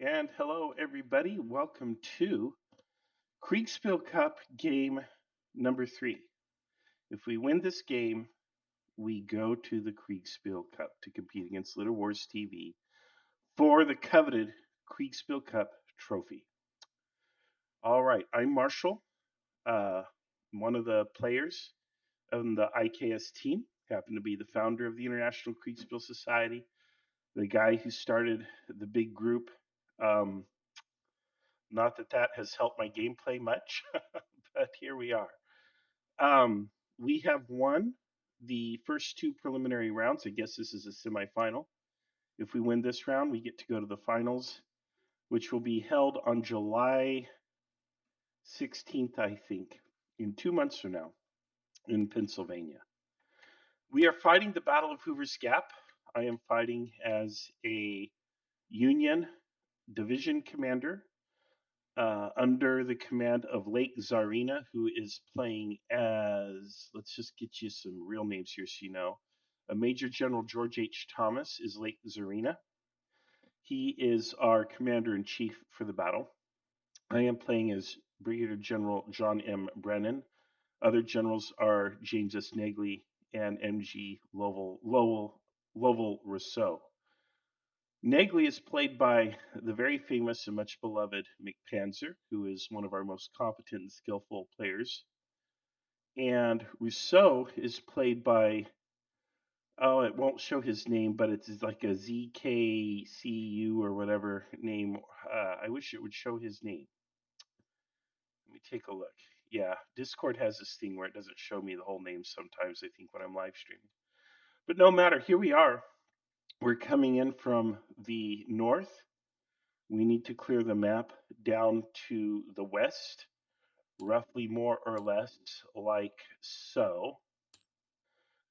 And hello, everybody. Welcome to Kriegsspiel Cup game number 3. If we win this game, we go to the Kriegsspiel Cup to compete against Little Wars TV for the coveted Kriegsspiel Cup trophy. All right, I'm Marshall, uh, one of the players on the IKS team. Happen to be the founder of the International Kriegsspiel Society, the guy who started the big group. Um, Not that that has helped my gameplay much, but here we are. Um, we have won the first two preliminary rounds. I guess this is a semifinal. If we win this round, we get to go to the finals, which will be held on July 16th, I think, in 2 months from now in Pennsylvania. We are fighting the Battle of Hoover's Gap. I am fighting as a Union division commander under the command of Lake Czarina, who is playing as, let's just get you some real names here so you know. Major General George H. Thomas is Lake Czarina. He is our commander in chief for the battle. I am playing as Brigadier General John M. Brannan. Other generals are James S. Negley and M.G. Lovell Rousseau. Negley is played by the very famous and much beloved Mick Panzer, who is one of our most competent and skillful players. And Rousseau is played by, oh, it won't show his name, but it's like a ZKCU or whatever name. I wish it would show his name. Let me take a look. Yeah, Discord has this thing where it doesn't show me the whole name sometimes, I think, when I'm live streaming. But no matter, here we are. We're coming in from the north. We need to clear the map down to the west, roughly more or less like so.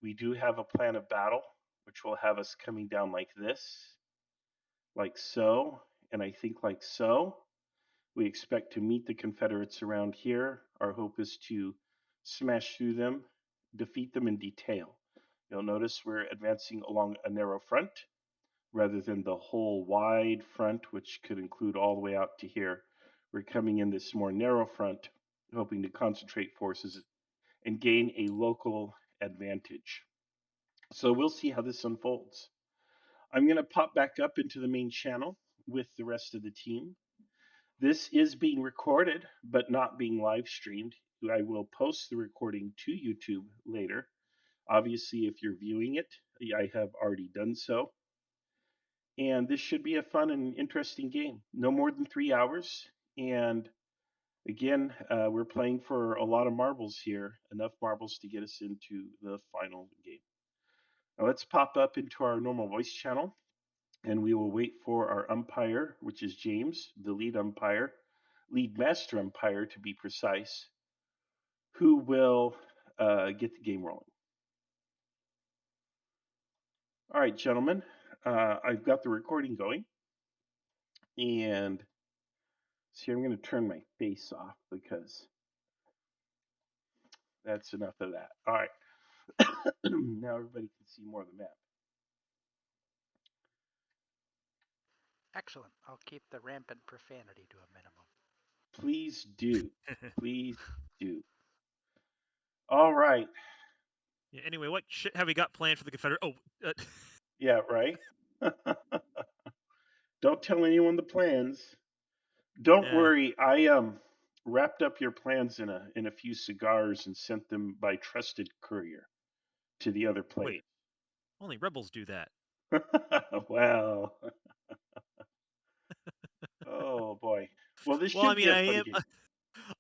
We do have a plan of battle, which will have us coming down like so, and I think like so. We expect to meet the Confederates around here. Our hope is to smash through them, defeat them in detail. You'll notice we're advancing along a narrow front rather than the whole wide front, which could include all the way out to here. We're coming in this more narrow front, hoping to concentrate forces and gain a local advantage. So we'll see how this unfolds. I'm going to pop back up into the main channel with the rest of the team. This is being recorded, but not being live streamed. I will post the recording to YouTube later. Obviously, if you're viewing it, I have already done so. And this should be a fun and interesting game. No more than 3 hours. And again, we're playing for a lot of marbles here, enough marbles to get us into the final game. Now let's pop up into our normal voice channel, and we will wait for our umpire, which is James, the lead umpire, lead master umpire to be precise, who will get the game rolling. All right, gentlemen, I've got the recording going, and see, I'm going to turn my face off because that's enough of that. All right. Now everybody can see more of the map. Excellent. I'll keep the rampant profanity to a minimum. Please do. Please do. All right. Yeah, anyway, what shit have we got planned for the Confederate? Yeah, right. Don't tell anyone the plans. Don't worry. I wrapped up your plans in a few cigars and sent them by trusted courier to the other players. Wait, only rebels do that. Well. Oh boy. Well, this Well, I should be mean, a fun game.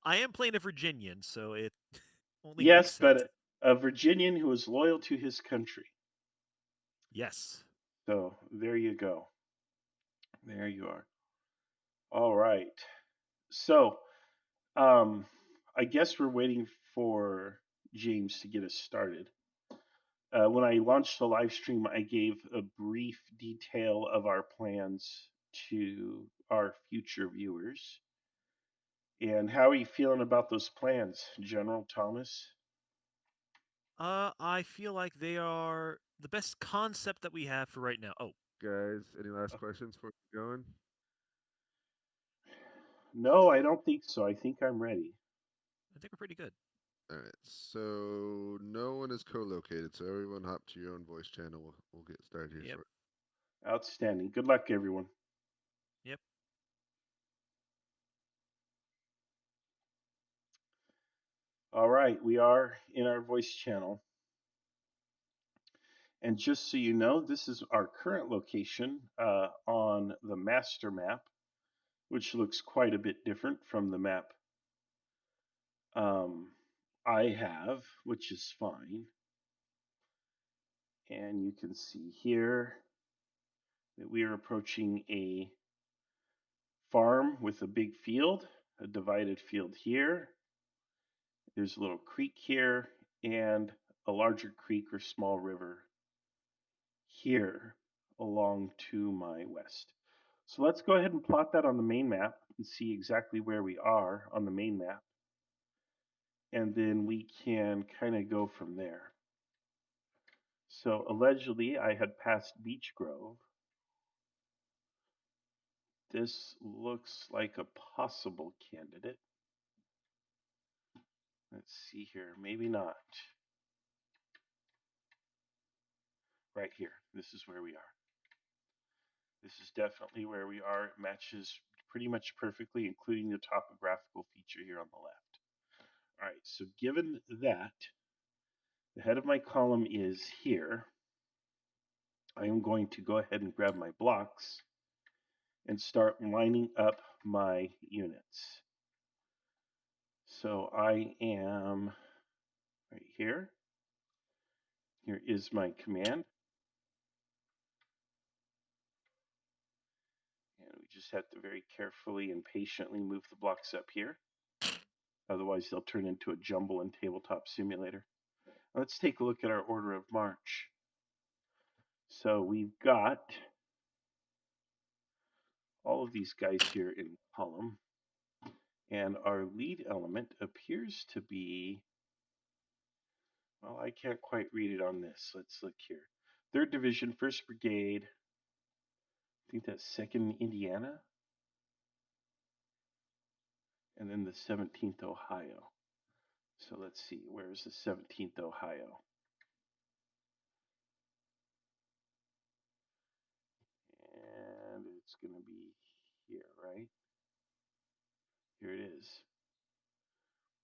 I am playing a Virginian, so it only makes Yes, sense. but a Virginian who is loyal to his country. Yes. So there you go. There you are. All right. So I guess we're waiting for James to get us started. When I launched the live stream, I gave a brief detail of our plans to our future viewers. And how are you feeling about those plans, General Thomas? I feel like they are the best concept that we have for right now. Oh, Guys, any last questions before we going? No, I don't think so. I think I'm ready. I think we're pretty good. All right, so no one is co-located, so everyone hop to your own voice channel. We'll get started here Yep. shortly. Outstanding. Good luck, everyone. Yep. All right, we are in our voice channel. And just so you know, this is our current location on the master map, which looks quite a bit different from the map I have, which is fine. And you can see here that we are approaching a farm with a big field, a divided field here. There's a little creek here and a larger creek or small river here along to my west. So let's go ahead and plot that on the main map and see exactly where we are on the main map. And then we can kind of go from there. So allegedly, I had passed Beech Grove. This looks like a possible candidate. Let's see here. Maybe not. Right here. This is where we are. This is definitely where we are. It matches pretty much perfectly, including the topographical feature here on the left. All right, so given that the head of my column is here, I am going to go ahead and grab my blocks and start lining up my units. So I am right here. Here is my command. And we just have to very carefully and patiently move the blocks up here. Otherwise, they'll turn into a jumble in Tabletop Simulator. Let's take a look at our order of march. So we've got all of these guys here in column. And our lead element appears to be, well, I can't quite read it on this. Let's look here. 3rd Division, 1st Brigade. I think that's 2nd Indiana. And then the 17th Ohio. So let's see, where's the 17th Ohio? And it's going to be here, right? Here it is.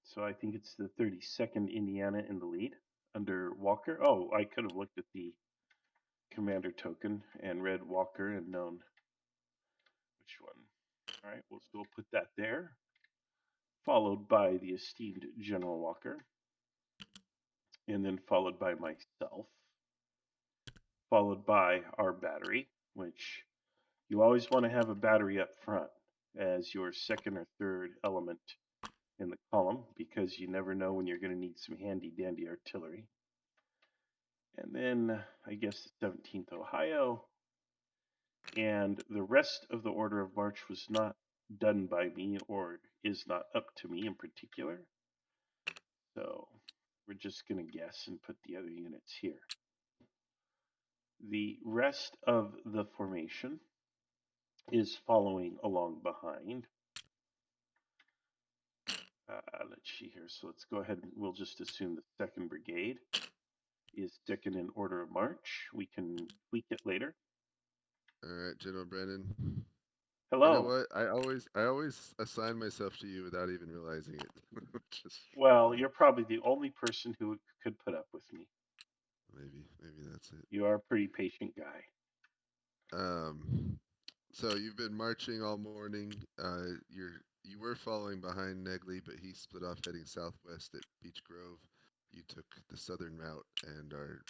So I think it's the 32nd Indiana in the lead under Walker. Oh, I could have looked at the commander token and read Walker and known which one. All right, we'll put that there. Followed by the esteemed General Walker. And then followed by myself. Followed by our battery, which you always want to have a battery up front as your 2nd or 3rd element in the column because you never know when you're going to need some handy dandy artillery. And then I guess the 17th Ohio. And the rest of the order of march was not done by me or is not up to me in particular. So we're just going to guess and put the other units here. The rest of the formation is following along behind. Let's see here. So let's go ahead and we'll just assume the 2nd Brigade is 2nd in order of march. We can tweak it later. All right, General Brannan. Hello. You know what? I always assign myself to you without even realizing it. Well, you're probably the only person who could put up with me. Maybe that's it. You are a pretty patient guy. So you've been marching all morning. You were following behind Negley, but he split off heading southwest at Beech Grove. You took the southern route and are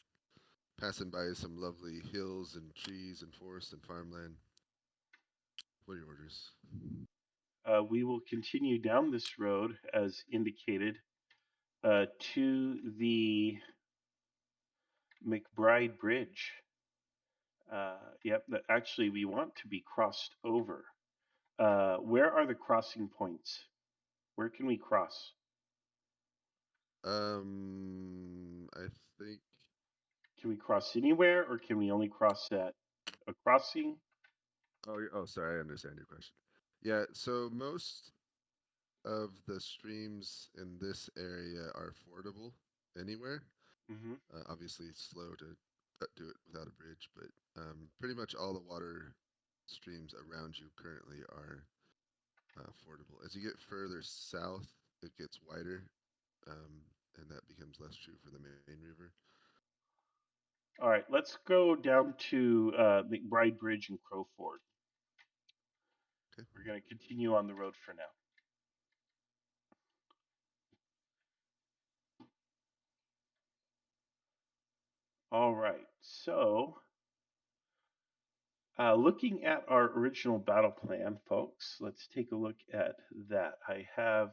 passing by some lovely hills and trees and forest and farmland. What are your orders? We will continue down this road as indicated to the McBride Bridge. Yep, actually, we want to be crossed over. Where are the crossing points? Where can we cross? I think. Can we cross anywhere, or can we only cross at a crossing? Oh, sorry, I understand your question. Yeah, so most of the streams in this area are fordable anywhere. Hmm. Obviously, it's slow to do it without a bridge, but pretty much all the water streams around you currently are fordable. As you get further south, it gets wider, and that becomes less true for the main river. All right, let's go down to McBride Bridge and Crow Ford. Okay. We're going to continue on the road for now. All right, so looking at our original battle plan, folks, let's take a look at that. I have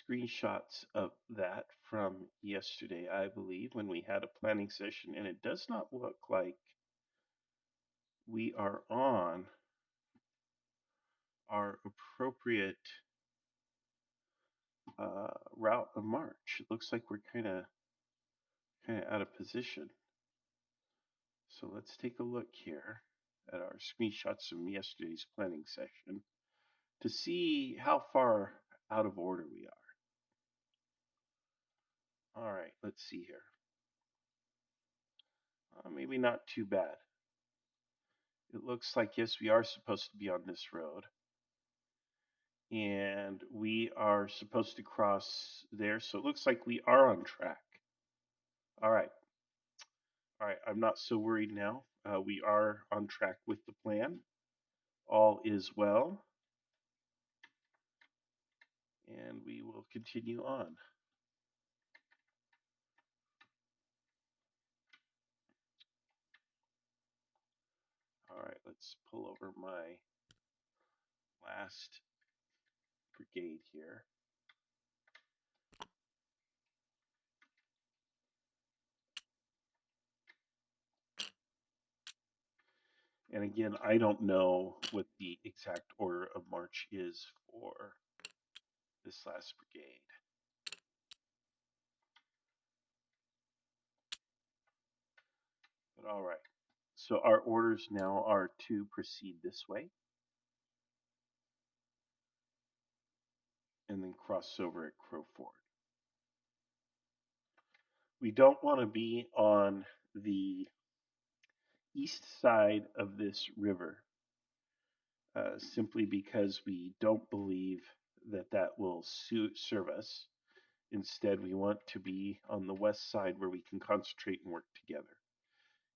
screenshots of that from yesterday, I believe, when we had a planning session, and it does not look like we are on our appropriate route of march. It looks like we're kind of out of position. So let's take a look here at our screenshots from yesterday's planning session to see how far out of order we are. All right, let's see here. Maybe not too bad. It looks like, yes, we are supposed to be on this road. And we are supposed to cross there. So it looks like we are on track. All right. All right. I'm not so worried now. We are on track with the plan. All is well. And we will continue on. All right. Let's pull over my last brigade here. And again, I don't know what the exact order of march is for this last brigade. But all right. So our orders now are to proceed this way and then cross over at Crow Ford. We don't want to be on the east side of this river simply because we don't believe that that will serve us. Instead, we want to be on the west side where we can concentrate and work together.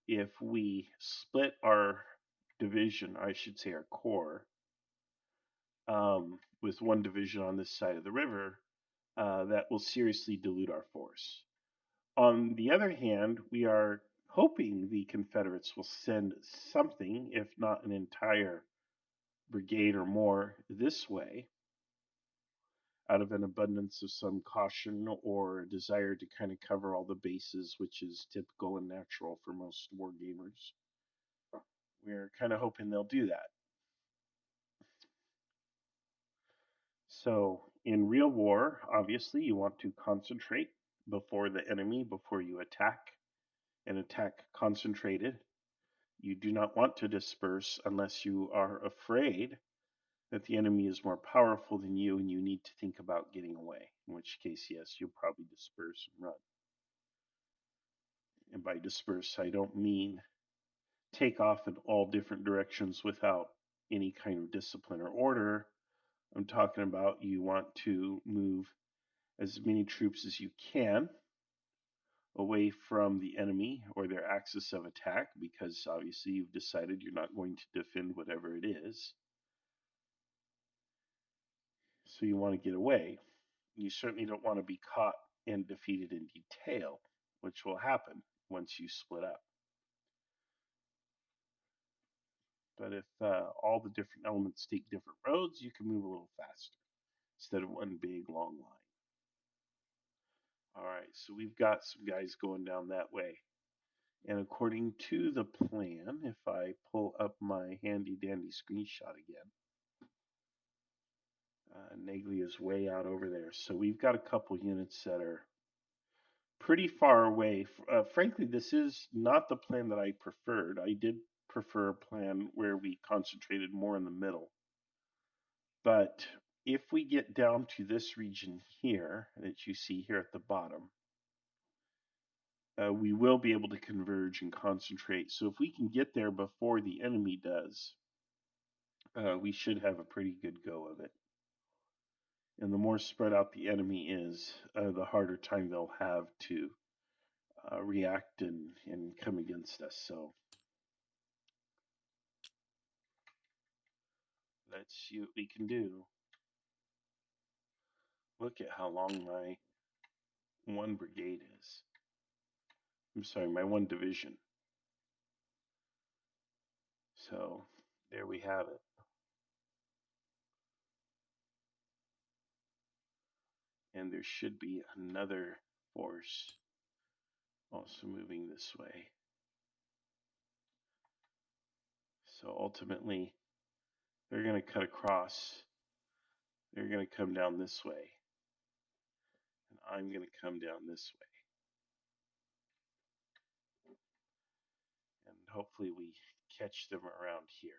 If we split our division, I should say our corps, with one division on this side of the river, that will seriously dilute our force. On the other hand, we are hoping the Confederates will send something, if not an entire brigade or more, this way, out of an abundance of some caution or desire to kind of cover all the bases, which is typical and natural for most war gamers. We're kind of hoping they'll do that. So, in real war, obviously, you want to concentrate before the enemy, before you attack, and attack concentrated. You do not want to disperse unless you are afraid that the enemy is more powerful than you and you need to think about getting away. In which case, yes, you'll probably disperse and run. And by disperse, I don't mean take off in all different directions without any kind of discipline or order. I'm talking about you want to move as many troops as you can away from the enemy or their axis of attack, because obviously you've decided you're not going to defend whatever it is. So you want to get away. You certainly don't want to be caught and defeated in detail, which will happen once you split up. But if all the different elements take different roads, you can move a little faster instead of one big long line. All right, so we've got some guys going down that way. And according to the plan, if I pull up my handy dandy screenshot again, Negley is way out over there. So we've got a couple units that are pretty far away. Frankly, this is not the plan that I preferred. I did prefer a plan where we concentrated more in the middle. But if we get down to this region here that you see here at the bottom, we will be able to converge and concentrate. So if we can get there before the enemy does, we should have a pretty good go of it. And the more spread out the enemy is, the harder time they'll have to react and come against us. So let's see what we can do. Look at how long my one brigade is. I'm sorry, my one division. So there we have it. And there should be another force also moving this way. So ultimately, they're going to cut across. They're going to come down this way. And I'm going to come down this way. And hopefully we catch them around here.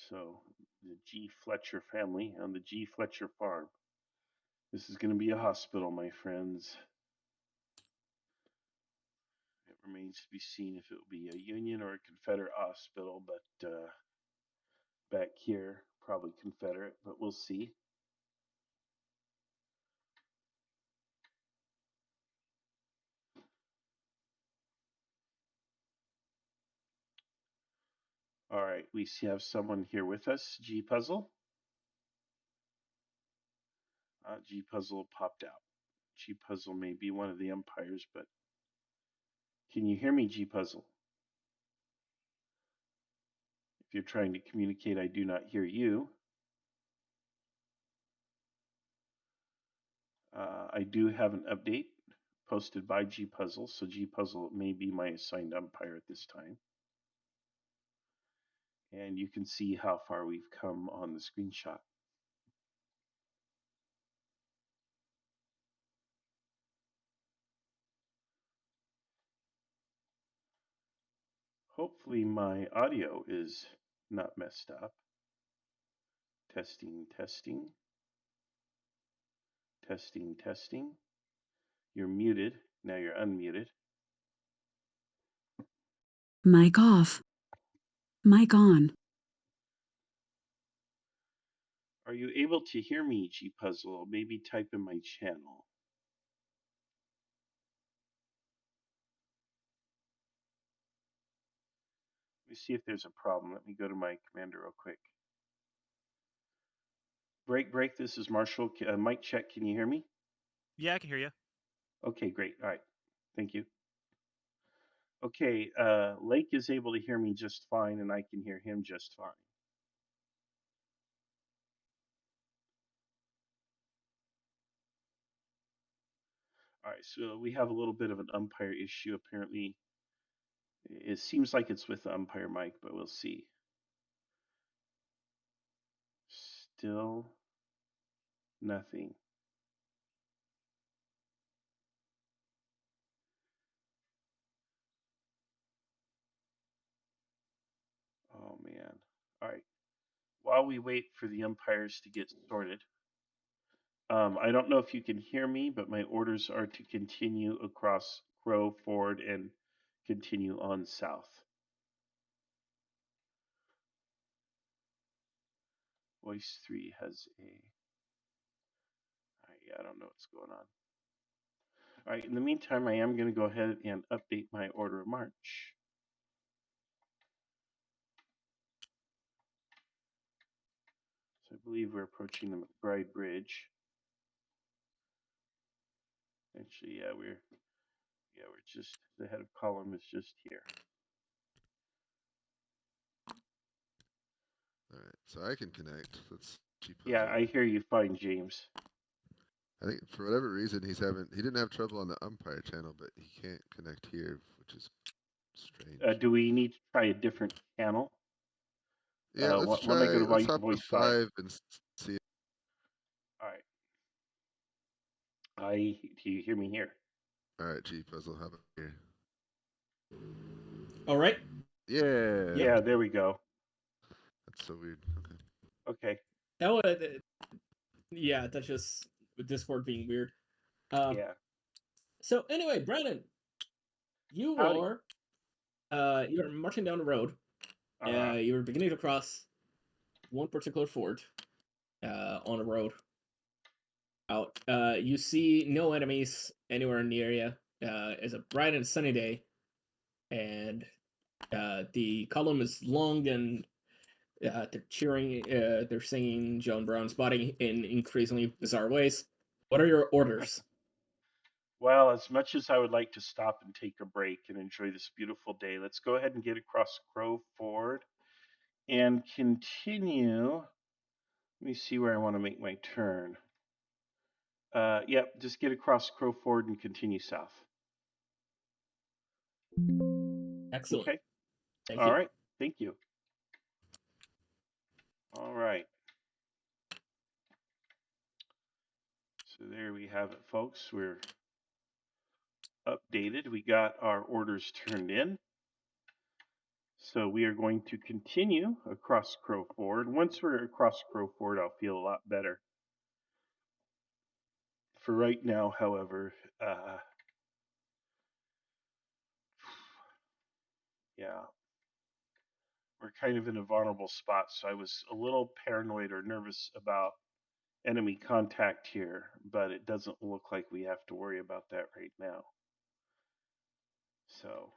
So the G. Fletcher family on the G. Fletcher farm. This is going to be a hospital, my friends. It remains to be seen if it will be a Union or a Confederate hospital, but back here, probably Confederate, but we'll see. All right, we have someone here with us, G Puzzle. G Puzzle popped out. G Puzzle may be one of the umpires, but can you hear me, G Puzzle? If you're trying to communicate, I do not hear you. I do have an update posted by G Puzzle, so G Puzzle may be my assigned umpire at this time. And you can see how far we've come on the screenshot. Hopefully my audio is not messed up. Testing, testing. Testing, testing. You're muted. Now you're unmuted. Mic off. Mic on. Are you able to hear me, G Puzzle? Maybe type in my channel. Let me see if there's a problem. Let me go to my commander real quick. Break. This is Marshall. Mic check. Can you hear me? Yeah, I can hear you. Okay, great. All right. Thank you. Okay, Lake is able to hear me just fine, and I can hear him just fine. All right, so we have a little bit of an umpire issue. Apparently, it seems like it's with the umpire mic, but we'll see. Still nothing. Oh, man. All right. While we wait for the umpires to get sorted, I don't know if you can hear me, but my orders are to continue across Grove Ford and continue on south. Voice 3 has a... I don't know what's going on. All right, in the meantime, I am going to go ahead and update my order of march. So I believe we're approaching the McBride Bridge. Actually, yeah, we're just, the head of column is just here. All right, so I can connect. Let's keep. Yeah, I hear you fine, James. I think for whatever reason he didn't have trouble on the umpire channel, but he can't connect here, which is strange. Do we need to try a different channel? Yeah, let's Why don't I go to let's hop to voice 5? 5 and see. All right. Do you hear me here? All right, Chief Puzzle, how about here? All right. Yeah. Yep. Yeah, there we go. That's so weird. Okay. Okay. That would. Yeah, that's just Discord being weird. Yeah. So anyway, Brandon, you Howdy. you're marching down the road. Uh-huh. You're beginning to cross one particular ford on a road out. You see no enemies anywhere in the area. It's a bright and sunny day, and the column is long, and they're cheering. They're singing Joan Brown's body in increasingly bizarre ways. What are your orders? Well, as much as I would like to stop and take a break and enjoy this beautiful day, let's go ahead and get across Grove Ford and continue. Let me see where I want to make my turn. Yep, just get across Crow Ford and continue south. Excellent. Okay. Thank All you. right. Thank you. All right. So there we have it, folks. We're updated. We got our orders turned in. So we are going to continue across Crow Ford. Once we're across Crow Ford, I'll feel a lot better. For right now, however, yeah, we're kind of in a vulnerable spot. So I was a little paranoid or nervous about enemy contact here, but it doesn't look like we have to worry about that right now. So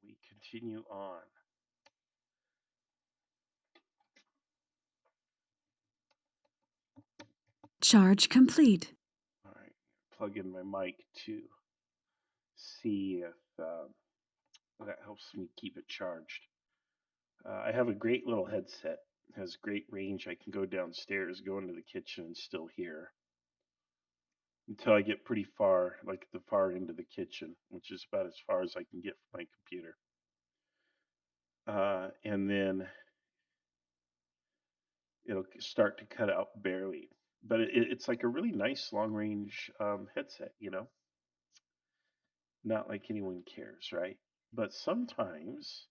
we continue on. Charge complete. All right, plug in my mic to see if that helps me keep it charged. I have a great little headset. It has great range. I can go downstairs, go into the kitchen, and still hear until I get pretty far, like the far end of the kitchen, which is about as far as I can get from my computer. And then it'll start to cut out barely. But it's like a really nice long range headset, not like anyone cares, right? But sometimes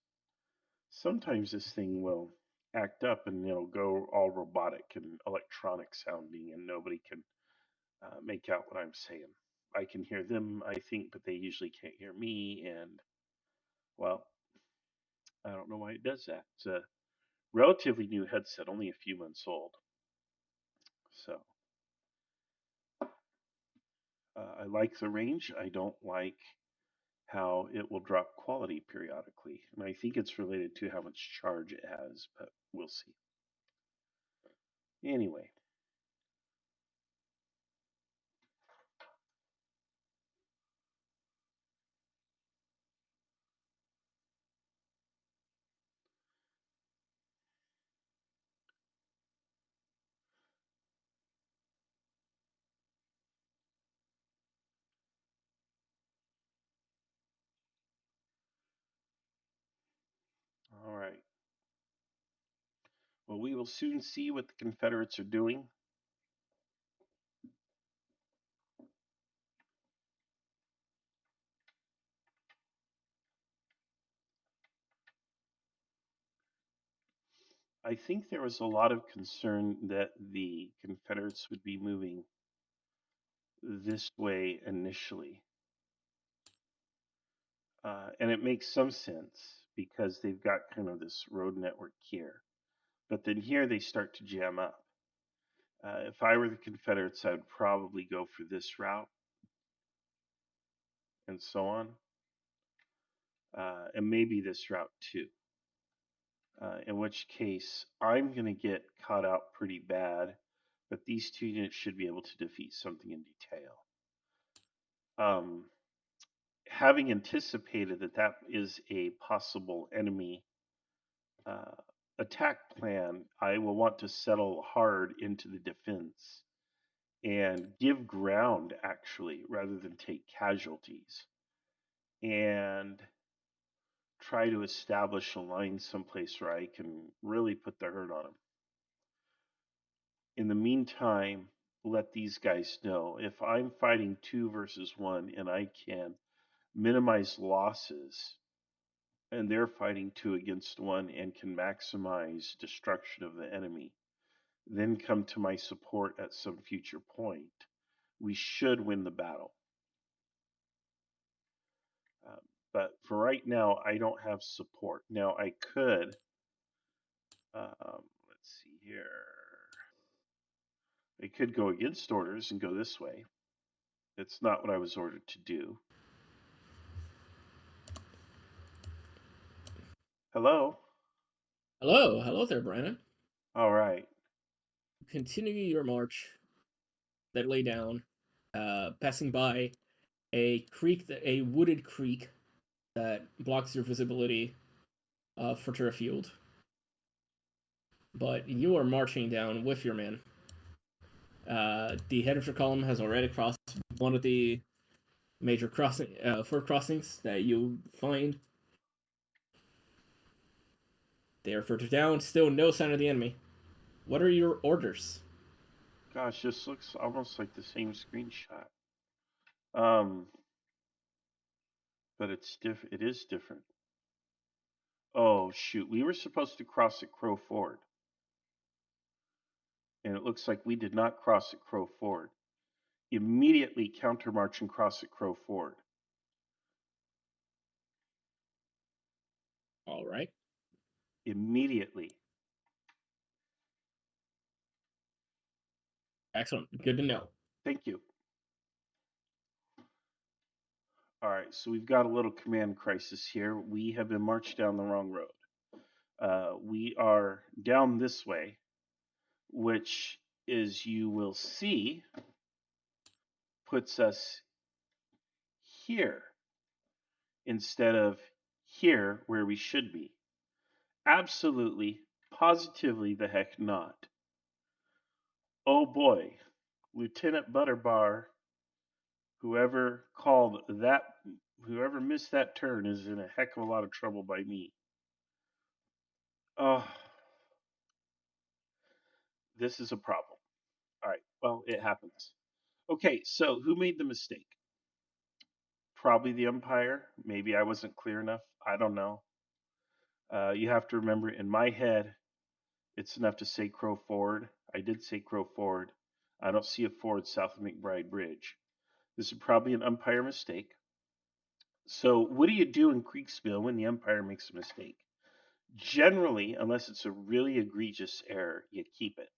this thing will act up and it'll go all robotic and electronic sounding, and nobody can make out what I'm saying. I can hear them, I think, but they usually can't hear me. And, well, I don't know why it does that. It's a relatively new headset, only a few months old. So I like the range. I don't like how it will drop quality periodically. And I think it's related to how much charge it has, but we'll see. Anyway, all right. Well, we will soon see what the Confederates are doing. I think there was a lot of concern that the Confederates would be moving this way initially. And it makes some sense because they've got kind of this road network here. But then here they start to jam up. If I were the Confederates, I would probably go for this route and so on, and maybe this route too. In which case, I'm going to get caught out pretty bad, but these two units should be able to defeat something in detail. Having anticipated that that is a possible enemy uh, attack plan, I will want to settle hard into the defense and give ground actually rather than take casualties, and try to establish a line someplace where I can really put the hurt on them. In the meantime, let these guys know if I'm fighting 2 versus 1 and I can minimize losses, and they're fighting 2 against 1 and can maximize destruction of the enemy, then come to my support at some future point, we should win the battle. But for right now, I don't have support. Now I could, let's see here. I could go against orders and go this way. It's not what I was ordered to do. Hello? Hello there, Brannan. All right. Continue your march steadily down, passing by a a wooded creek that blocks your visibility for turf field. But you are marching down with your men. The head of your column has already crossed one of the major fort crossings that you find. They are further down, still no sign of the enemy. What are your orders? Gosh, this looks almost like the same screenshot. Um, but it is different. Oh shoot, we were supposed to cross at Crow Ford. And it looks like we did not cross at Crow Ford. Immediately countermarch and cross at Crow Ford. All right. Immediately. Excellent. Good to know. Thank you. All right, so we've got a little command crisis here. We have been marched down the wrong road. We are down this way, which is, you will see, puts us here instead of here where we should be. Absolutely, positively the heck not. Oh boy, Lieutenant Butterbar, whoever missed that turn is in a heck of a lot of trouble by me. Oh, this is a problem. All right, well, it happens. Okay, so who made the mistake? Probably the umpire. Maybe I wasn't clear enough. I don't know. You have to remember, in my head, it's enough to say Crow Ford. I did say Crow Ford. I don't see a Ford south of McBride Bridge. This is probably an umpire mistake. So, what do you do in Kriegsspiel when the umpire makes a mistake? Generally, unless it's a really egregious error, you keep it.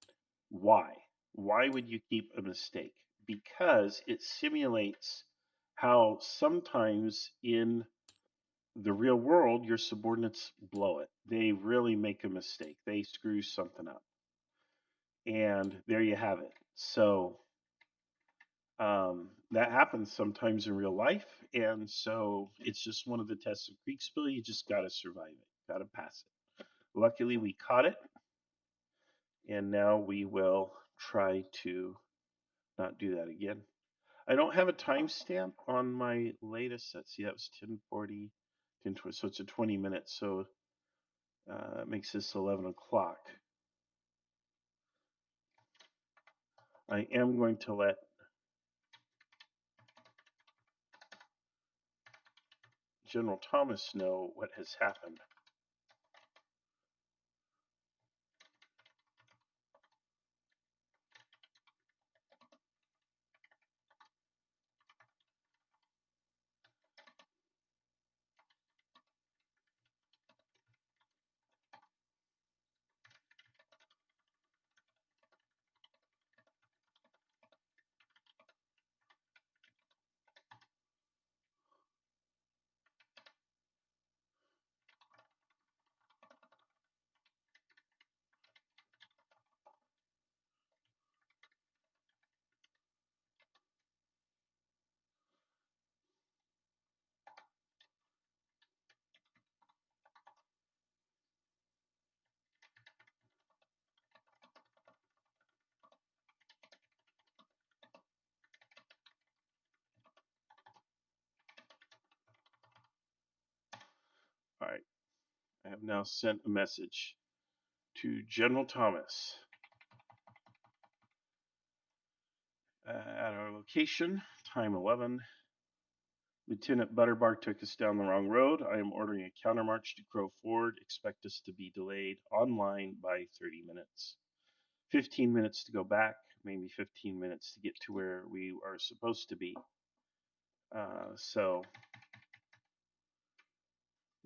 Why? Why would you keep a mistake? Because it simulates how sometimes in the real world your subordinates blow it. They really make a mistake. They screw something up. And there you have it. So that happens sometimes in real life. And so it's just one of the tests of Kriegsspiel. You just got to survive it, got to pass it. Luckily, we caught it. And now we will try to not do that again. I don't have a timestamp on my latest. Let's see, that was 10:40, 10:20. So it's a 20 minutes. So it makes this 11 o'clock. I am going to let General Thomas know what has happened. All right. I have now sent a message to General Thomas. At our location, time 11. Lieutenant Butterbark took us down the wrong road. I am ordering a countermarch to Grove Ford. Expect us to be delayed online by 30 minutes. 15 minutes to go back, maybe 15 minutes to get to where we are supposed to be. So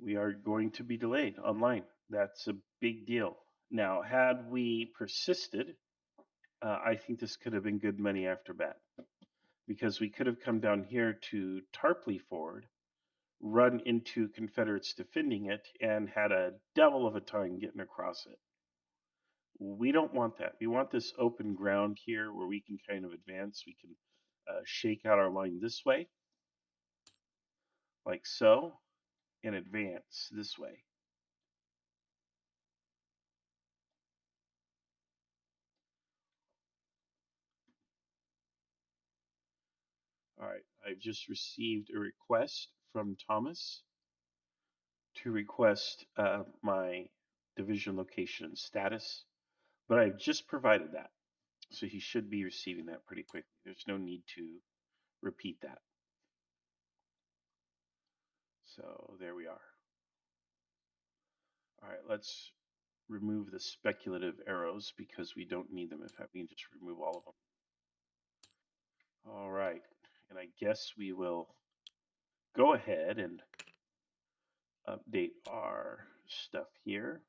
we are going to be delayed online. That's a big deal. Now, had we persisted, I think this could have been good money after bat because we could have come down here to Tarpley Ford, run into Confederates defending it, and had a devil of a time getting across it. We don't want that. We want this open ground here where we can kind of advance. We can shake out our line this way, like so, and advance this way. All right, I've just received a request from Thomas to request my division location status, but I've just provided that. So he should be receiving that pretty quickly. There's no need to repeat that. So there we are. All right, let's remove the speculative arrows because we don't need them. In fact, we can just remove all of them. All right, and I guess we will go ahead and update our stuff here.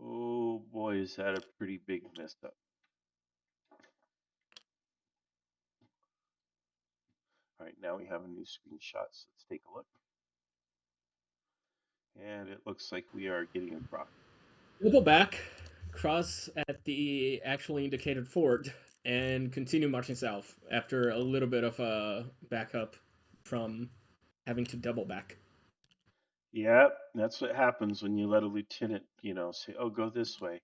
Oh boy, is that a pretty big mess up. All right, now we have a new screenshot, so let's take a look. And it looks like we are getting across. Double back, cross at the actually indicated fort, and continue marching south after a little bit of a backup from having to double back. Yep, that's what happens when you let a lieutenant, say, "Oh, go this way."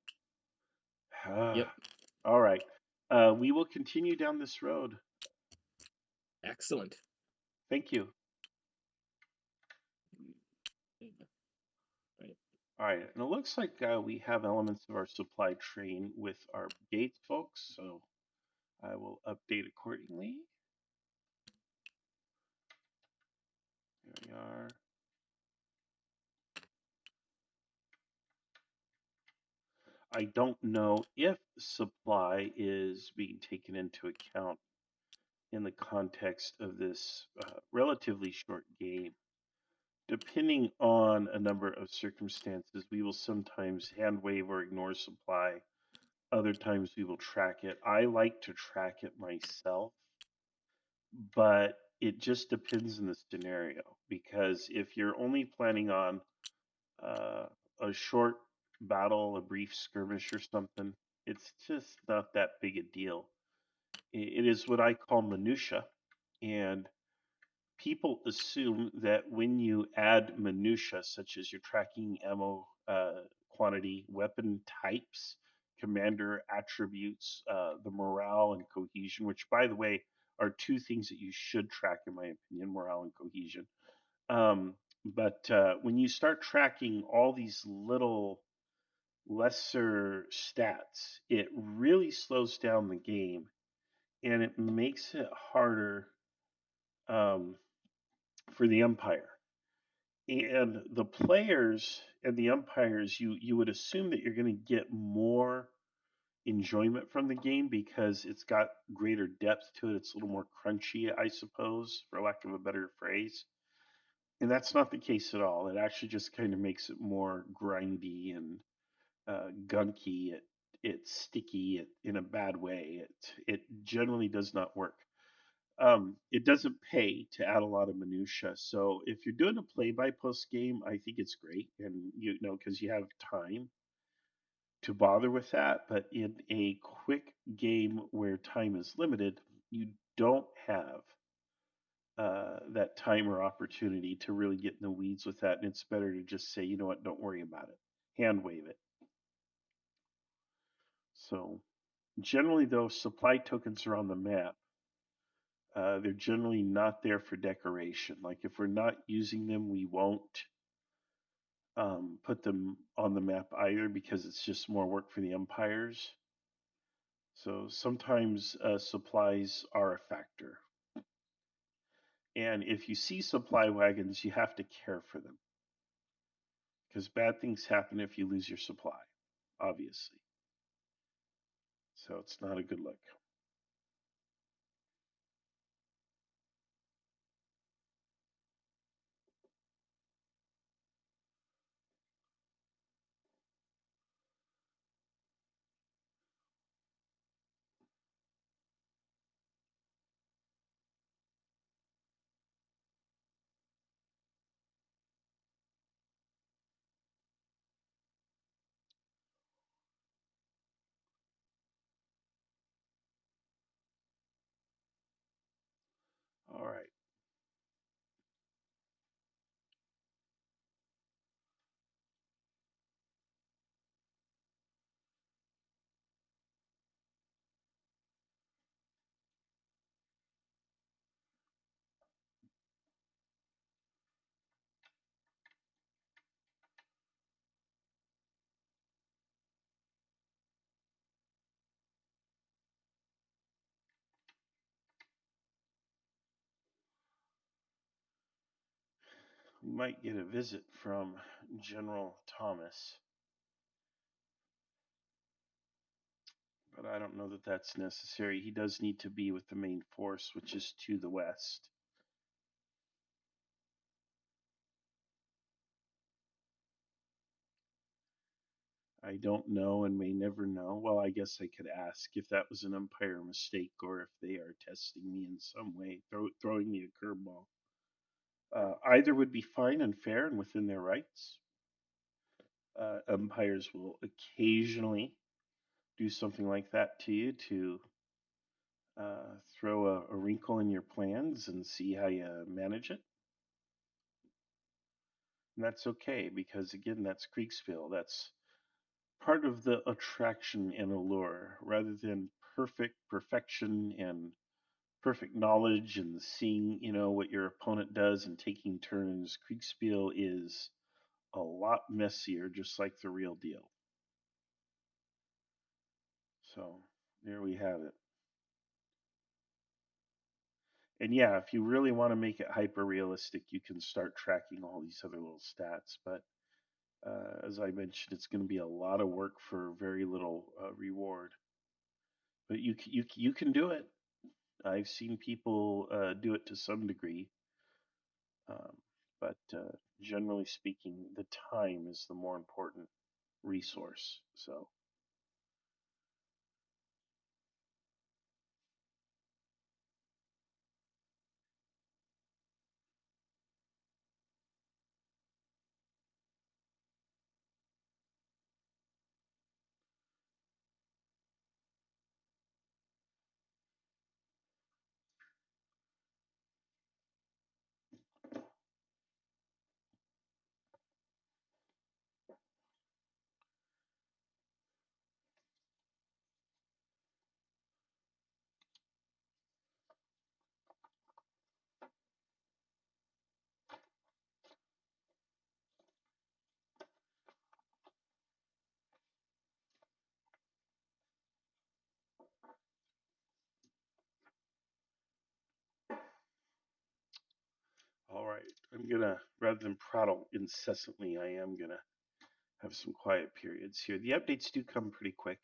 Yep. All right. We will continue down this road. Excellent. Thank you. All right, and it looks like we have elements of our supply train with our brigades, folks, so I will update accordingly. Here we are. I don't know if supply is being taken into account in the context of this relatively short game. Depending on a number of circumstances, we will sometimes hand wave or ignore supply. Other times we will track it. I like to track it myself, but it just depends on the scenario. Because if you're only planning on a short battle, a brief skirmish or something, it's just not that big a deal. It is what I call minutia, and people assume that when you add minutia, such as you're tracking ammo quantity, weapon types, commander attributes, the morale and cohesion, which, by the way, are two things that you should track, in my opinion, morale and cohesion. But when you start tracking all these little lesser stats, it really slows down the game and it makes it harder um, for the umpire. And the players and the umpires, you would assume that you're going to get more enjoyment from the game because it's got greater depth to it. It's a little more crunchy, I suppose, for lack of a better phrase. And that's not the case at all. It actually just kind of makes it more grindy and gunky. It's sticky in a bad way. It generally does not work. It doesn't pay to add a lot of minutia. So if you're doing a play-by-post game, I think it's great, and because you have time to bother with that. But in a quick game where time is limited, you don't have that time or opportunity to really get in the weeds with that, and it's better to just say, you know what, don't worry about it, hand wave it. So generally, though, supply tokens are on the map. They're generally not there for decoration. Like if we're not using them, we won't put them on the map either because it's just more work for the umpires. So sometimes supplies are a factor. And if you see supply wagons, you have to care for them because bad things happen if you lose your supply, obviously. So it's not a good look. All right. We might get a visit from General Thomas, but I don't know that that's necessary. He does need to be with the main force, which is to the west. I don't know and may never know. Well, I guess I could ask if that was an umpire mistake or if they are testing me in some way, throwing me a curveball. Either would be fine and fair and within their rights. Umpires will occasionally do something like that to you to throw a wrinkle in your plans and see how you manage it. And that's okay because, again, that's Kriegsspiel. That's part of the attraction and allure rather than perfection and perfect knowledge and seeing, what your opponent does and taking turns. Kriegsspiel is a lot messier, just like the real deal. So there we have it. And yeah, if you really want to make it hyper realistic, you can start tracking all these other little stats. But as I mentioned, it's going to be a lot of work for very little reward. But you can do it. I've seen people do it to some degree, um, but generally speaking, the time is the more important resource. So, all right, I'm gonna rather than prattle incessantly, I am gonna have some quiet periods here. The updates do come pretty quick.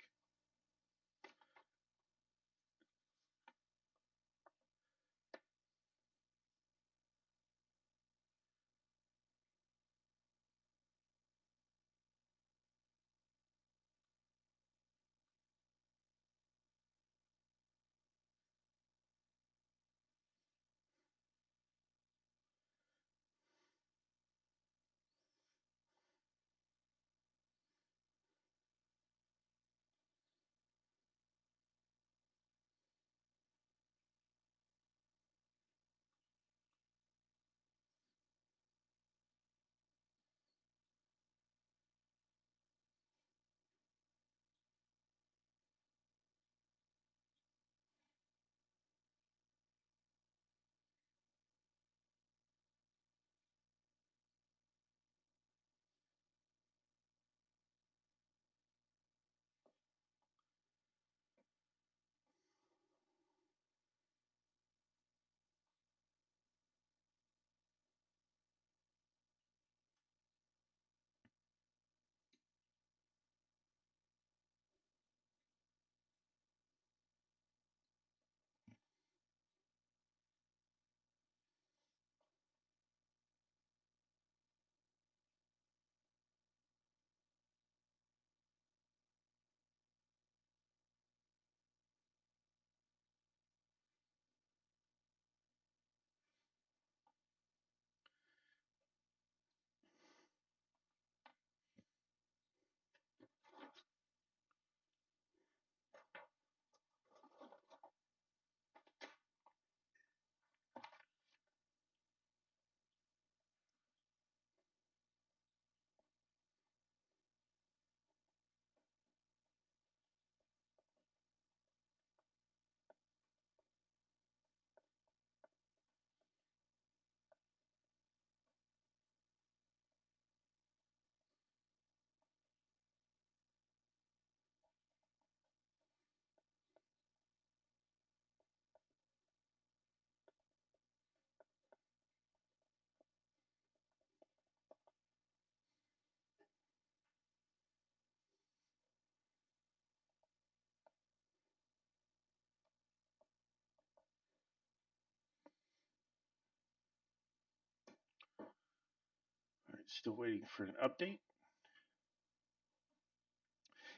Still waiting for an update.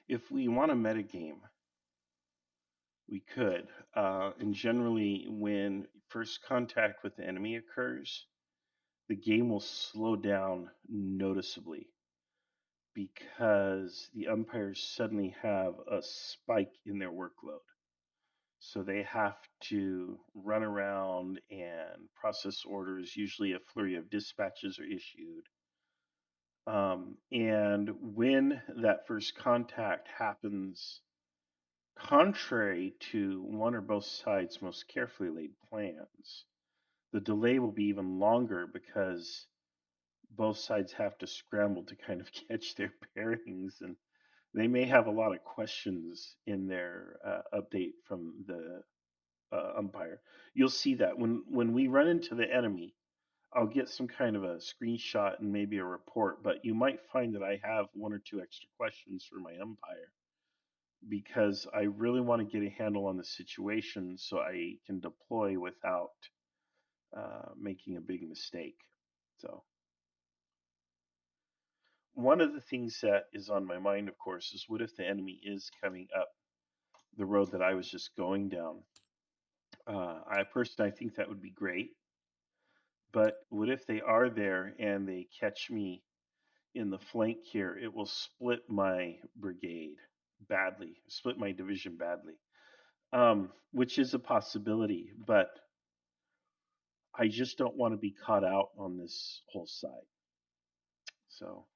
If we want a metagame, we could. And generally, when first contact with the enemy occurs, the game will slow down noticeably because the umpires suddenly have a spike in their workload. So they have to run around and process orders. Usually, a flurry of dispatches are issued. And when that first contact happens, contrary to one or both sides' most carefully laid plans, the delay will be even longer because both sides have to scramble to kind of catch their bearings, and they may have a lot of questions in their update from the umpire. You'll see that when we run into the enemy, I'll get some kind of a screenshot and maybe a report, but you might find that I have one or two extra questions for my umpire because I really want to get a handle on the situation so I can deploy without making a big mistake. So, one of the things that is on my mind, of course, is what if the enemy is coming up the road that I was just going down? I think that would be great. But what if they are there and they catch me in the flank here? It will split my brigade badly, split my division badly, which is a possibility. But I just don't want to be caught out on this whole side. So, all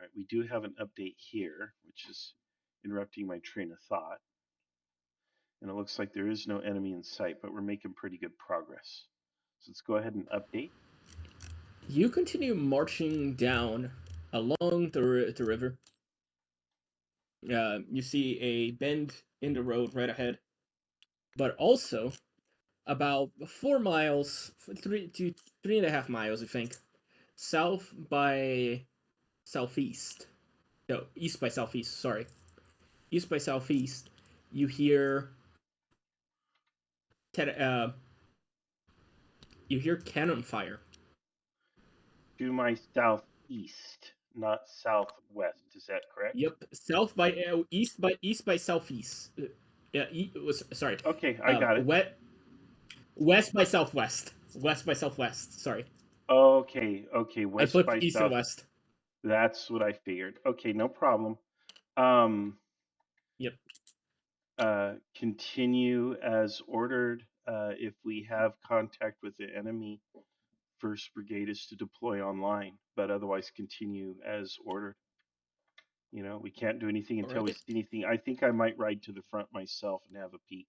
right, we do have an update here, which is interrupting my train of thought. And it looks like there is no enemy in sight, but we're making pretty good progress. So let's go ahead and update. You continue marching down along the river. You see a bend in the road right ahead, but also about 4 miles, 3.5 miles, I think, south by southeast. No, east by southeast. Sorry, east by southeast. You hear, you hear cannon fire. To my southeast, not southwest. Is that correct? Yep, east by southeast. Yeah, sorry. Okay, I got it. West by southwest. West by southwest. Sorry. Okay, I west flipped by east south. and west. That's what I figured. Okay, no problem. Yep. Continue as ordered. If we have contact with the enemy, First Brigade is to deploy online, but otherwise continue as ordered. You know, we can't do anything until we see anything. I think I might ride to the front myself and have a peek.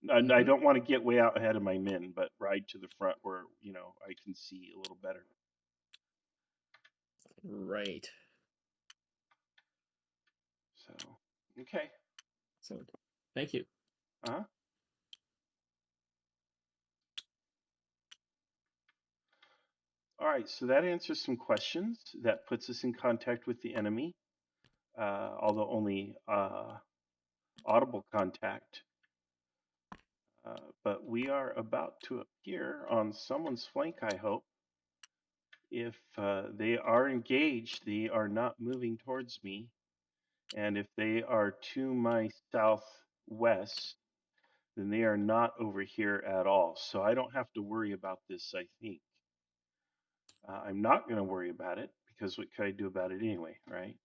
I don't want to get way out ahead of my men, but ride to the front where, I can see a little better. Right. So, okay. So, thank you. Uh-huh. All right, so that answers some questions. That puts us in contact with the enemy, although only audible contact. But we are about to appear on someone's flank, I hope. If they are engaged, they are not moving towards me. And if they are to my southwest, then they are not over here at all. So I don't have to worry about this, I think. I'm not going to worry about it because what could I do about it anyway, right?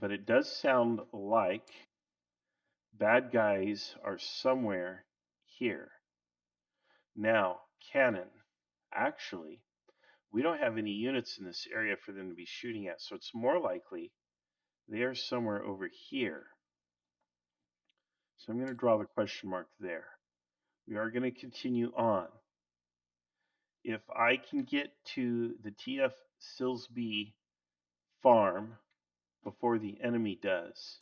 But it does sound like bad guys are somewhere here. Now, cannon. Actually, we don't have any units in this area for them to be shooting at, so it's more likely they are somewhere over here. So I'm going to draw the question mark there. We are going to continue on. If I can get to the TF Silsby farm before the enemy does,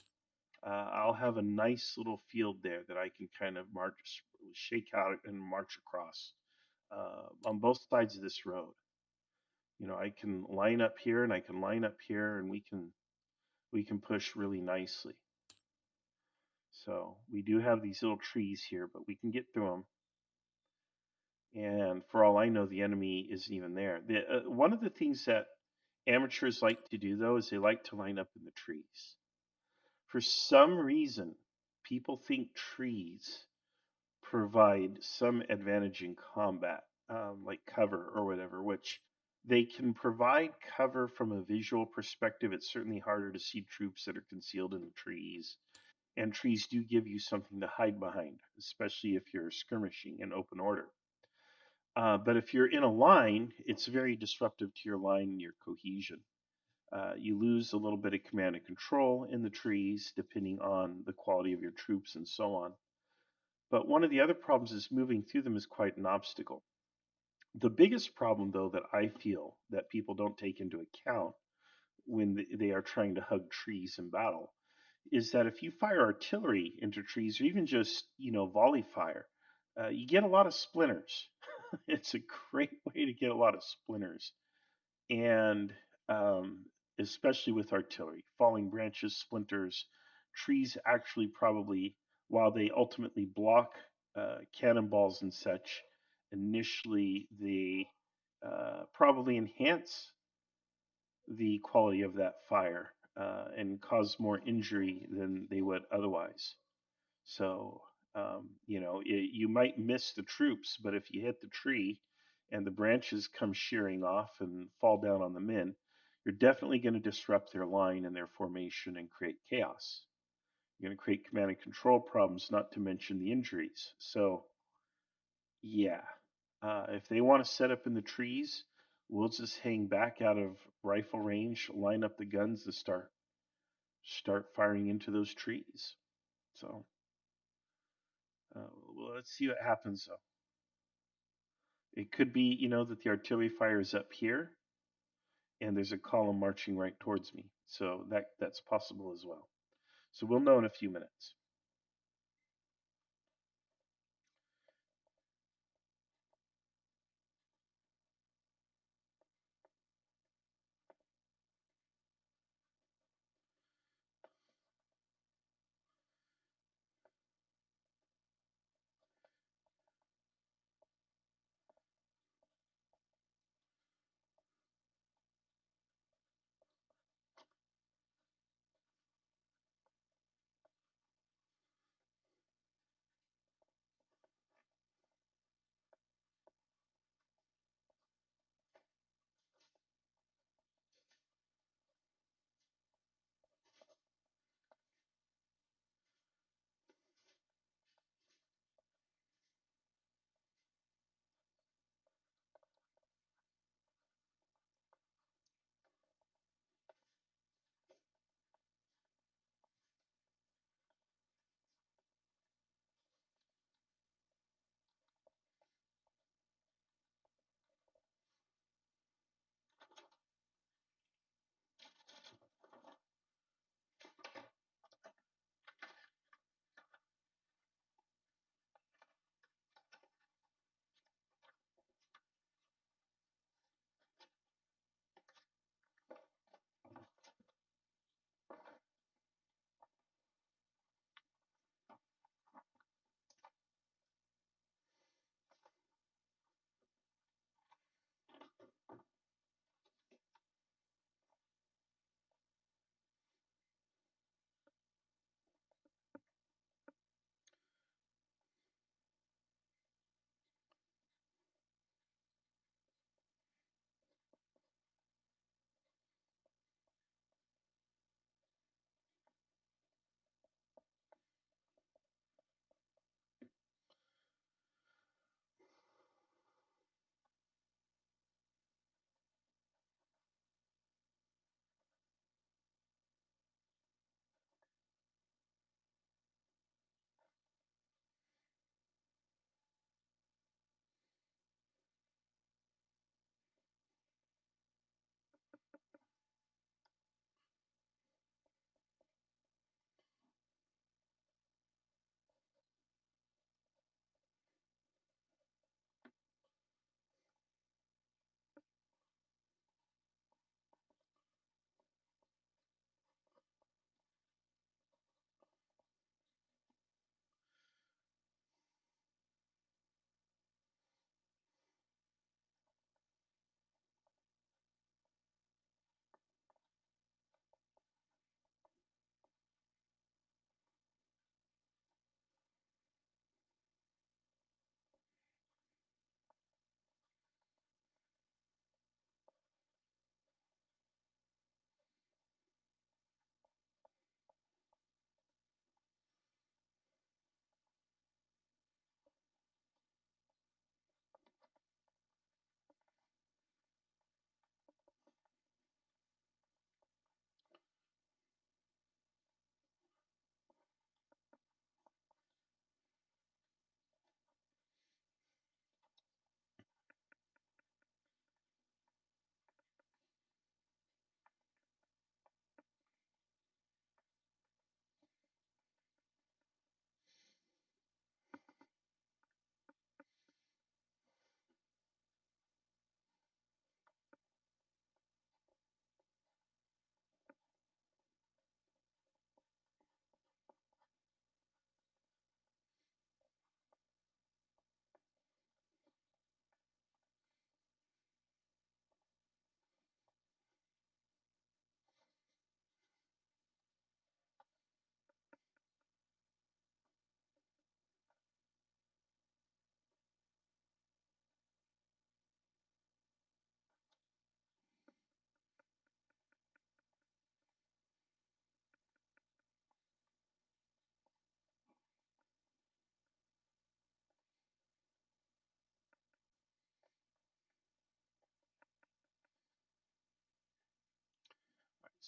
I'll have a nice little field there that I can kind of shake out and march across on both sides of this road. I can line up here and I can line up here, and we can push really nicely. So we do have these little trees here, but we can get through them. And for all I know, the enemy isn't even there. One of the things that amateurs like to do, though, is they like to line up in the trees. For some reason, people think trees provide some advantage in combat, like cover or whatever, which they can provide cover from a visual perspective. It's certainly harder to see troops that are concealed in the trees. And trees do give you something to hide behind, especially if you're skirmishing in open order. But if you're in a line, it's very disruptive to your line and your cohesion. You lose a little bit of command and control in the trees, depending on the quality of your troops and so on. But one of the other problems is moving through them is quite an obstacle. The biggest problem, though, that I feel that people don't take into account when they are trying to hug trees in battle is that if you fire artillery into trees or even just, volley fire, you get a lot of splinters. It's a great way to get a lot of splinters. And especially with artillery, falling branches, splinters, trees actually probably, while they ultimately block cannonballs and such, initially they probably enhance the quality of that fire and cause more injury than they would otherwise. So, you might miss the troops, but if you hit the tree and the branches come shearing off and fall down on the men, you're definitely going to disrupt their line and their formation and create chaos. You're going to create command and control problems, not to mention the injuries. So, yeah, if they want to set up in the trees, we'll just hang back out of rifle range, line up the guns to start firing into those trees. So, well, let's see what happens though. It could be, that the artillery fire is up here and there's a column marching right towards me. So that's possible as well. So we'll know in a few minutes.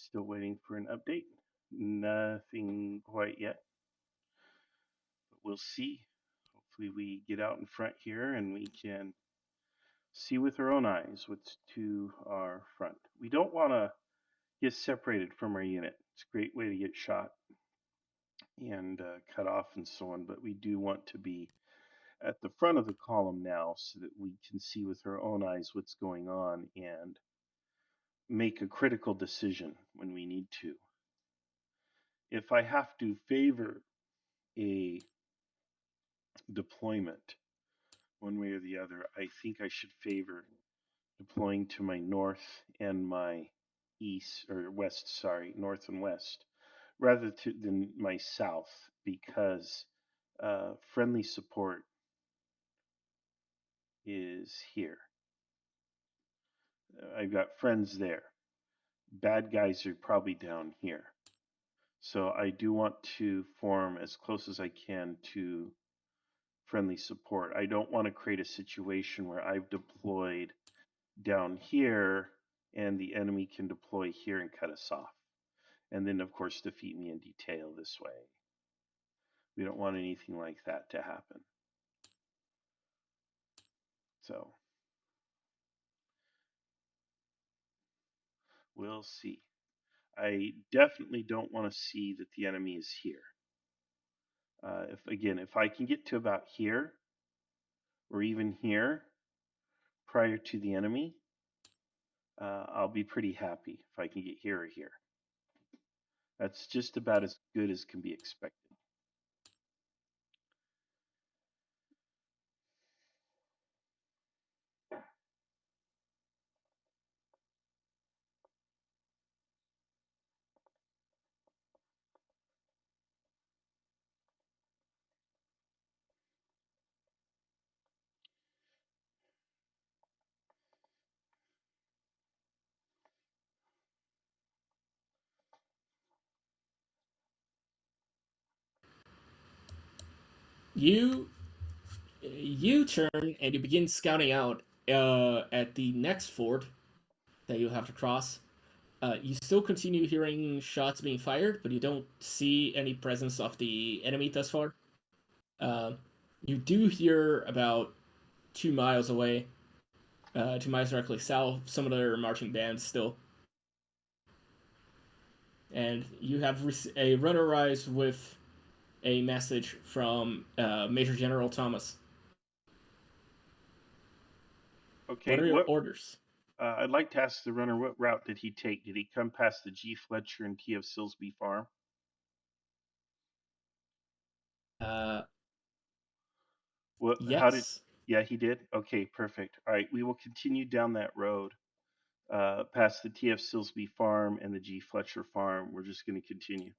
Still waiting for an update. Nothing quite yet, but we'll see. Hopefully, we get out in front here and we can see with our own eyes what's to our front. We don't want to get separated from our unit. It's a great way to get shot and cut off and so on, but we do want to be at the front of the column now so that we can see with our own eyes what's going on and make a critical decision when we need to. If I have to favor a deployment one way or the other, I think I should favor deploying to my north and my east or west, sorry, north and west, than my south, because friendly support is here. I've got friends there. Bad guys are probably down here. So I do want to form as close as I can to friendly support. I don't want to create a situation where I've deployed down here and the enemy can deploy here and cut us off. And then, of course, defeat me in detail this way. We don't want anything like that to happen. So we'll see. I definitely don't want to see that the enemy is here. If I can get to about here or even here prior to the enemy, I'll be pretty happy if I can get here or here. That's just about as good as can be expected. You turn and you begin scouting out at the next ford that you have to cross. You still continue hearing shots being fired, but you don't see any presence of the enemy thus far. You do hear about 2 miles away, 2 miles directly south, some of their marching bands still. And you have a runner rise with a message from Major General Thomas. Okay, What are your orders? I'd like to ask the runner, what route did he take? Did he come past the G. Fletcher and T. of Silsby Farm? Yes. How did? Yeah, he did. Okay, perfect. All right, we will continue down that road, past the T. F. Silsby Farm and the G. Fletcher Farm. We're just going to continue.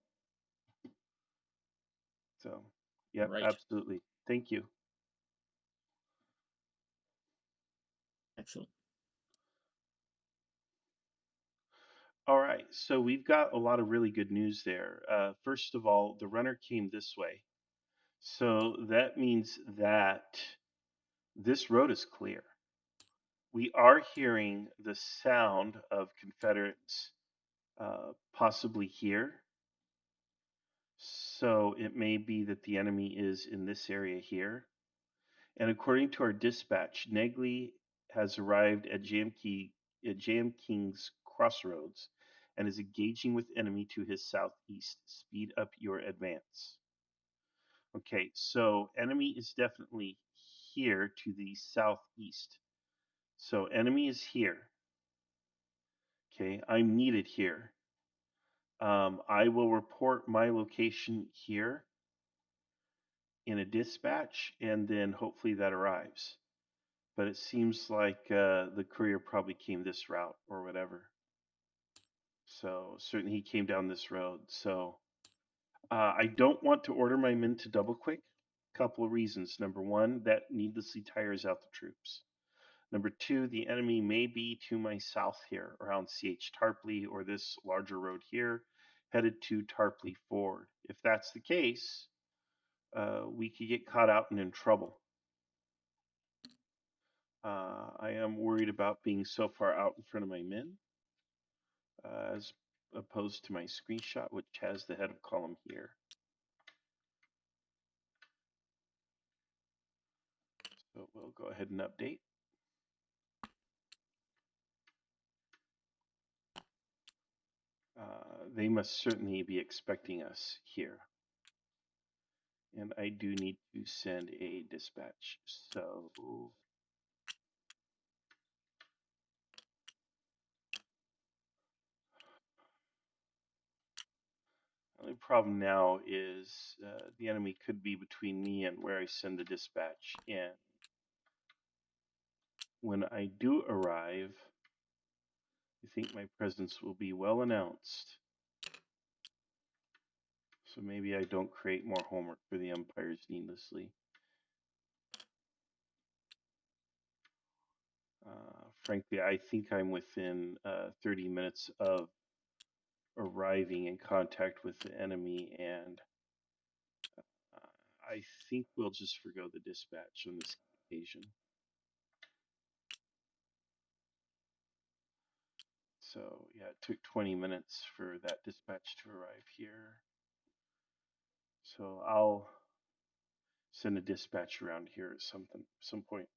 So, yeah, Right. absolutely. Thank you. Excellent. All right, so we've got a lot of really good news there. First of all, the runner came this way. So that means that this road is clear. We are hearing the sound of Confederates possibly here. So it may be that the enemy is in this area here. And according to our dispatch, Negley has arrived at JM King's Crossroads and is engaging with enemy to his southeast. Speed up your advance. Okay, so enemy is definitely here to the southeast. So enemy is here. Okay, I'm needed here. I will report my location here in a dispatch, and then hopefully that arrives. But it seems like the courier probably came this route or whatever. So certainly he came down this road. So I don't want to order my men to double quick. Couple of reasons. Number one, that needlessly tires out the troops. Number two, the enemy may be to my south here, around CH Tarpley or this larger road here, headed to Tarpley Ford. If that's the case, we could get caught out and in trouble. I am worried about being so far out in front of my men. As opposed to my screenshot, which has the head of column here. So we'll go ahead and update. They must certainly be expecting us here. And I do need to send a dispatch. So the only problem now is the enemy could be between me and where I send the dispatch. And when I do arrive, I think my presence will be well announced. So maybe I don't create more homework for the umpires needlessly. Frankly, I think I'm within 30 minutes of arriving in contact with the enemy, and I think we'll just forgo the dispatch on this occasion. So yeah, it took 20 minutes for that dispatch to arrive here. So I'll send a dispatch around here at some point.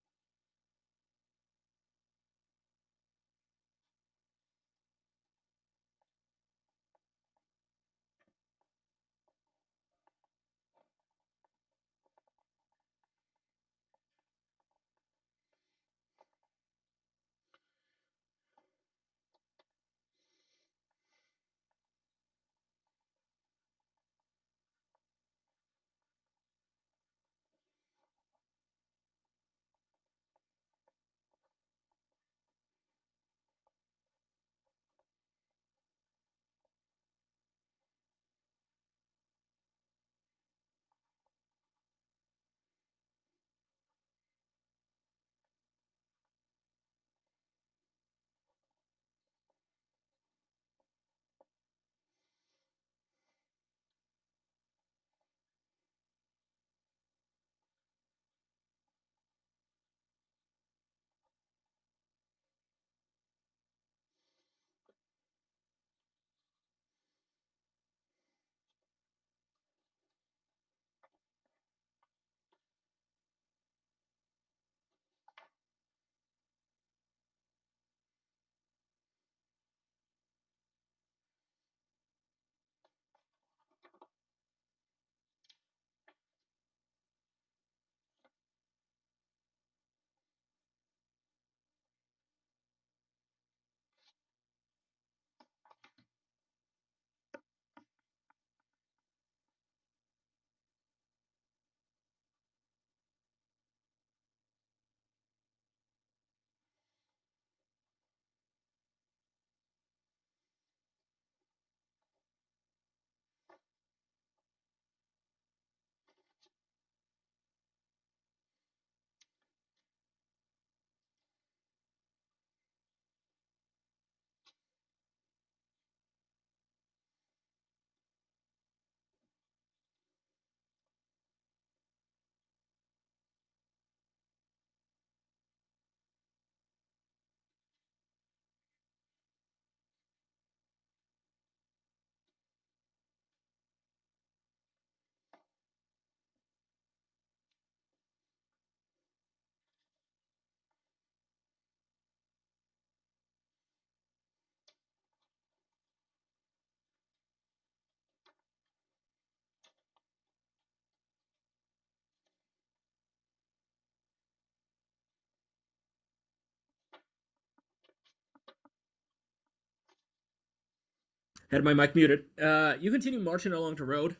Had my mic muted. You continue marching along the road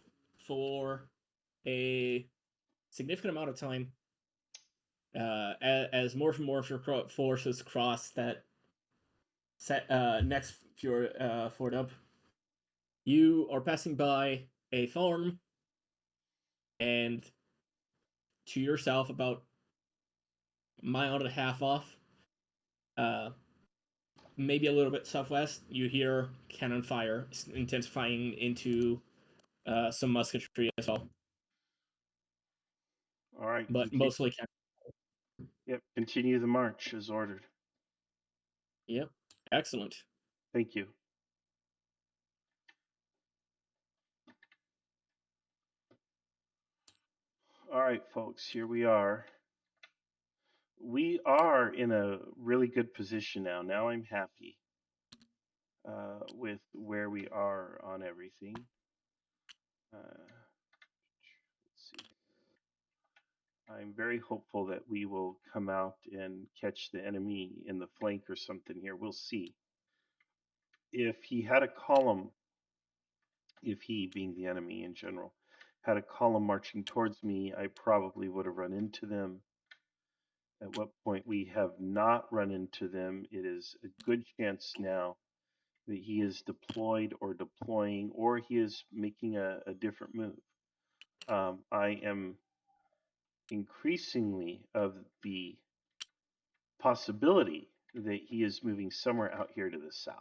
for a significant amount of time. As more and more of your forces cross that next ford up, you are passing by a farm, and to yourself, about a mile and a half off, maybe a little bit southwest, you hear cannon fire intensifying into some musketry as well. All right. But mostly cannon. Yep. Continue the march as ordered. Yep. Excellent. Thank you. All right, folks, here we are. We are in a really good position now. Now I'm happy with where we are on everything. Let's see. I'm very hopeful that we will come out and catch the enemy in the flank or something here. We'll see. If he had a column, if he, being the enemy in general, had a column marching towards me, I probably would have run into them. At what point we have not run into them, it is a good chance now that he is deployed or deploying, or he is making a different move. I am increasingly of the possibility that he is moving somewhere out here to the south,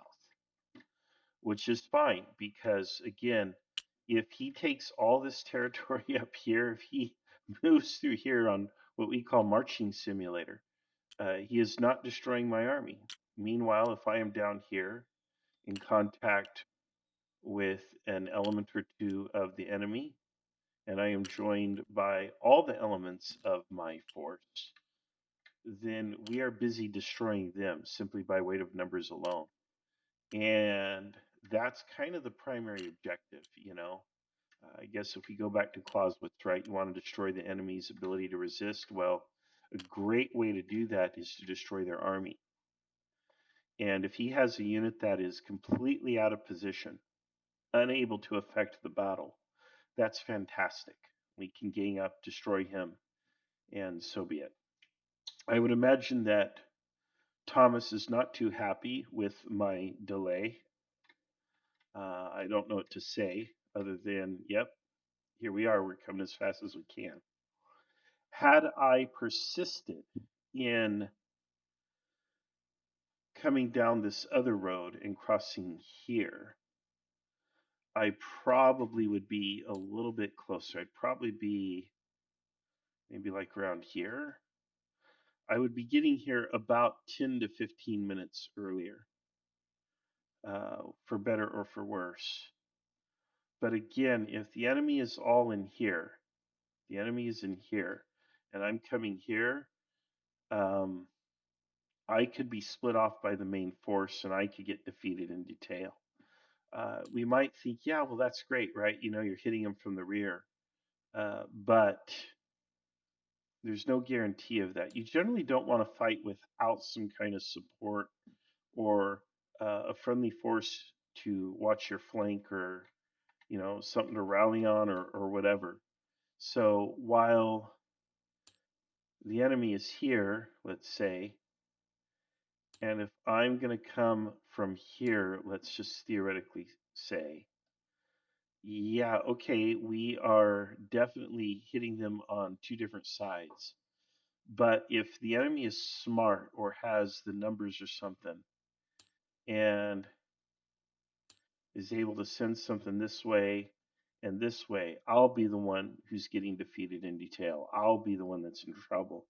which is fine because, again, if he takes all this territory up here, if he moves through here on what we call marching simulator, he is not destroying my army. Meanwhile, if I am down here in contact with an element or two of the enemy, and I am joined by all the elements of my force, then we are busy destroying them simply by weight of numbers alone. And that's kind of the primary objective, you know. I guess if we go back to Clausewitz, right, you want to destroy the enemy's ability to resist. Well, a great way to do that is to destroy their army. And if he has a unit that is completely out of position, unable to affect the battle, that's fantastic. We can gang up, destroy him, and so be it. I would imagine that Thomas is not too happy with my delay. I don't know what to say other than, yep, here we are. We're coming as fast as we can. Had I persisted in coming down this other road and crossing here, I probably would be a little bit closer. I'd probably be maybe like around here. I would be getting here about 10 to 15 minutes earlier, for better or for worse. But again, if the enemy is all in here, the enemy is in here, and I'm coming here, I could be split off by the main force and I could get defeated in detail. We might think, yeah, well, that's great, right? You know, you're hitting them from the rear. But there's no guarantee of that. You generally don't want to fight without some kind of support or a friendly force to watch your flank, or you know, something to rally on, or whatever. So while the enemy is here, let's say, and if I'm going to come from here, let's just theoretically say, yeah, okay, we are definitely hitting them on two different sides. But if the enemy is smart or has the numbers or something and is able to send something this way and this way, I'll be the one who's getting defeated in detail. I'll be the one that's in trouble.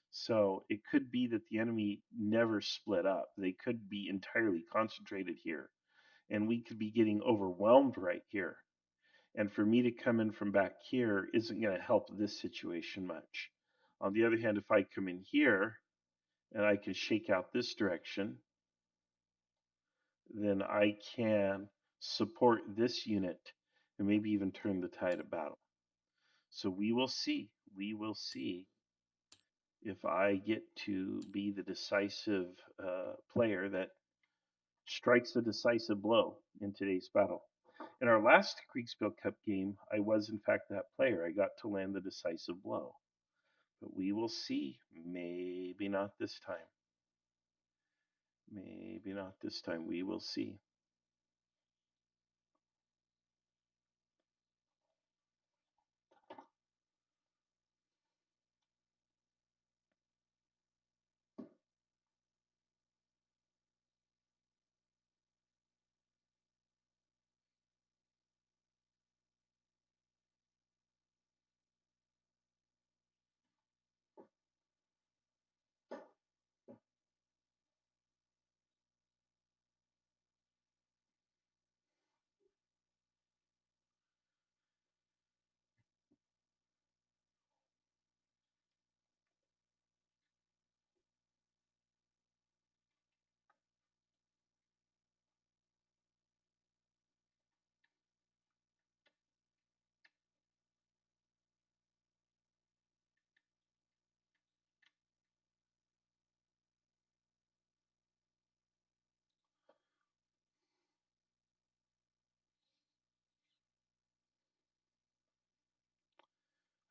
So it could be that the enemy never split up. They could be entirely concentrated here, and we could be getting overwhelmed right here. And for me to come in from back here isn't going to help this situation much. On the other hand, if I come in here and I can shake out this direction, then I can support this unit and maybe even turn the tide of battle. So we will see. We will see if I get to be the decisive player that strikes a decisive blow in today's battle. In our last Kriegsspiel Cup game, I was in fact that player. I got to land the decisive blow. But we will see. Maybe not this time. Maybe not this time. We will see.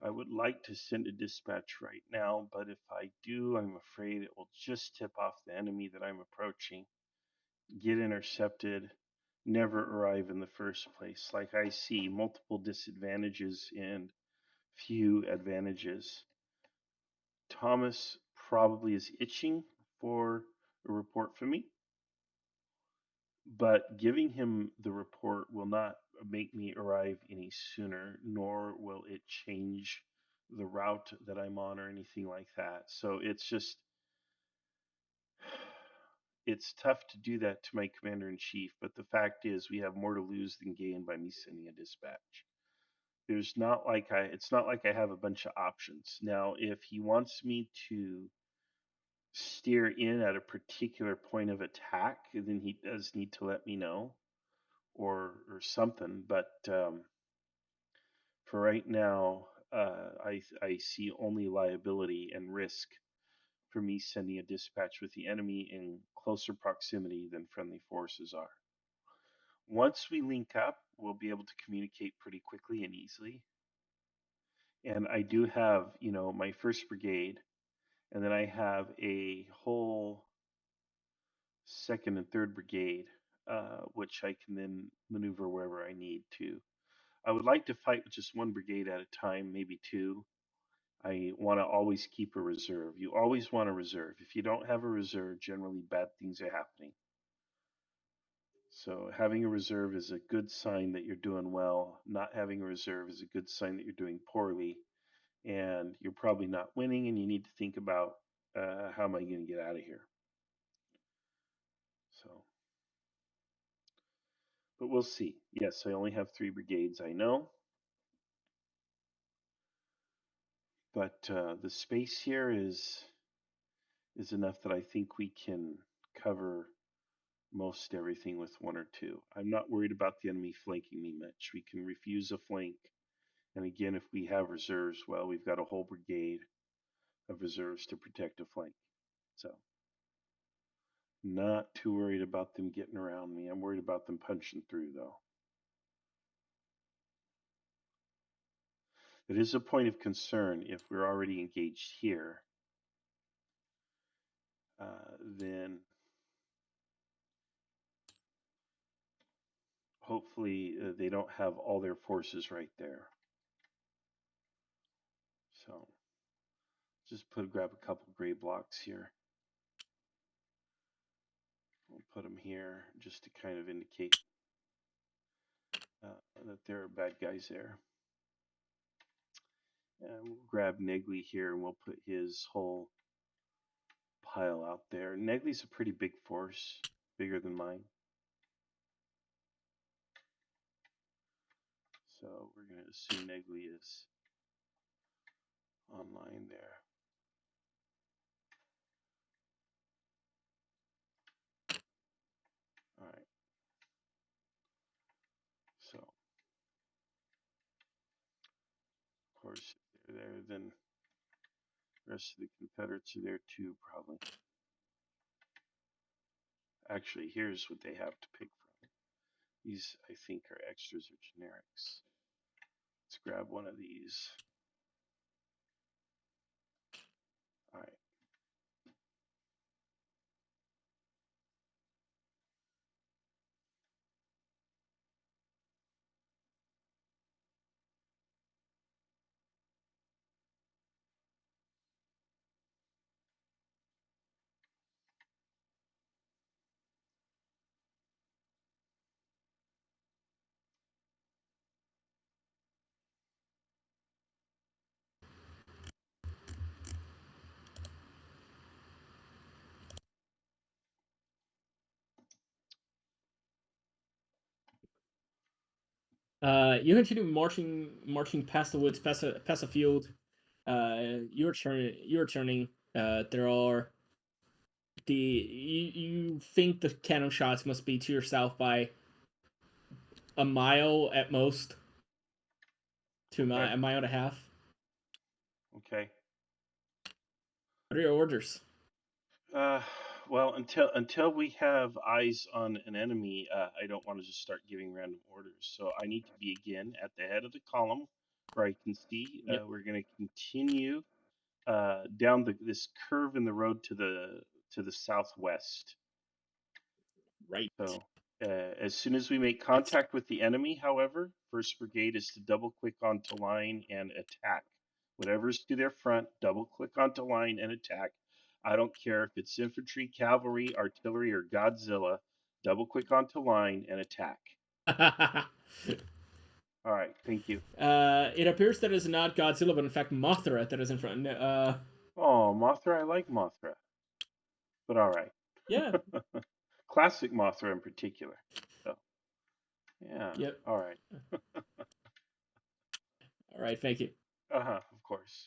I would like to send a dispatch right now, but if I do, I'm afraid it will just tip off the enemy that I'm approaching, get intercepted, never arrive in the first place. Like I see multiple disadvantages and few advantages. Thomas probably is itching for a report from me, but giving him the report will not make me arrive any sooner, nor will it change the route that I'm on or anything like that. So it's tough to do that to my commander in chief, but the fact is we have more to lose than gain by me sending a dispatch. It's not like I have a bunch of options. Now, if he wants me to steer in at a particular point of attack, then he does need to let me know or something. But for right now, I see only liability and risk for me sending a dispatch with the enemy in closer proximity than friendly forces are. Once we link up, we'll be able to communicate pretty quickly and easily. And I do have, my first brigade, and then I have a whole second and third brigade, which I can then maneuver wherever I need to. I would like to fight with just one brigade at a time, maybe two. I want to always keep a reserve. You always want a reserve. If you don't have a reserve, generally bad things are happening. So having a reserve is a good sign that you're doing well. Not having a reserve is a good sign that you're doing poorly, and you're probably not winning. And you need to think about how am I going to get out of here. So, but we'll see. Yes, I only have 3 brigades. I know, but the space here is enough that I think we can cover most everything with 1 or 2. I'm not worried about the enemy flanking me much. We can refuse a flank. And again, if we have reserves, well, we've got a whole brigade of reserves to protect a flank. So, not too worried about them getting around me. I'm worried about them punching through, though. It is a point of concern if we're already engaged here, then hopefully they don't have all their forces right there. So just grab a couple gray blocks here. We'll put them here just to kind of indicate that there are bad guys there. And we'll grab Negley here and we'll put his whole pile out there. Negley's a pretty big force, bigger than mine. So we're going to assume Negley is online there. All right. So, of course, if they're there, then the rest of the Confederates are there too, probably. Actually, here's what they have to pick from. These, I think, are extras or generics. Let's grab one of these. All right. You continue marching past the woods, past a field. You're turning. There are you think the cannon shots must be to your south by a mile at most, to Okay. a mile and a half. Okay. What are your orders? Well, until we have eyes on an enemy, I don't want to just start giving random orders. So I need to be again at the head of the column far I can see. Yep. We're going to continue down this curve in the road to the southwest. Right. So as soon as we make contact with the enemy, however, First Brigade is to double click onto line and attack. Whatever's to their front, double click onto line and attack. I don't care if it's infantry, cavalry, artillery, or Godzilla. Double click onto line and attack. All right, thank you. It appears that it's not Godzilla, but in fact Mothra that is in front. Oh, Mothra, I like Mothra. But all right. Yeah. Classic Mothra in particular. So, yeah. Yep. All right. All right. Thank you. Of course.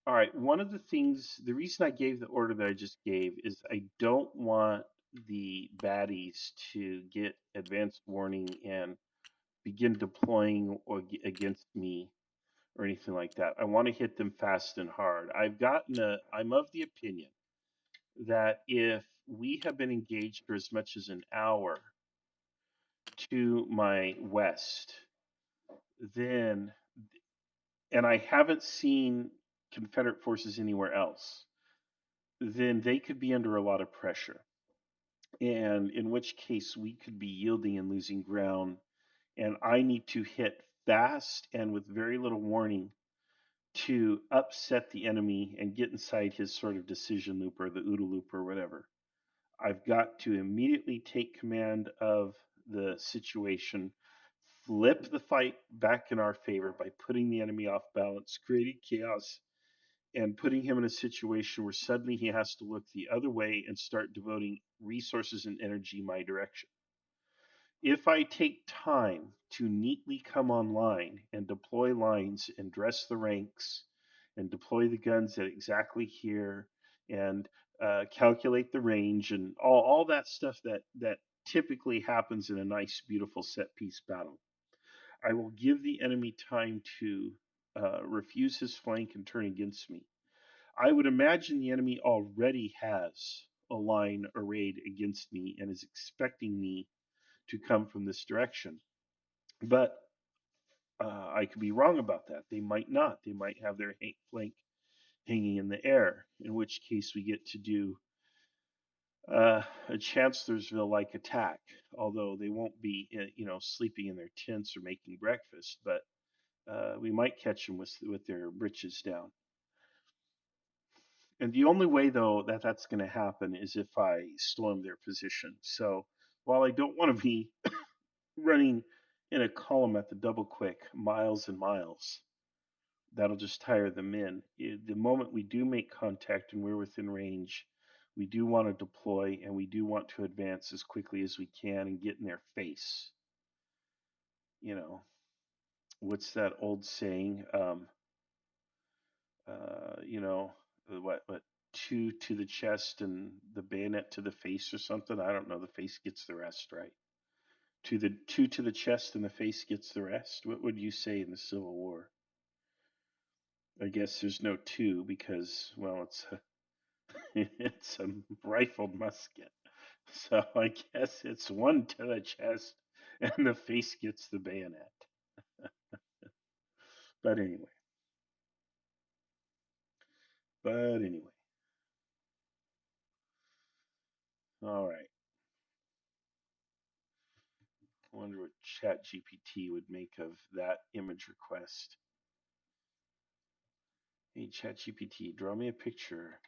All right. One of the things, the reason I gave the order that I just gave is I don't want the baddies to get advanced warning and begin deploying or against me or anything like that. I want to hit them fast and hard. I'm of the opinion that if we have been engaged for as much as an hour to my west, then, and I haven't seen Confederate forces anywhere else, then they could be under a lot of pressure. And in which case we could be yielding and losing ground. And I need to hit fast and with very little warning to upset the enemy and get inside his sort of decision loop or the OODA loop or whatever. I've got to immediately take command of the situation, flip the fight back in our favor by putting the enemy off balance, creating chaos, and putting him in a situation where suddenly he has to look the other way and start devoting resources and energy my direction. If I take time to neatly come online and deploy lines and dress the ranks and deploy the guns at exactly here and calculate the range and all that stuff that typically happens in a nice, beautiful set piece battle, I will give the enemy time to refuse his flank and turn against me. I would imagine the enemy already has a line arrayed against me and is expecting me to come from this direction. But I could be wrong about that. They might not. They might have their flank hanging in the air, in which case we get to do a Chancellorsville like attack, although they won't be, sleeping in their tents or making breakfast, but we might catch them with their breeches down. And the only way, though, that that's going to happen is if I storm their position. So while I don't want to be running in a column at the double quick miles and miles, that'll just tire them in. The moment we do make contact and we're within range, we do want to deploy and we do want to advance as quickly as we can and get in their face. You know, what's that old saying? You know, what, two to the chest and the bayonet to the face or something. I don't know. The face gets the rest, right? Two to the chest and the face gets the rest. What would you say in the Civil War? I guess there's no two because, well, it's a rifled musket. So I guess it's one to the chest and the face gets the bayonet. But anyway. But anyway. All right. I wonder what ChatGPT would make of that image request. Hey, ChatGPT, draw me a picture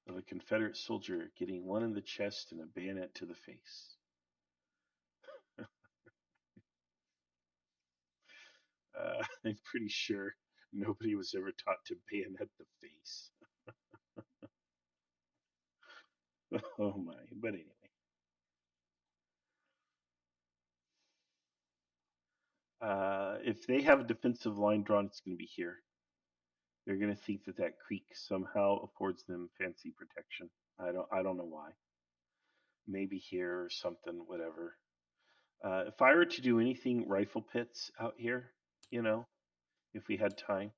of a Confederate soldier getting one in the chest and a bayonet to the face. I'm pretty sure nobody was ever taught to bayonet the face. Oh my, but anyway. If they have a defensive line drawn, it's going to be here. They're going to think that that creek somehow affords them fancy protection. I don't know why. Maybe here or something, whatever. If I were to do anything rifle pits out here, you know, if we had time,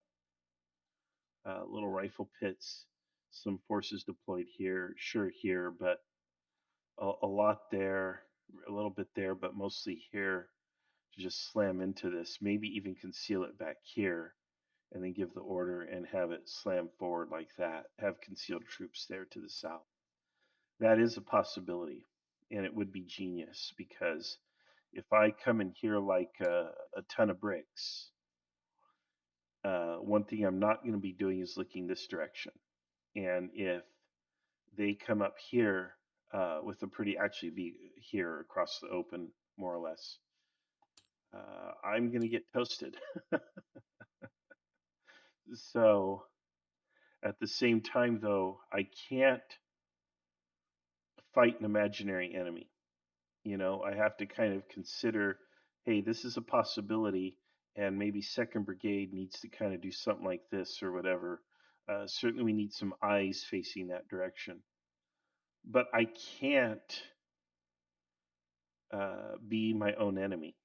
little rifle pits, some forces deployed here, sure here, but a lot there, a little bit there, but mostly here, to just slam into this, maybe even conceal it back here, and then give the order and have it slam forward like that, have concealed troops there to the south. That is a possibility, and it would be genius because if I come in here like a ton of bricks, one thing I'm not going to be doing is looking this direction. And if they come up here with a pretty, actually be here across the open, more or less, I'm going to get toasted. So at the same time, though, I can't fight an imaginary enemy. I have to kind of consider, hey, this is a possibility, and maybe Second Brigade needs to kind of do something like this or whatever. Certainly, we need some eyes facing that direction. But I can't be my own enemy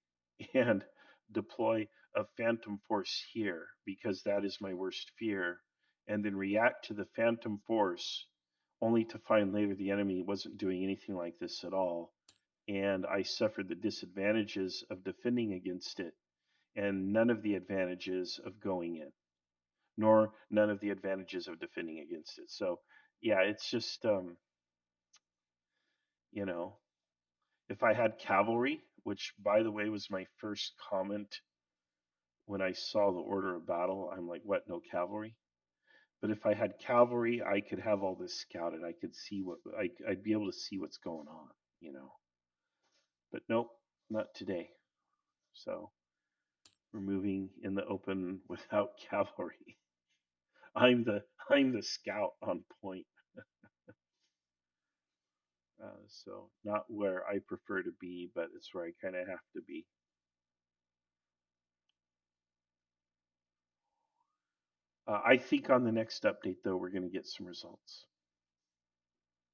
and deploy a phantom force here because that is my worst fear, and then react to the phantom force only to find later the enemy wasn't doing anything like this at all, and I suffered the disadvantages of defending against it and none of the advantages of going in, nor none of the advantages of defending against it. So yeah, it's just you know if I had cavalry, which by the way was my first comment when I saw the order of battle, I'm like, what, no cavalry? But if I had cavalry, I could have all this scouted. I could see I'd be able to see what's going on. But nope, not today. So we're moving in the open without cavalry. I'm the scout on point. So not where I prefer to be, but it's where I kind of have to be. I think on the next update, though, we're going to get some results.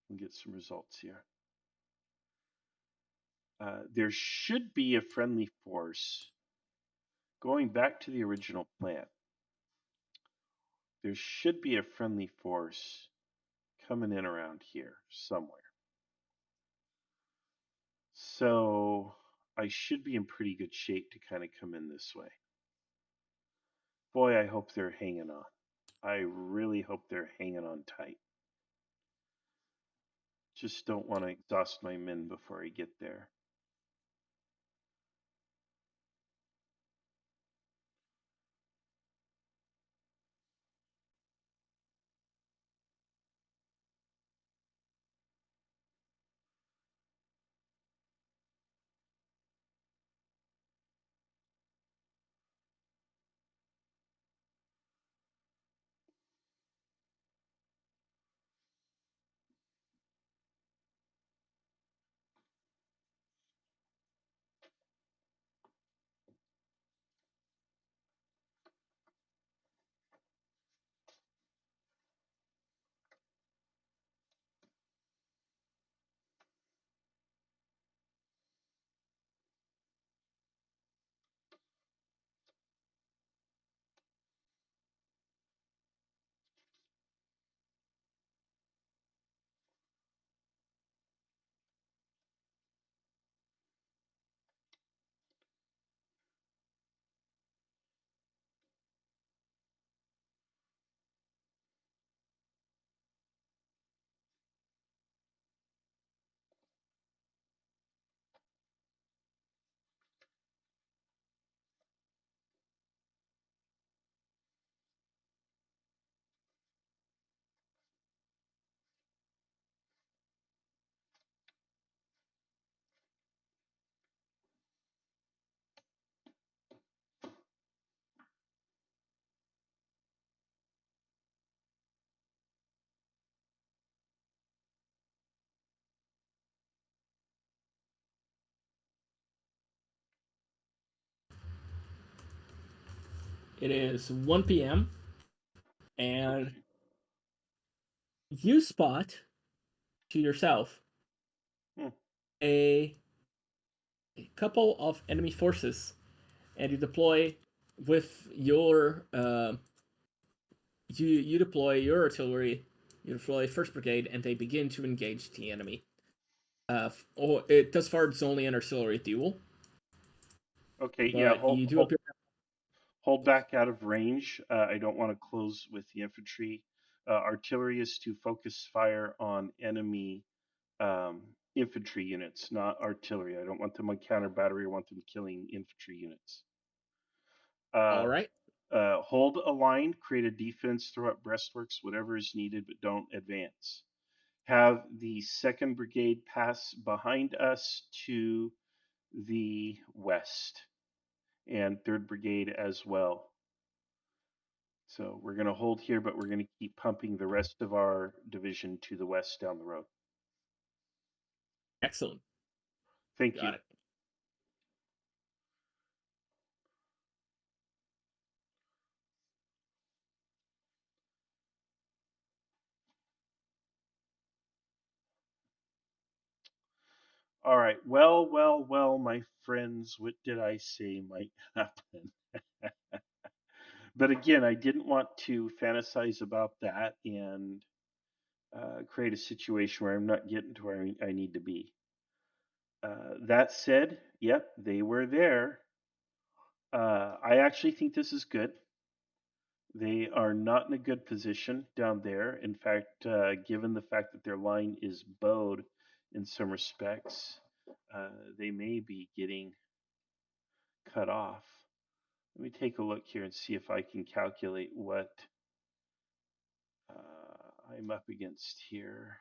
We'll get some results here. There should be a friendly force going back to the original plan. There should be a friendly force coming in around here somewhere. So I should be in pretty good shape to kind of come in this way. Boy, I hope they're hanging on. I really hope they're hanging on tight. Just don't want to exhaust my men before I get there. It is 1 p.m. and Okay. you spot to yourself Hmm. a couple of enemy forces, and you deploy with your you deploy your artillery, you deploy First Brigade, and they begin to engage the enemy. Thus far, it's only an artillery duel. Okay, but yeah, you do appear. hold back out of range. I don't want to close with the infantry. Artillery is to focus fire on enemy infantry units, not artillery. I don't want them on counter battery. I want them killing infantry units. All right. Hold a line, create a defense, throw up breastworks, whatever is needed, but don't advance. Have the 2nd Brigade pass behind us to the west, and 3rd Brigade as well. So we're going to hold here, but we're going to keep pumping the rest of our division to the west down the road. Excellent. Thank you. Got it. All right. Well, my friends, what did I say might happen? But again, I didn't want to fantasize about that and create a situation where I'm not getting to where I need to be. That said, yep, they were there. I actually think this is good. They are not in a good position down there. In fact, given the fact that their line is bowed in some respects, they may be getting cut off. Let me take a look here and see if I can calculate what I'm up against here.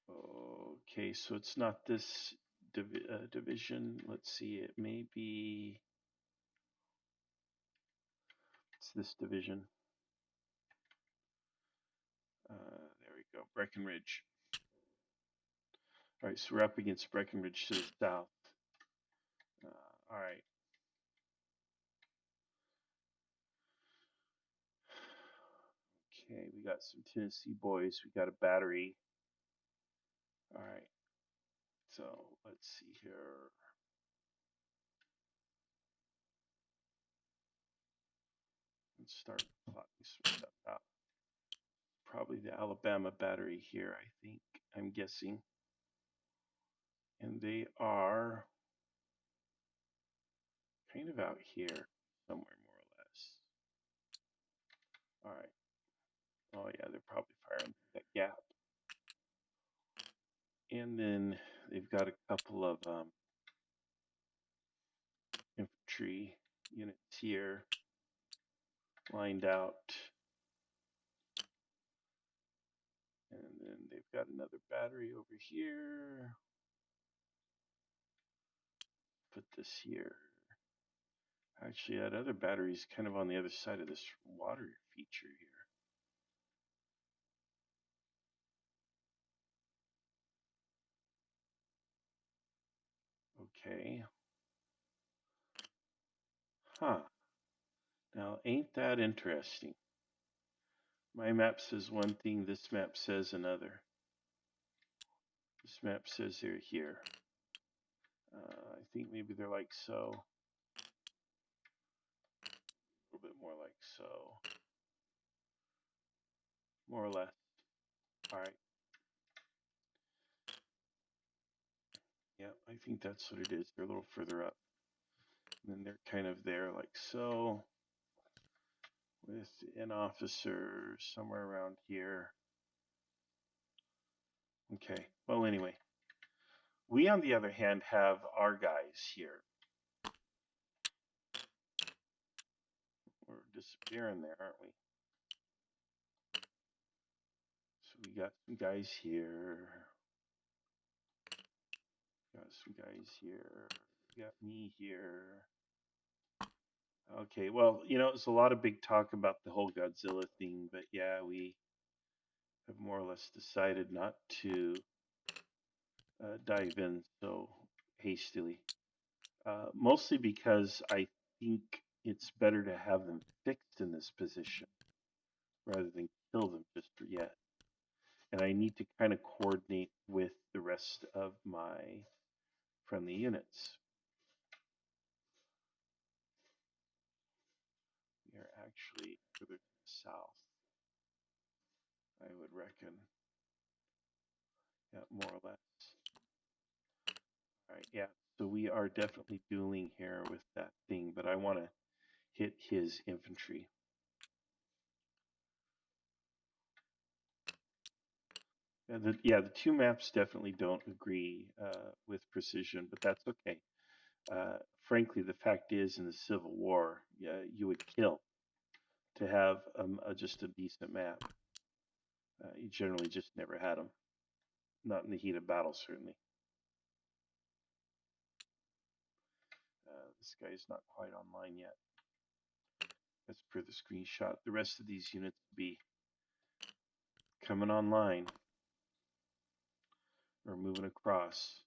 Okay, so it's not this division. Let's see, it may be. It's this division. There we go, Breckenridge. All right, so we're up against Breckenridge to the south. All right. Okay, we got some Tennessee boys. We got a battery. All right. So let's see here. Let's start plotting some stuff out. Probably the Alabama battery here, I think. I'm guessing. And they are kind of out here somewhere, more or less. All right. Oh, yeah, they're probably firing that gap. And then they've got a couple of infantry units here lined out. And then they've got another battery over here. Put this here. Actually, that other battery is kind of on the other side of this water feature here. Okay. Huh. Now, ain't that interesting? My map says one thing, this map says another. This map says they're here. I think maybe they're like so. A little bit more like so. More or less. All right. Yeah, I think that's what it is. They're a little further up. And then they're kind of there like so. With an officer somewhere around here. Okay. Well, anyway. We, on the other hand, have our guys here. We're disappearing there, aren't we? So we got some guys here. Got some guys here. We got me here. Okay, well, it's a lot of big talk about the whole Godzilla thing, but yeah, we have more or less decided not to dive in so hastily. Mostly because I think it's better to have them fixed in this position rather than kill them just yet. And I need to kind of coordinate with the rest of my friendly units. We are actually further to the south, I would reckon. Yeah, more or less. All right, yeah. So we are definitely dueling here with that thing, but I want to hit his infantry. The two maps definitely don't agree with precision, but that's okay. Frankly, the fact is, in the Civil War, you would kill to have just a decent map. You generally just never had them, not in the heat of battle, certainly. This guy's not quite online yet. As per the screenshot, the rest of these units will be coming online or moving across.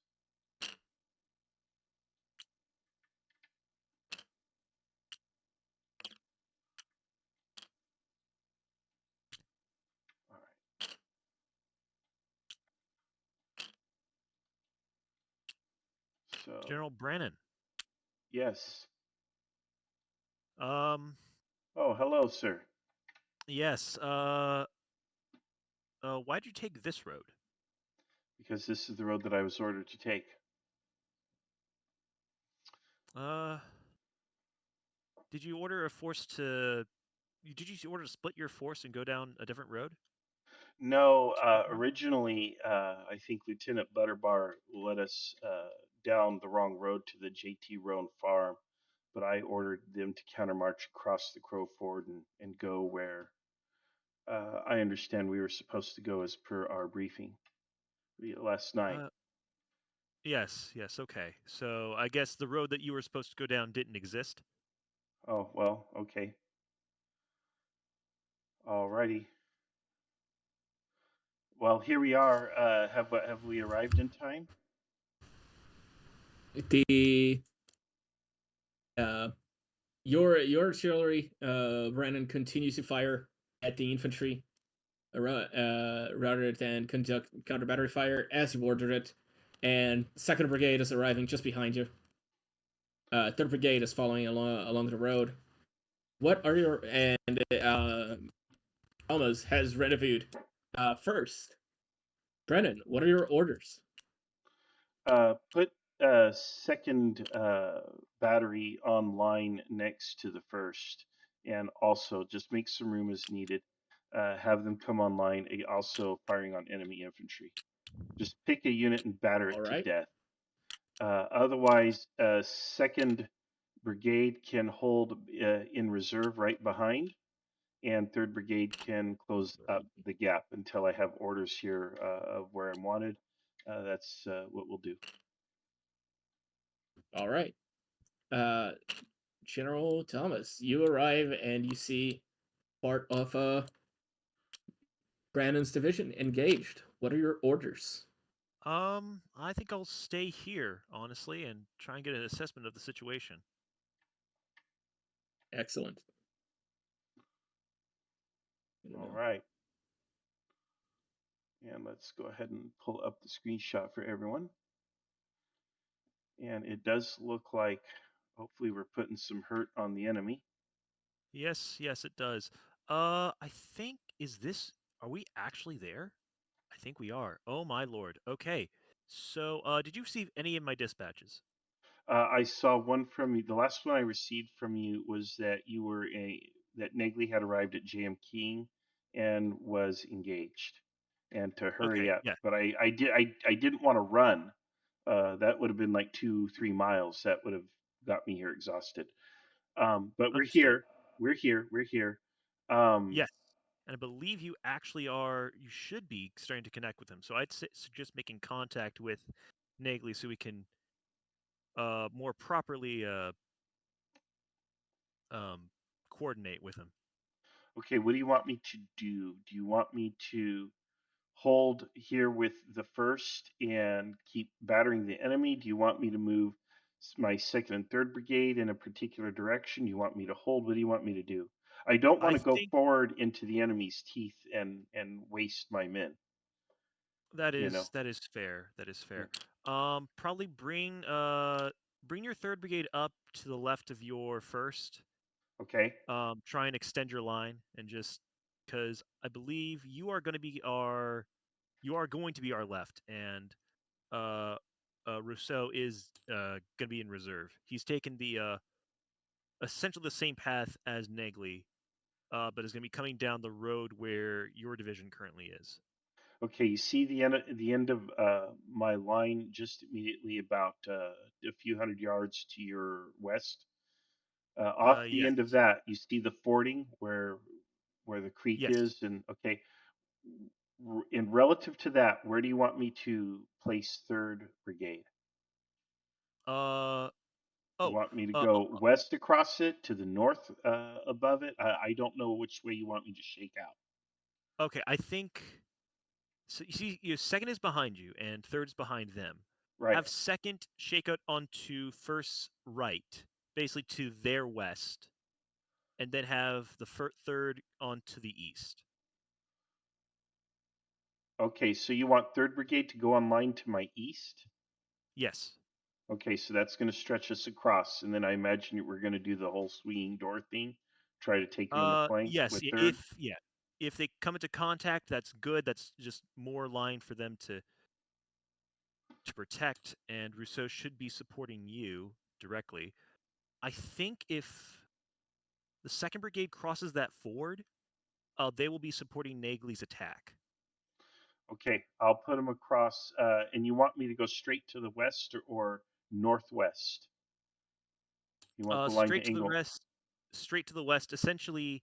All right. So General Brannan. yes. Um, Oh, hello, sir. yes. Why'd you take this road? Because this is the road that I was ordered to take. Did you order a force to? Did you order to split your force and go down a different road? No, Alternate road? originally, I think Lieutenant Butterbar led us down the wrong road to the JT Roan farm, but I ordered them to countermarch across the Crow Ford and go where I understand we were supposed to go as per our briefing last night. Yes. Okay. So I guess the road that you were supposed to go down didn't exist. Oh, well, okay. Alrighty. Well, here we are. Have we arrived in time? The your artillery, Brandon, continues to fire at the infantry rather than conduct counter battery fire as you ordered it, and Second Brigade is arriving just behind you. Third Brigade is following along the road. What are your and Almas has reviewed. First, Brennan, what are your orders? Put second battery online next to the first, and also just make some room as needed. Have them come online, also firing on enemy infantry. Just pick a unit and batter it All to right. death. Otherwise, second brigade can hold in reserve right behind, and third brigade can close up the gap until I have orders here of where I'm wanted. That's what we'll do. All right. General Thomas, you arrive and you see part of Brandon's division engaged. What are your orders? I think I'll stay here, honestly, and try and get an assessment of the situation. Excellent. All right. And let's go ahead and pull up the screenshot for everyone. And it does look like hopefully we're putting some hurt on the enemy. Yes, it does. I think are we actually there? I think we are. Oh my lord. Okay. So, did you receive any of my dispatches? I saw one from you. The last one I received from you was that that Negley had arrived at JM King and was engaged, and to hurry Okay, up. yeah. But I didn't want to run. That would have been like 2-3 miles. That would have got me here exhausted. But we're Understood. here. We're here. Yes. And I believe you actually you should be starting to connect with him. So I'd suggest making contact with Nagley so we can more properly coordinate with him. Okay, what do you want me to do? Do you want me to hold here with the first and keep battering the enemy? Do you want me to move my second and third brigade in a particular direction? Do you want me to hold? What do you want me to do? I don't want I to go think forward into the enemy's teeth and waste my men. that You know. is fair. That is fair. Yeah. Probably bring your third brigade up to the left of your first. Okay. Try and extend your line and just because I believe you are going to be our left, and Rousseau is going to be in reserve. He's taken the essentially the same path as Negley, but is going to be coming down the road where your division currently is. Okay, you see the end of my line just immediately about a few hundred yards to your west. Off the Yes, end of that, you see the fording where the creek yes. is, and okay, in relative to that, where do you want me to place Third Brigade? Uh You oh. want me to Uh, go west across it to the north above it? I don't know which way you want me to shake out. okay. I think so. You see, your second is behind you, and third's behind them. Right. Have second shake out onto first's right, basically to their west, and then have the third onto the east. Okay, so you want Third Brigade to go online to my east? Yes. Okay, so that's going to stretch us across, and then I imagine we're going to do the whole swinging door thing, try to take them in the flank Yes. with Third. If they come into contact, that's good. That's just more line for them to protect, and Rousseau should be supporting you directly. I think if the second brigade crosses that ford, they will be supporting Nagley's attack. Okay, I'll put them across. And you want me to go straight to the west or northwest? You want the line to Straight to the angle? west, straight to the west, essentially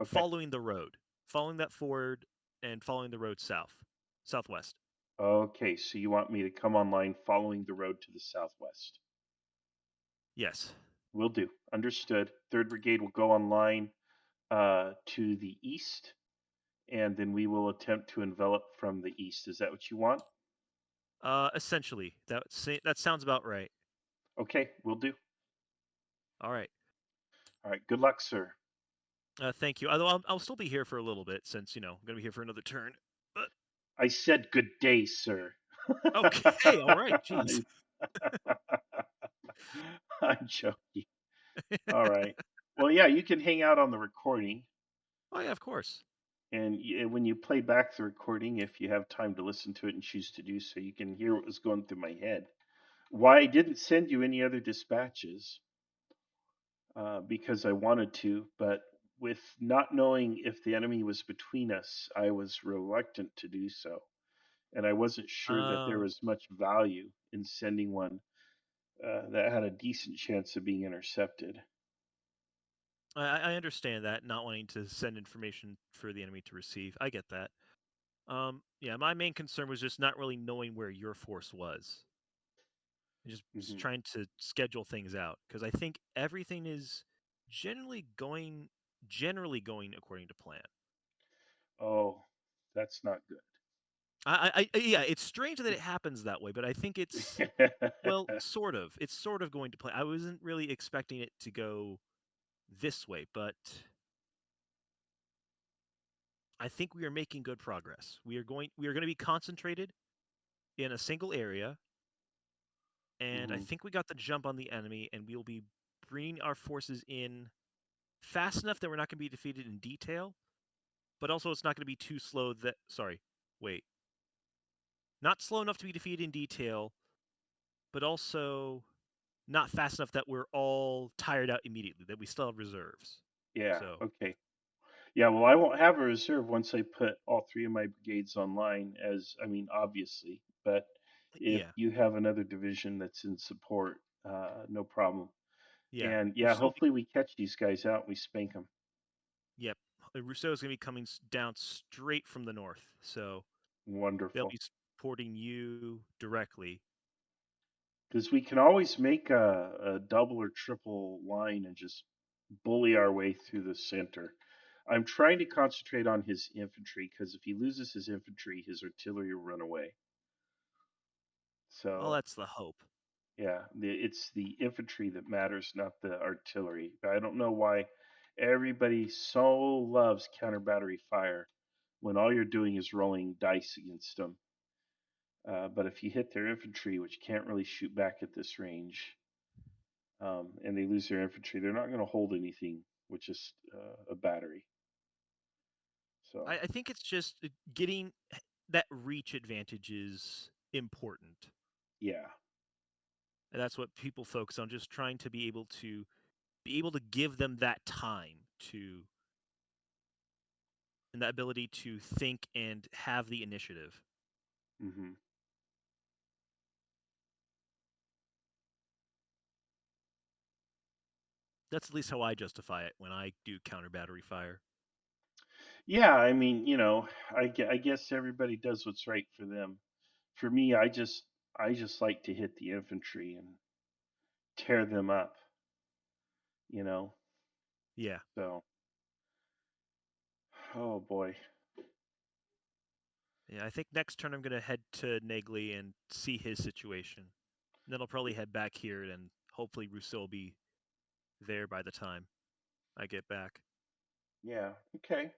Okay. following the road, following that ford, and following the road southwest. Okay, so you want me to come online following the road to the southwest? Yes. Will do. Understood. Third Brigade will go online to the east, and then we will attempt to envelop from the east. Is that what you want? Essentially, that sounds about right. Okay, will do. All right. All right. Good luck, sir. Thank you. Although I'll still be here for a little bit, since I'm gonna be here for another turn. But I said good day, sir. okay, all right. Jeez. I'm joking. All right. Well, yeah, you can hang out on the recording, Oh yeah, of course. and when you play back the recording, if you have time to listen to it and choose to do so, you can hear what was going through my head. Why I didn't send you any other dispatches, because I wanted to, but with not knowing if the enemy was between us, I was reluctant to do so. And I wasn't sure that there Uh, was much value in sending one that had a decent chance of being intercepted. I understand that, not wanting to send information for the enemy to receive. I get that. Yeah, my main concern was just not really knowing where your force was, and just Hmm. trying to schedule things out, because I think everything is generally going according to plan. Oh, that's not Yeah, it's strange that it happens that way, but I think it's, good. well, sort of. It's sort of going to plan. I wasn't really expecting it to go this way, but I think we are making good progress. We are going to be concentrated in a single area, and I Hmm. think we got the jump on the enemy, and we'll be bringing our forces in fast enough that we're not going to be defeated in detail, but also it's not going to be too slow that, sorry, wait, not slow enough to be defeated in detail, but also not fast enough that we're all tired out immediately, that we still have reserves. Yeah, So, okay. Yeah, well, I won't have a reserve once I put all three of my brigades online, I mean, obviously. But if yeah, you have another division that's in support, no problem. yeah. And yeah, Rousseau, hopefully we catch these guys out and we spank them. yep. Rousseau is going to be coming down straight from the north, so they'll Wonderful. be supporting you directly. Because we can always make a double or triple line and just bully our way through the center. I'm trying to concentrate on his infantry because if he loses his infantry, his artillery will run away. Well, So that's the hope. yeah, it's the infantry that matters, not the artillery. I don't know why everybody so loves counter battery fire when all you're doing is rolling dice against them. But if you hit their infantry, which can't really shoot back at this range, and they lose their infantry, they're not going to hold anything with just a battery. So I think it's just getting that reach advantage is important. yeah, And that's what people focus on, just trying to be able to give them that time to and that ability to think and have the initiative. Mm-hmm. That's at least how I justify it when I do counter battery fire. Yeah, I mean, I guess everybody does what's right for them. For me, I just like to hit the infantry and tear them up, you know. Yeah. So, oh boy. Yeah, I think next turn I'm going to head to Negley and see his situation. And then I'll probably head back here, and hopefully Rousseau will be there by the time I get back. Yeah. Okay.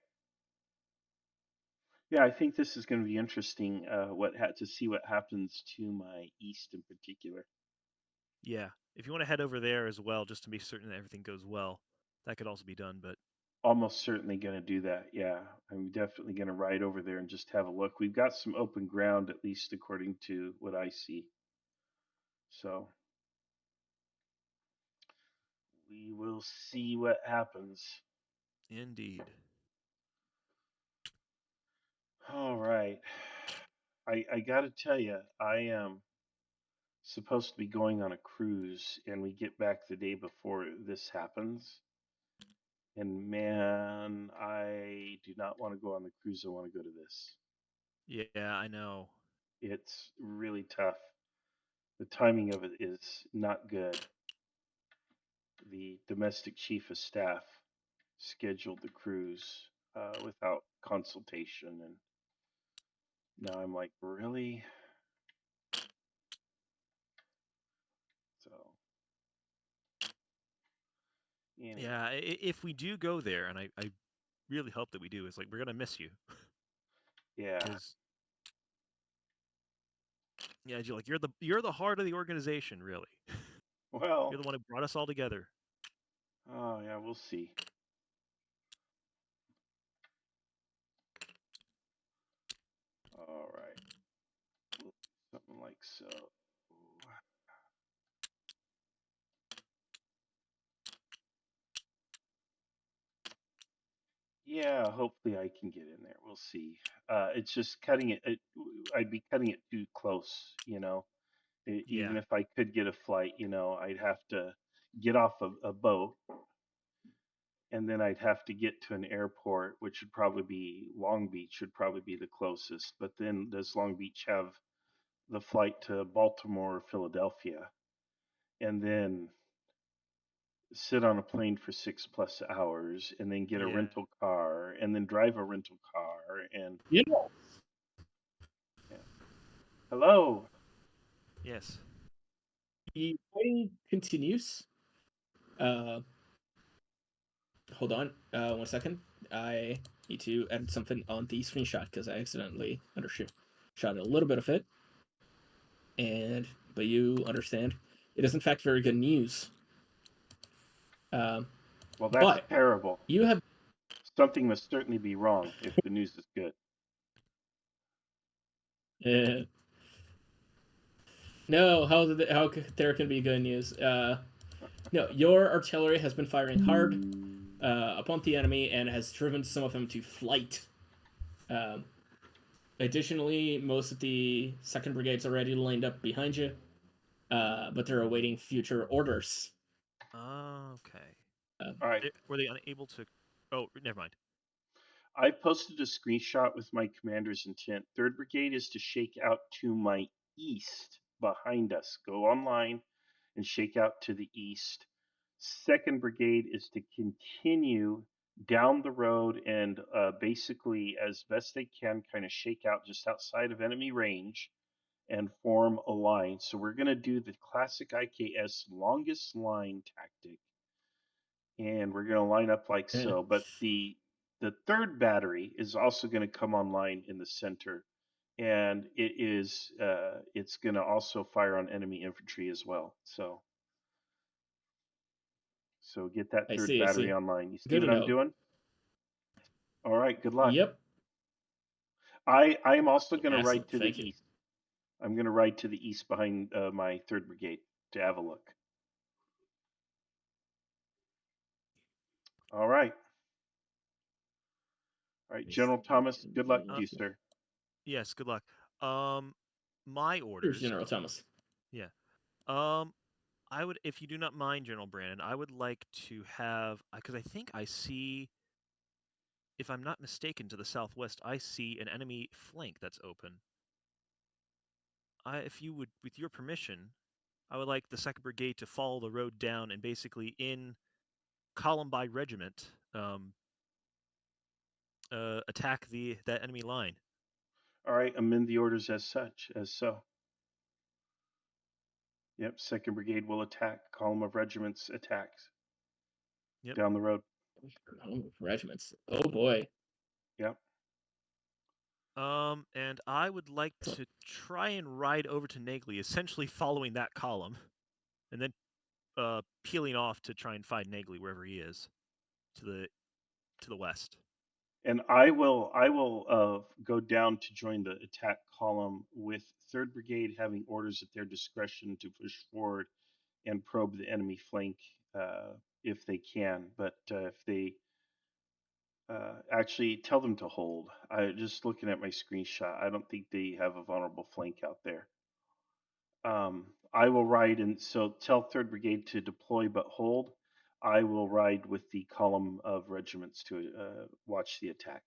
Yeah, I think this is going to be interesting. To see what happens to my east in particular. Yeah, if you want to head over there as well, just to be certain that everything goes well, that could also be done. But Almost certainly going to do that. Yeah, I'm definitely going to ride over there and just have a look. We've got some open ground, at least according to what I see. So we will see what happens. indeed. All right. I got to tell you, I am supposed to be going on a cruise, and we get back the day before this happens. And man, I do not want to go on the cruise. I want to go to this. Yeah, I know. It's really tough. The timing of it is not good. The domestic chief of staff scheduled the cruise without consultation, and now I'm like, really? So, anyway, Yeah, if we do go there, and I really hope that we do, is like we're gonna miss you yeah. because yeah, you're the heart of the organization, really. Well, You're the one who brought us all together. oh yeah, we'll see. All right, something like so. Yeah, hopefully I can get in there. We'll see. It's just cutting I'd be cutting it too close, Yeah, Even if I could get a flight, I'd have to get off a boat, and then I'd have to get to an airport, which would probably be Long Beach, would probably be the closest. But then does Long Beach have the flight to Baltimore or Philadelphia? And then sit on a plane for 6+ hours, and then get a yeah, rental car, and then drive a rental car, and You know, yeah. Hello. yes, the fighting continues. Uh, Hold on, 1 second. I need to edit something on the screenshot because I accidentally undershot a little bit of it. But you understand, it is in fact very good news. Well, that's But terrible. you have Something must certainly be wrong if the news is good. no, how there can be good news? No, your artillery has been firing hard upon the enemy and has driven some of them to flight. Um, Additionally, most of the second brigade's already lined up behind you, but they're awaiting future orders. okay. All right. Were they unable to? Oh, never mind. I posted a screenshot with my commander's intent. 3rd Brigade is to shake out to my east behind us. Go online and shake out to the east. 2nd Brigade is to continue down the road and basically, as best they can, kind of shake out just outside of enemy range and form a line. So we're going to do the classic IKS longest line tactic, and we're going to line up like so. But the 3rd battery is also going to come online in the center, and it's going to also fire on enemy infantry as well. So get that I 3rd see. I battery see. online. You see Good what to I'm know. doing? All right, good luck. Yep. I'm also going to ride Excellent. to Thank the you. east. I'm going to ride to the east behind my 3rd Brigade to have a look. All right. All right, General Thomas, good luck to you, sir. Yes, good luck. My Here's orders. General Thomas. Yeah. I would, if you do not mind, General Brannan, I would like to have, because I think I see, if I'm not mistaken, to the southwest, I see an enemy flank that's open. If you would, with your permission, I would like the 2nd Brigade to follow the road down and basically in column by regiment attack that enemy line. All right, amend the orders as such, as so. Yep, 2nd Brigade will attack. Column of regiments attacks. Yep. Down the road. Regiments. Oh boy. Yep. And I would like to try and ride over to Nagley, essentially following that column, and then peeling off to try and find Nagley wherever he is, to the west. And I will go down to join the attack column with 3rd Brigade having orders at their discretion to push forward and probe the enemy flank if they can. But if they actually tell them to hold, I just looking at my screenshot, I don't think they have a vulnerable flank out there. I will ride, and so tell 3rd Brigade to deploy but hold. I will ride with the column of regiments to watch the attack.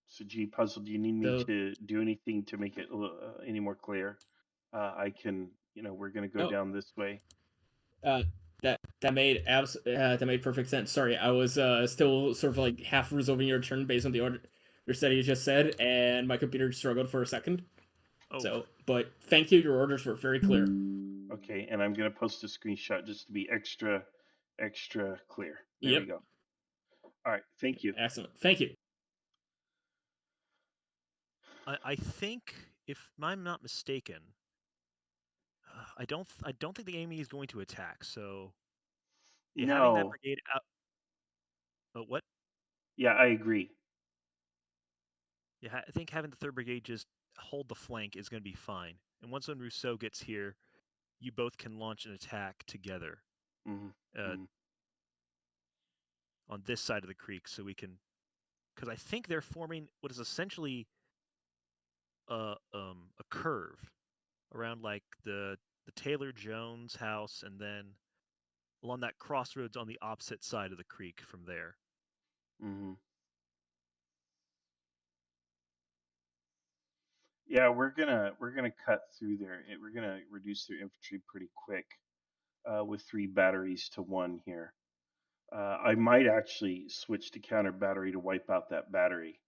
So, G Puzzle, do you need me to do anything to make it any more clear? I can, we're going to go down this way. That made perfect sense. Sorry, I was still sort of like half resolving your turn based on the order that you just said, and my computer struggled for a second. Oh. So, but thank you. Your orders were very clear. Okay, and I'm going to post a screenshot just to be extra clear. There we go. All right, thank you. Excellent. Thank you. I think, if I'm not mistaken, I don't think the enemy is going to attack. So, having that brigade out. Oh, what? Yeah, I agree. Yeah, I think having the 3rd Brigade just hold the flank is going to be fine. And once when Rousseau gets here, you both can launch an attack together on this side of the creek, so we can, because I think they're forming what is essentially a curve around like the Taylor Jones house, and then along that crossroads on the opposite side of the creek from there. Yeah, we're gonna cut through there. We're gonna reduce their infantry pretty quick with 3 batteries to 1 here. I might actually switch to counter battery to wipe out that battery.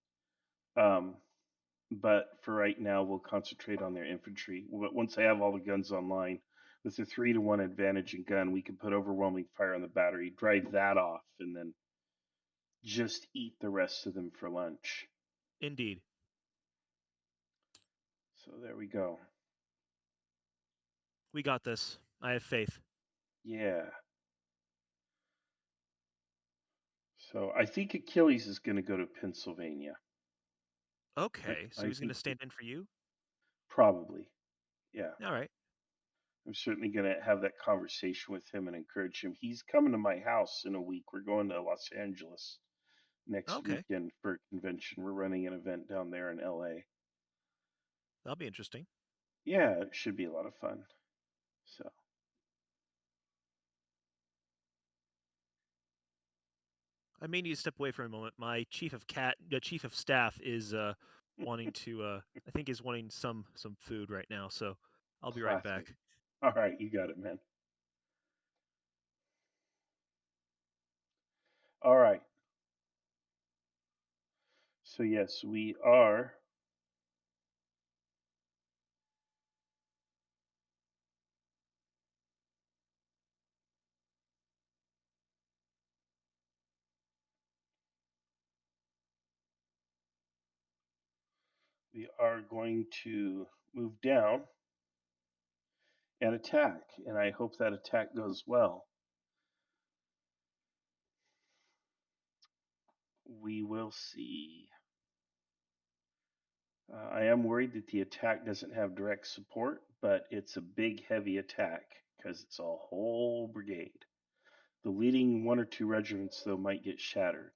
But for right now, we'll concentrate on their infantry. Once I have all the guns online, with a 3-to-1 advantage in gun, we can put overwhelming fire on the battery, drive that off, and then just eat the rest of them for lunch. Indeed. So there we go. We got this. I have faith. Yeah. So I think Achilles is going to go to Pennsylvania. Okay, so he's going to stand in for you? Probably. Yeah. All right. I'm certainly going to have that conversation with him and encourage him. He's coming to my house in a week. We're going to Los Angeles next weekend for a convention. We're running an event down there in LA. That'll be interesting. Yeah, it should be a lot of fun. So. I may need to step away for a moment. My chief of staff is wanting to. I think is wanting some food right now. So I'll be right back. All right, you got it, man. All right. So yes, we are. We are going to move down and attack, and I hope that attack goes well. We will see. I am worried that the attack doesn't have direct support, but it's a big, heavy attack because it's a whole brigade. The leading one or two regiments, though, might get shattered.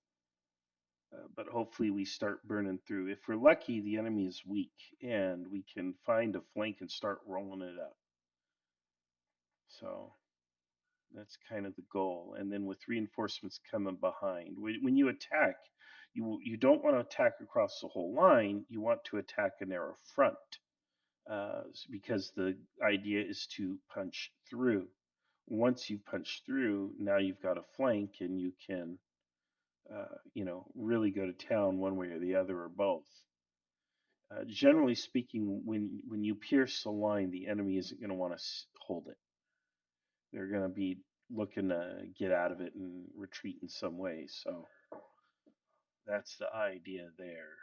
But hopefully we start burning through. If we're lucky, the enemy is weak, and we can find a flank and start rolling it up. So that's kind of the goal. And then with reinforcements coming behind, when you attack, you don't want to attack across the whole line. You want to attack a narrow front, because the idea is to punch through. Once you punch through, now you've got a flank, and you can, really go to town one way or the other or both. Generally speaking, when you pierce the line, the enemy isn't going to want to hold it. They're going to be looking to get out of it and retreat in some way. So that's the idea there.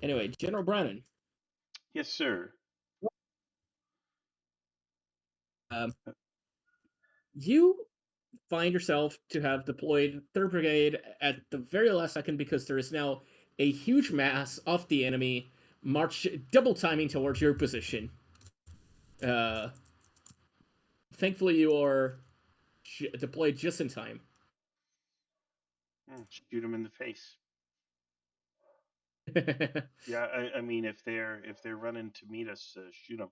Anyway, General Brannan. Yes, sir. You find yourself to have deployed 3rd Brigade at the very last second because there is now a huge mass of the enemy march double timing towards your position. Thankfully, you are deployed just in time. Shoot them in the face. Yeah, I mean, if they're running to meet us, shoot them.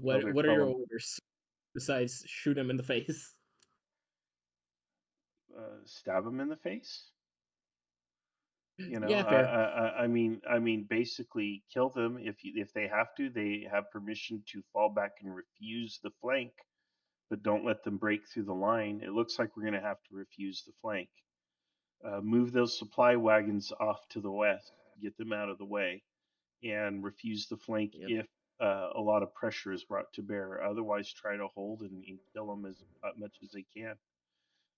What are your orders besides shoot him in the face? Stab them in the face. Yeah, fair. I mean, basically kill them if they have to. They have permission to fall back and refuse the flank, but don't let them break through the line. It looks like we're going to have to refuse the flank. Move those supply wagons off to the west, get them out of the way, and refuse the flank Yep. if a lot of pressure is brought to bear. Otherwise, try to hold and kill them as much as they can.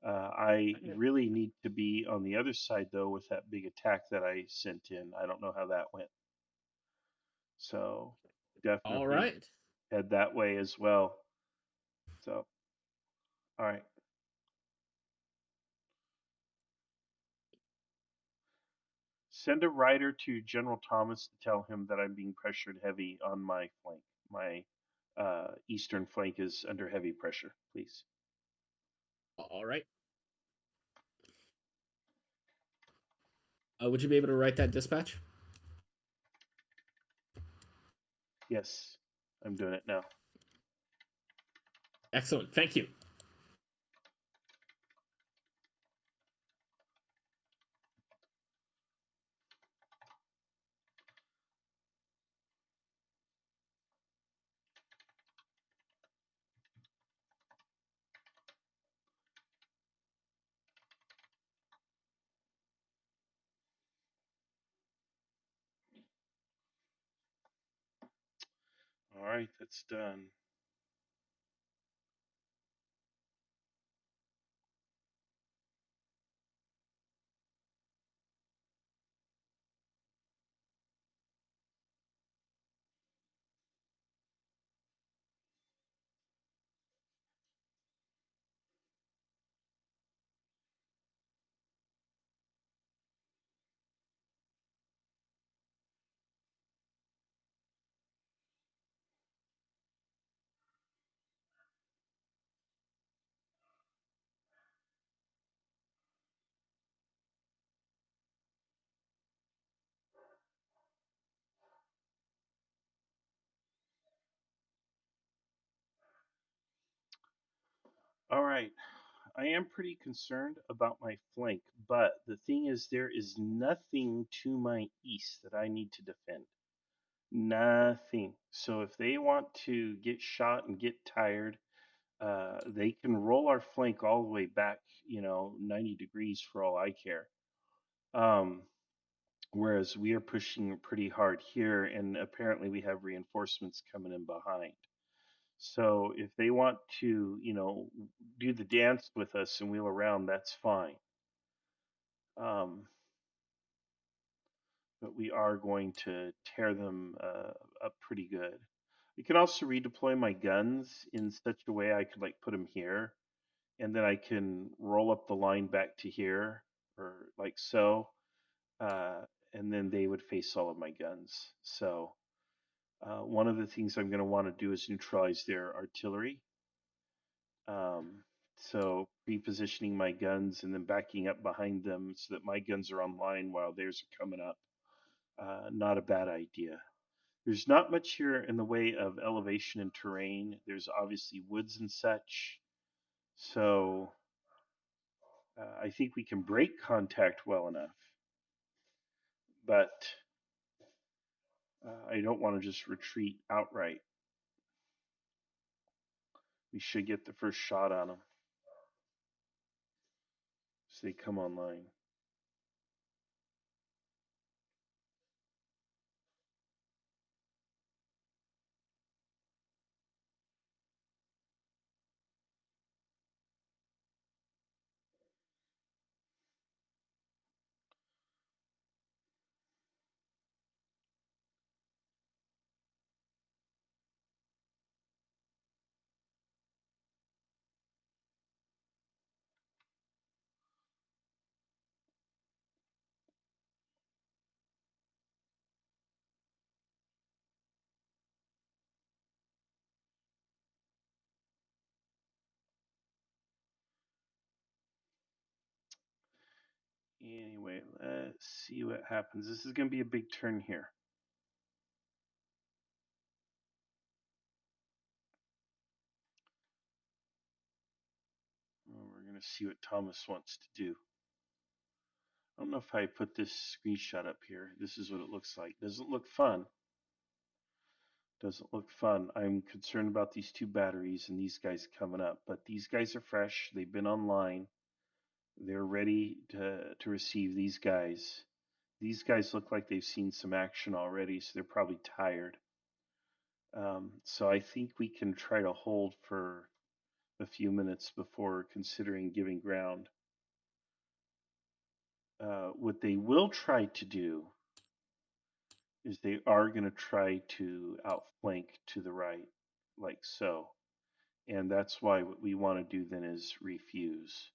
I really need to be on the other side though with that big attack that I sent in. I don't know how that went. So All definitely right. head that way as well. So, all right. Send a rider to General Thomas to tell him that I'm being pressured heavy on my flank. My eastern flank is under heavy pressure, please. All right. Would you be able to write that dispatch? Yes, I'm doing it now. Excellent. Thank you. All right, that's done. All right. I am pretty concerned about my flank, but the thing is, there is nothing to my east that I need to defend. Nothing. So if they want to get shot and get tired, they can roll our flank all the way back, 90 degrees for all I care. Um, whereas we are pushing pretty hard here, and apparently we have reinforcements coming in behind. So if they want to, do the dance with us and wheel around, that's fine. Um, but we are going to tear them up pretty good. You can also redeploy my guns in such a way I could like put them here, and then I can roll up the line back to here, or like so, uh, and then they would face all of my guns. So one of the things I'm going to want to do is neutralize their artillery. Um, so repositioning my guns and then backing up behind them so that my guns are online while theirs are coming up. Not a bad idea. There's not much here in the way of elevation and terrain. There's obviously woods and such. So I think we can break contact well enough. But I don't want to just retreat outright. We should get the first shot on them so they come online. Anyway, let's see what happens. This is going to be a big turn here. Well, we're going to see what Thomas wants to do. I don't know if I put this screenshot up here. This is what it looks like. Doesn't look fun. Doesn't look fun. I'm concerned about these 2 batteries and these guys coming up, but these guys are fresh. They've been online. They're ready to receive these guys. These guys look like they've seen some action already, so they're probably tired. So I think we can try to hold for a few minutes before considering giving ground. What they will try to do is they are going to try to outflank to the right, like so. And that's why what we want to do then is refuse.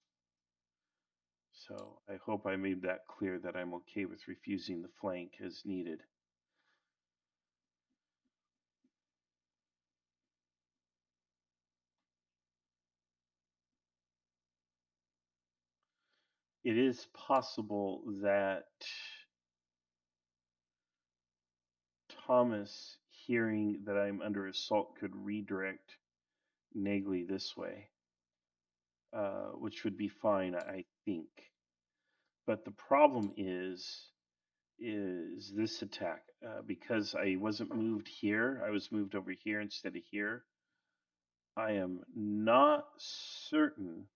So I hope I made that clear that I'm okay with refusing the flank as needed. It is possible that Thomas, hearing that I'm under assault, could redirect Nagley this way, which would be fine, I think. But the problem is this attack, because I wasn't moved here. I was moved over here instead of here. I am not certain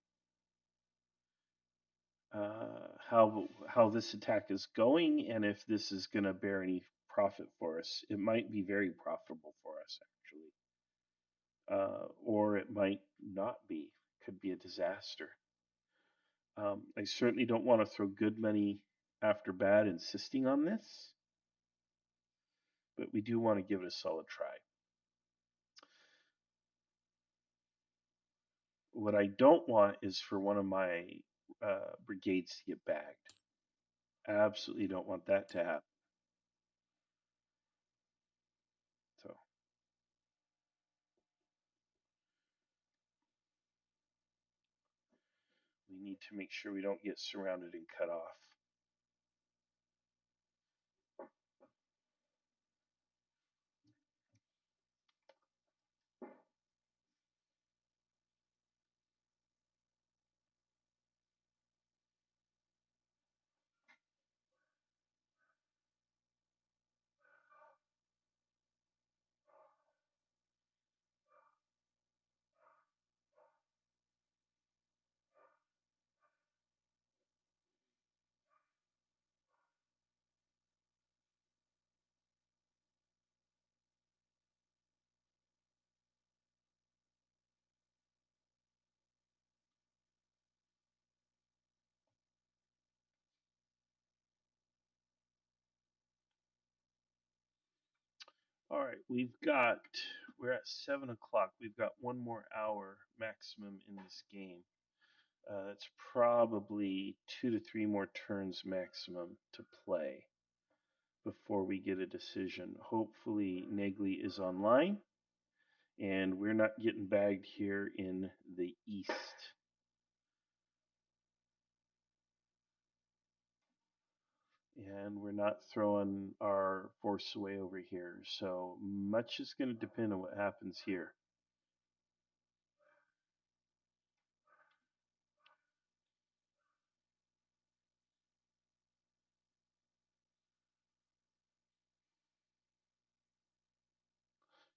how this attack is going and if this is going to bear any profit for us. It might be very profitable for us, actually, or it might not be. Could be a disaster. I certainly don't want to throw good money after bad insisting on this, but we do want to give it a solid try. What I don't want is for one of my brigades to get bagged. Absolutely don't want that to happen. So we need to make sure we don't get surrounded and cut off. All right, we're at 7 o'clock. We've got 1 more hour maximum in this game. That's probably 2 to 3 more turns maximum to play before we get a decision. Hopefully, Negley is online and we're not getting bagged here in the east. And we're not throwing our force away over here. So much is going to depend on what happens here.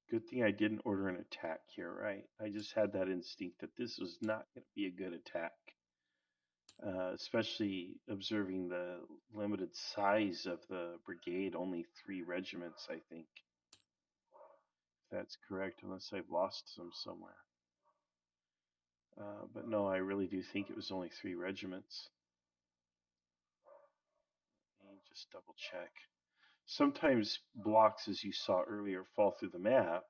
Good thing I didn't order an attack here, right? I just had that instinct that this was not going to be a good attack, especially observing the limited size of the brigade, only 3 regiments, I think. If that's correct, unless I've lost some somewhere. But no, I really do think it was only 3 regiments. Let me just double check. Sometimes blocks, as you saw earlier, fall through the map.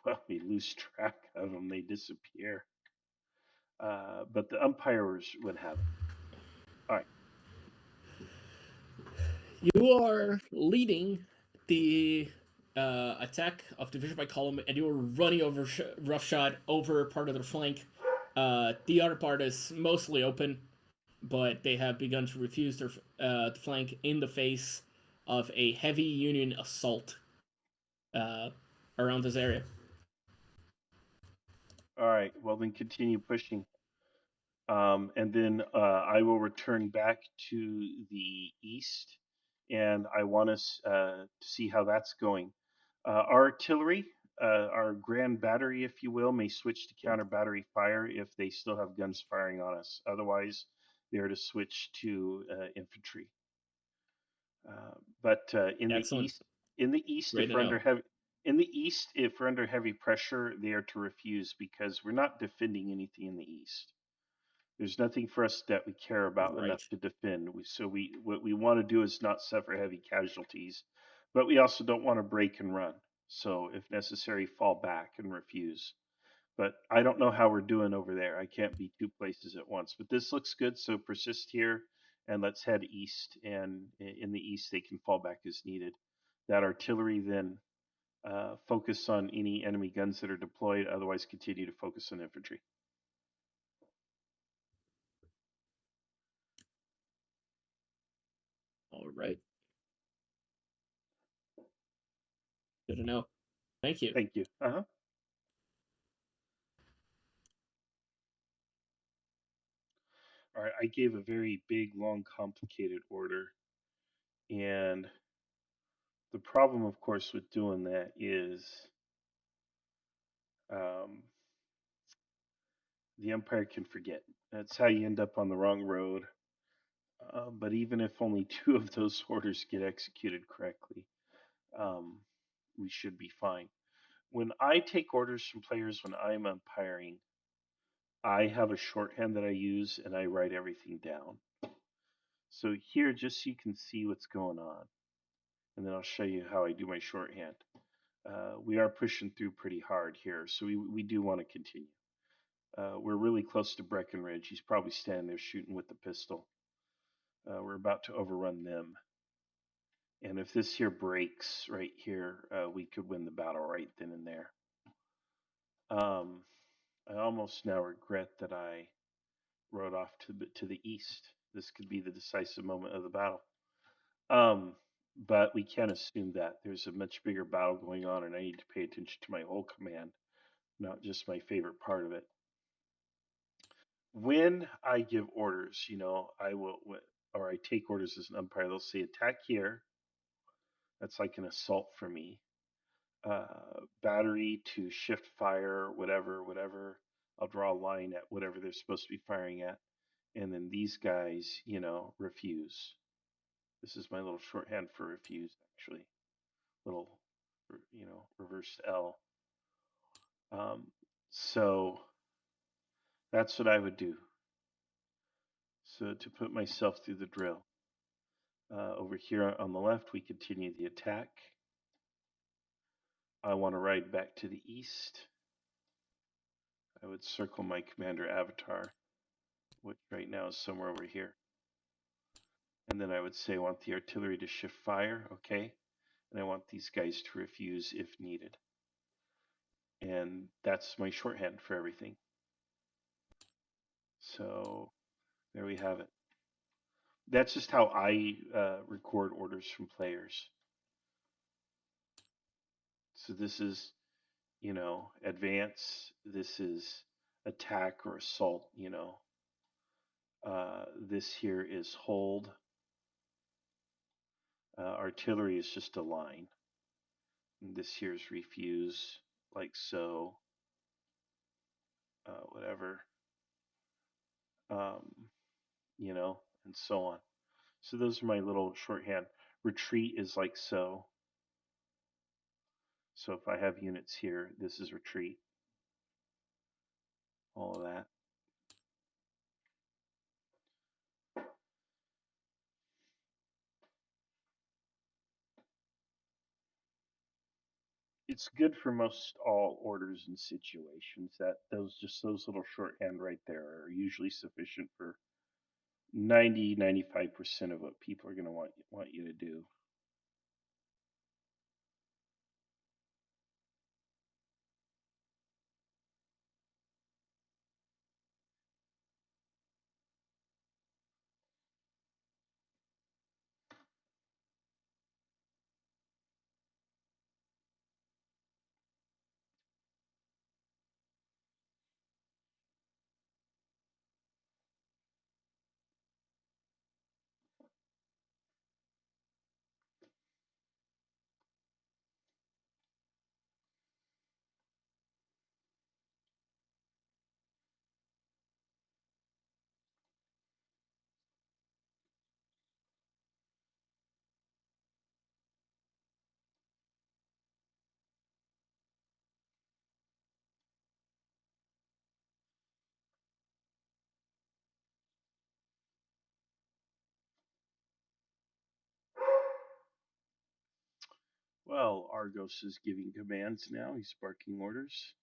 Well, we lose track of them, they disappear. But the umpires would have it. All right. You are leading the attack of Division by Column, and you are running over roughshod over part of their flank. The other part is mostly open, but they have begun to refuse their flank in the face of a heavy Union assault around this area. All right. Well, then continue pushing. And then I will return back to the east, and I want us to see how that's going. Our artillery, our grand battery, if you will, may switch to counter battery fire if they still have guns firing on us. Otherwise, they are to switch to infantry. But Excellent. in the east, Great if to we're under know. heavy, in the east, if we're under heavy pressure, they are to refuse because we're not defending anything in the east. There's nothing for us that we care about enough Right. to defend. So what we want to do is not suffer heavy casualties, but we also don't want to break and run. So if necessary, fall back and refuse. But I don't know how we're doing over there. I can't be two places at once. But this looks good, so persist here and let's head east. And in the east, they can fall back as needed. That artillery then focus on any enemy guns that are deployed. Otherwise, continue to focus on infantry. All right. Good to know. Thank you. Thank you. All right, I gave a very big, long, complicated order. And the problem, of course, with doing that is um, the Empire can forget. That's how you end up on the wrong road. But even if only two of those orders get executed correctly, um, we should be fine. When I take orders from players when I'm umpiring, I have a shorthand that I use and I write everything down. So here, just so you can see what's going on, and then I'll show you how I do my shorthand. We are pushing through pretty hard here, so we do want to continue. We're really close to Breckenridge. He's probably standing there shooting with the pistol. We're about to overrun them. And if this here breaks right here, we could win the battle right then and there. Um, I almost now regret that I rode off to the east. This could be the decisive moment of the battle. Um, but we can't assume that. There's a much bigger battle going on, and I need to pay attention to my whole command, not just my favorite part of it. When I give orders, I will, or I take orders as an umpire, they'll say attack here. That's like an assault for me. Battery to shift fire, whatever. I'll draw a line at whatever they're supposed to be firing at. And then these guys, refuse. This is my little shorthand for refuse, actually. Little, reversed L. Um, so that's what I would do. So to put myself through the drill. Over here on the left, we continue the attack. I want to ride back to the east. I would circle my commander avatar, which right now is somewhere over here. And then I would say I want the artillery to shift fire, okay? And I want these guys to refuse if needed. And that's my shorthand for everything. So there we have it. That's just how I record orders from players. So this is, advance. This is attack or assault. This here is hold. Artillery is just a line. And this here is refuse, like so. Whatever. Um, and so on. So those are my little shorthand. Retreat is like so. So if I have units here, this is retreat. All of that. It's good for most all orders and situations. Those little shorthand right there are usually sufficient for 95% of what people are going to want you to do. Well, Argos is giving commands now. He's barking orders.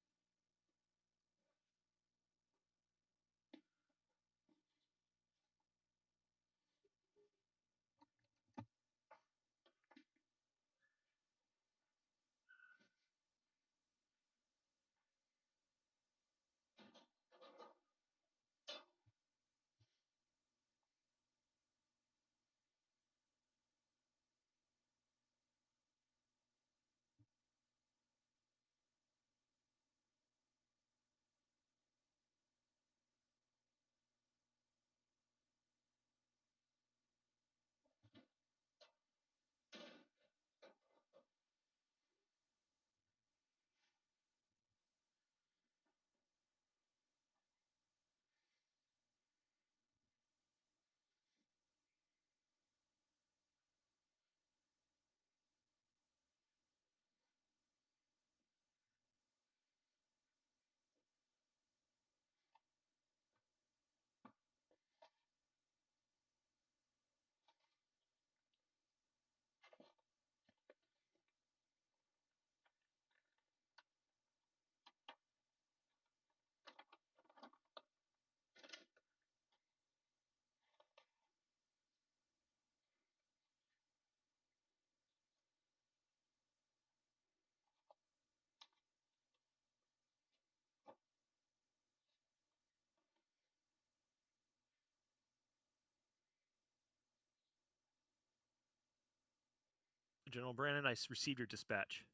General Brannan, I received your dispatch.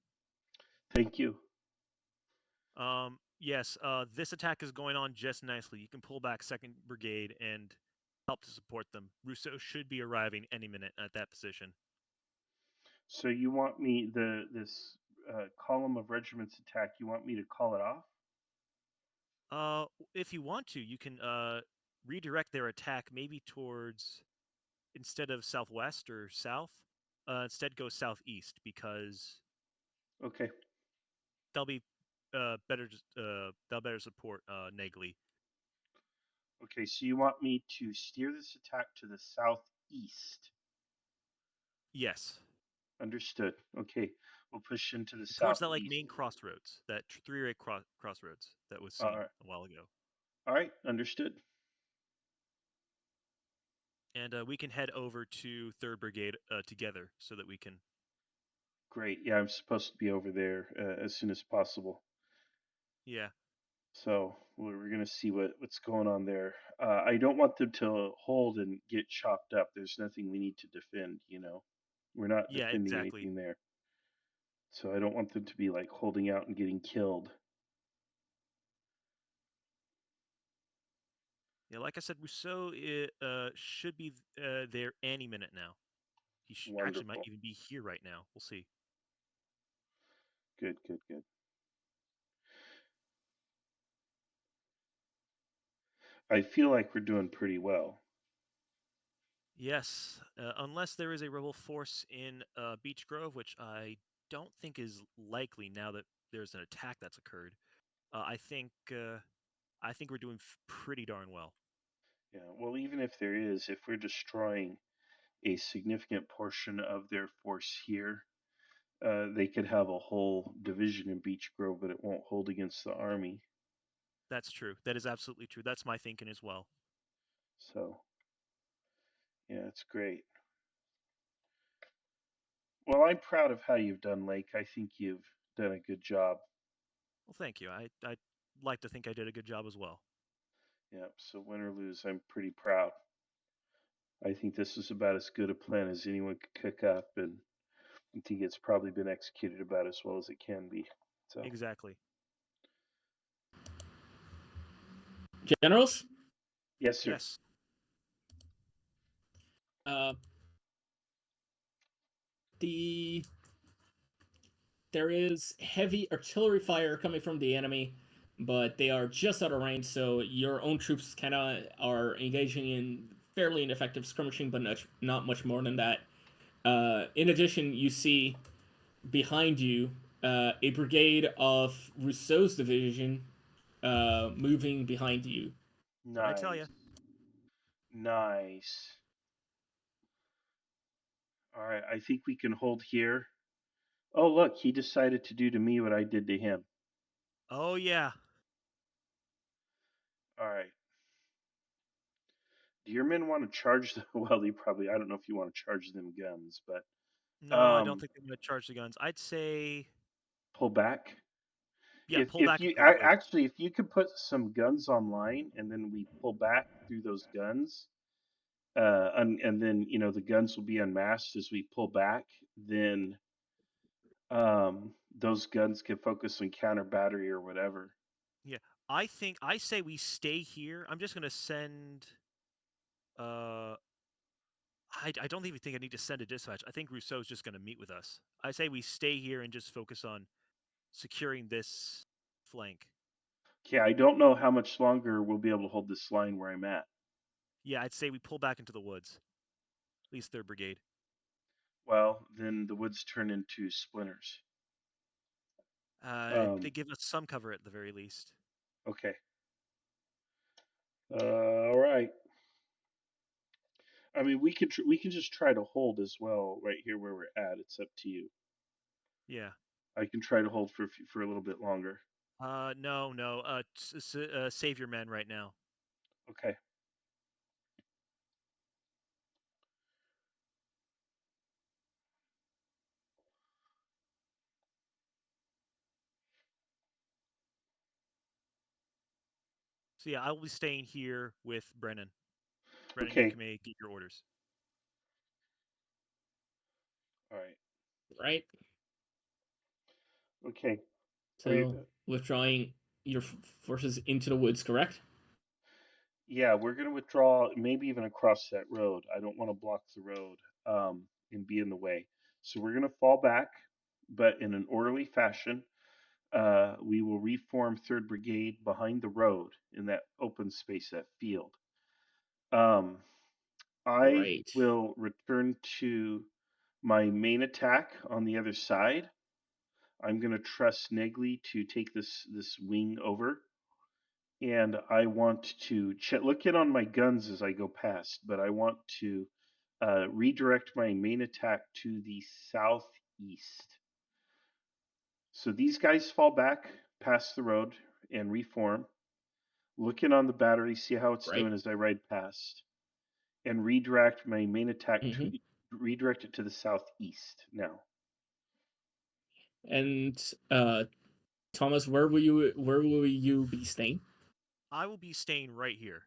Thank you. Yes, this attack is going on just nicely. You can pull back 2nd Brigade and help to support them. Rousseau should be arriving any minute at that position. So you want me this column of regiments attack? You want me to call it off? If you want to, you can redirect their attack maybe towards, instead of southwest or south, instead go southeast, because Okay. they'll be they'll better support Negley. Okay. So you want me to steer this attack to the southeast? Yes, Understood. Okay. We'll push into the towards that southeast. main crossroads, that three-way crossroads that was All seen right. a while ago. All right. Understood. And we can head over to 3rd Brigade together so that we can. Great. Yeah, I'm supposed to be over there as soon as possible. Yeah. So we're gonna see what's going on there. I don't want them to hold and get chopped up. There's nothing we need to defend. We're not Yeah, defending exactly. anything there. So I don't want them to be like holding out and getting killed. Yeah, like I said, Rousseau should be there any minute now. He actually might Wonderful. even be here right now. We'll see. Good, good, good. I feel like we're doing pretty well. Yes, unless there is a rebel force in Beech Grove, which I don't think is likely now that there's an attack that's occurred. I think we're doing pretty darn well. Yeah. Well, even if there is, if we're destroying a significant portion of their force here, they could have a whole division in Beech Grove, but it won't hold against the army. That's true. That is absolutely true. That's my thinking as well. So, yeah, it's great. Well, I'm proud of how you've done, Lake. I think you've done a good job. Well, thank you. I'd like to think I did a good job as well. Yeah, so win or lose, I'm pretty proud. I think this is about as good a plan as anyone could cook up, and I think it's probably been executed about as well as it can be. So, Exactly. Generals, yes, sir. Yes. uh, the there is heavy artillery fire coming from the enemy, but they are just out of range, so your own troops kind of are engaging in fairly ineffective skirmishing, but not much more than that. In addition, you see behind you a brigade of Rousseau's division moving behind you. What I tell Nice. you. Nice. All right, I think we can hold here. Oh, look, he decided to do to me what I did to him. Oh yeah. All right. Do your men want to charge the well, they probably I don't know if you want to charge them guns, but No, I don't think they're gonna charge the guns. I'd say pull back. yeah, pull If back you into the woods. actually if you could put some guns online and then we pull back through those guns, and then the guns will be unmasked as we pull back, then those guns can focus on counter battery or whatever. Yeah. I say we stay here. I'm just gonna send I don't even think I need to send a dispatch. I think Rousseau's just gonna meet with us. I say we stay here and just focus on securing this flank. Okay, I don't know how much longer we'll be able to hold this line where I'm at. Yeah, I'd say we pull back into the woods. At least 3rd Brigade. Well, then the woods turn into splinters. They Um, give us some cover at the very least. okay. All right. I mean, we can just try to hold as well right here where we're at. It's up to you. Yeah. I can try to hold for a little bit longer. No, no. Save your men right now. Okay. So yeah, I will be staying here with Brennan. Brennan, you Okay. can make your orders. All right. Right. Okay. Are you? So withdrawing your forces into the woods, correct? Yeah, we're gonna withdraw, maybe even across that road. I don't want to block the road and be in the way. So we're gonna fall back, but in an orderly fashion. We will reform Third Brigade behind the road in that open space, that field. Um, I Right. will return to my main attack on the other side. I'm going to trust Negley to take this wing over, and I want to look in on my guns as I go past, but I want to redirect my main attack to the southeast. So these guys fall back past the road and reform. Looking on the battery, see how it's Right. doing as I ride past, and redirect my main attack to Mm-hmm. redirect it to the southeast now. And Thomas, where will you be staying? I will be staying right here.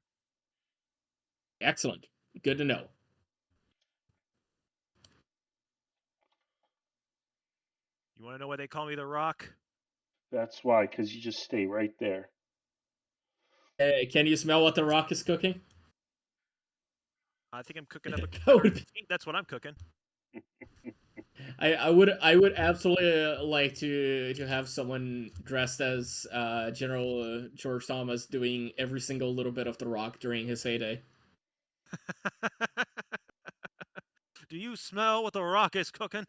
Excellent. Good to know. You want to know why they call me the Rock? That's why, because you just stay right there. Can you smell what the rock is cooking? I think I'm cooking up a That Confederate would be- defeat. That's what I'm cooking. I would absolutely like to have someone dressed as General George Thomas doing every single little bit of the rock during his heyday. Do you smell what the Rock is cooking?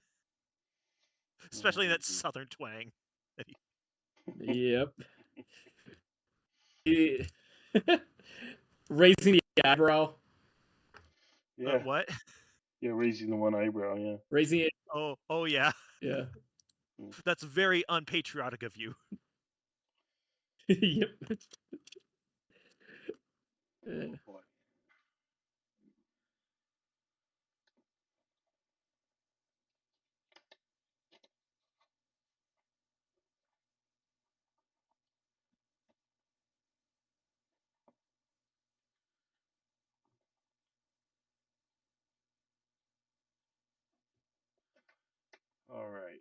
Especially that Mhm. southern twang. Yep. He- Raising the eyebrow. Yeah, What? yeah, raising the one eyebrow. Yeah. Raising it. Oh yeah. Yeah. That's very unpatriotic of you. Yep. Oh boy. All right.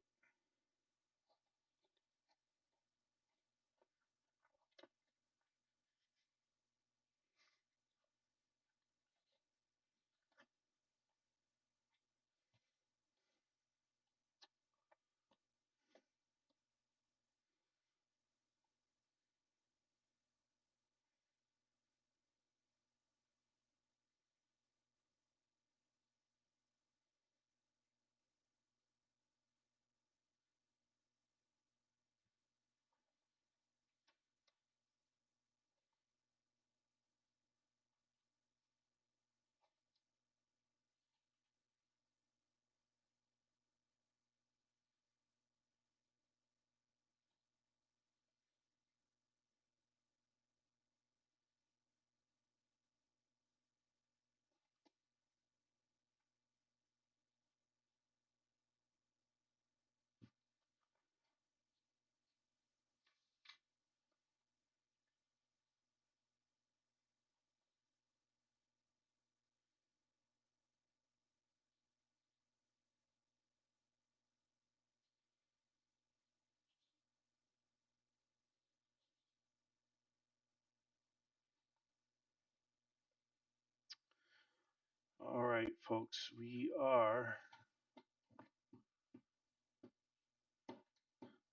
All right, folks, we are.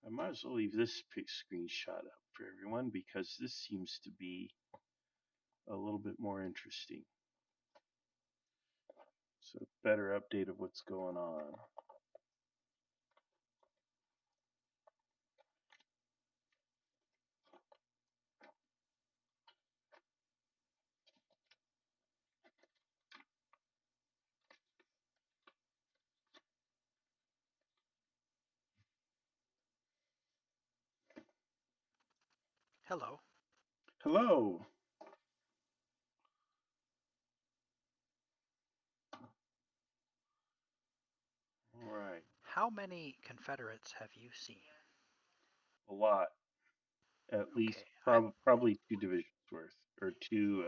I might as well leave this screenshot up for everyone because this seems to be a little bit more interesting. So, better update of what's going on. Hello. Hello. All right. How many Confederates have you seen? A lot. At least Okay. probably 2 divisions worth or two.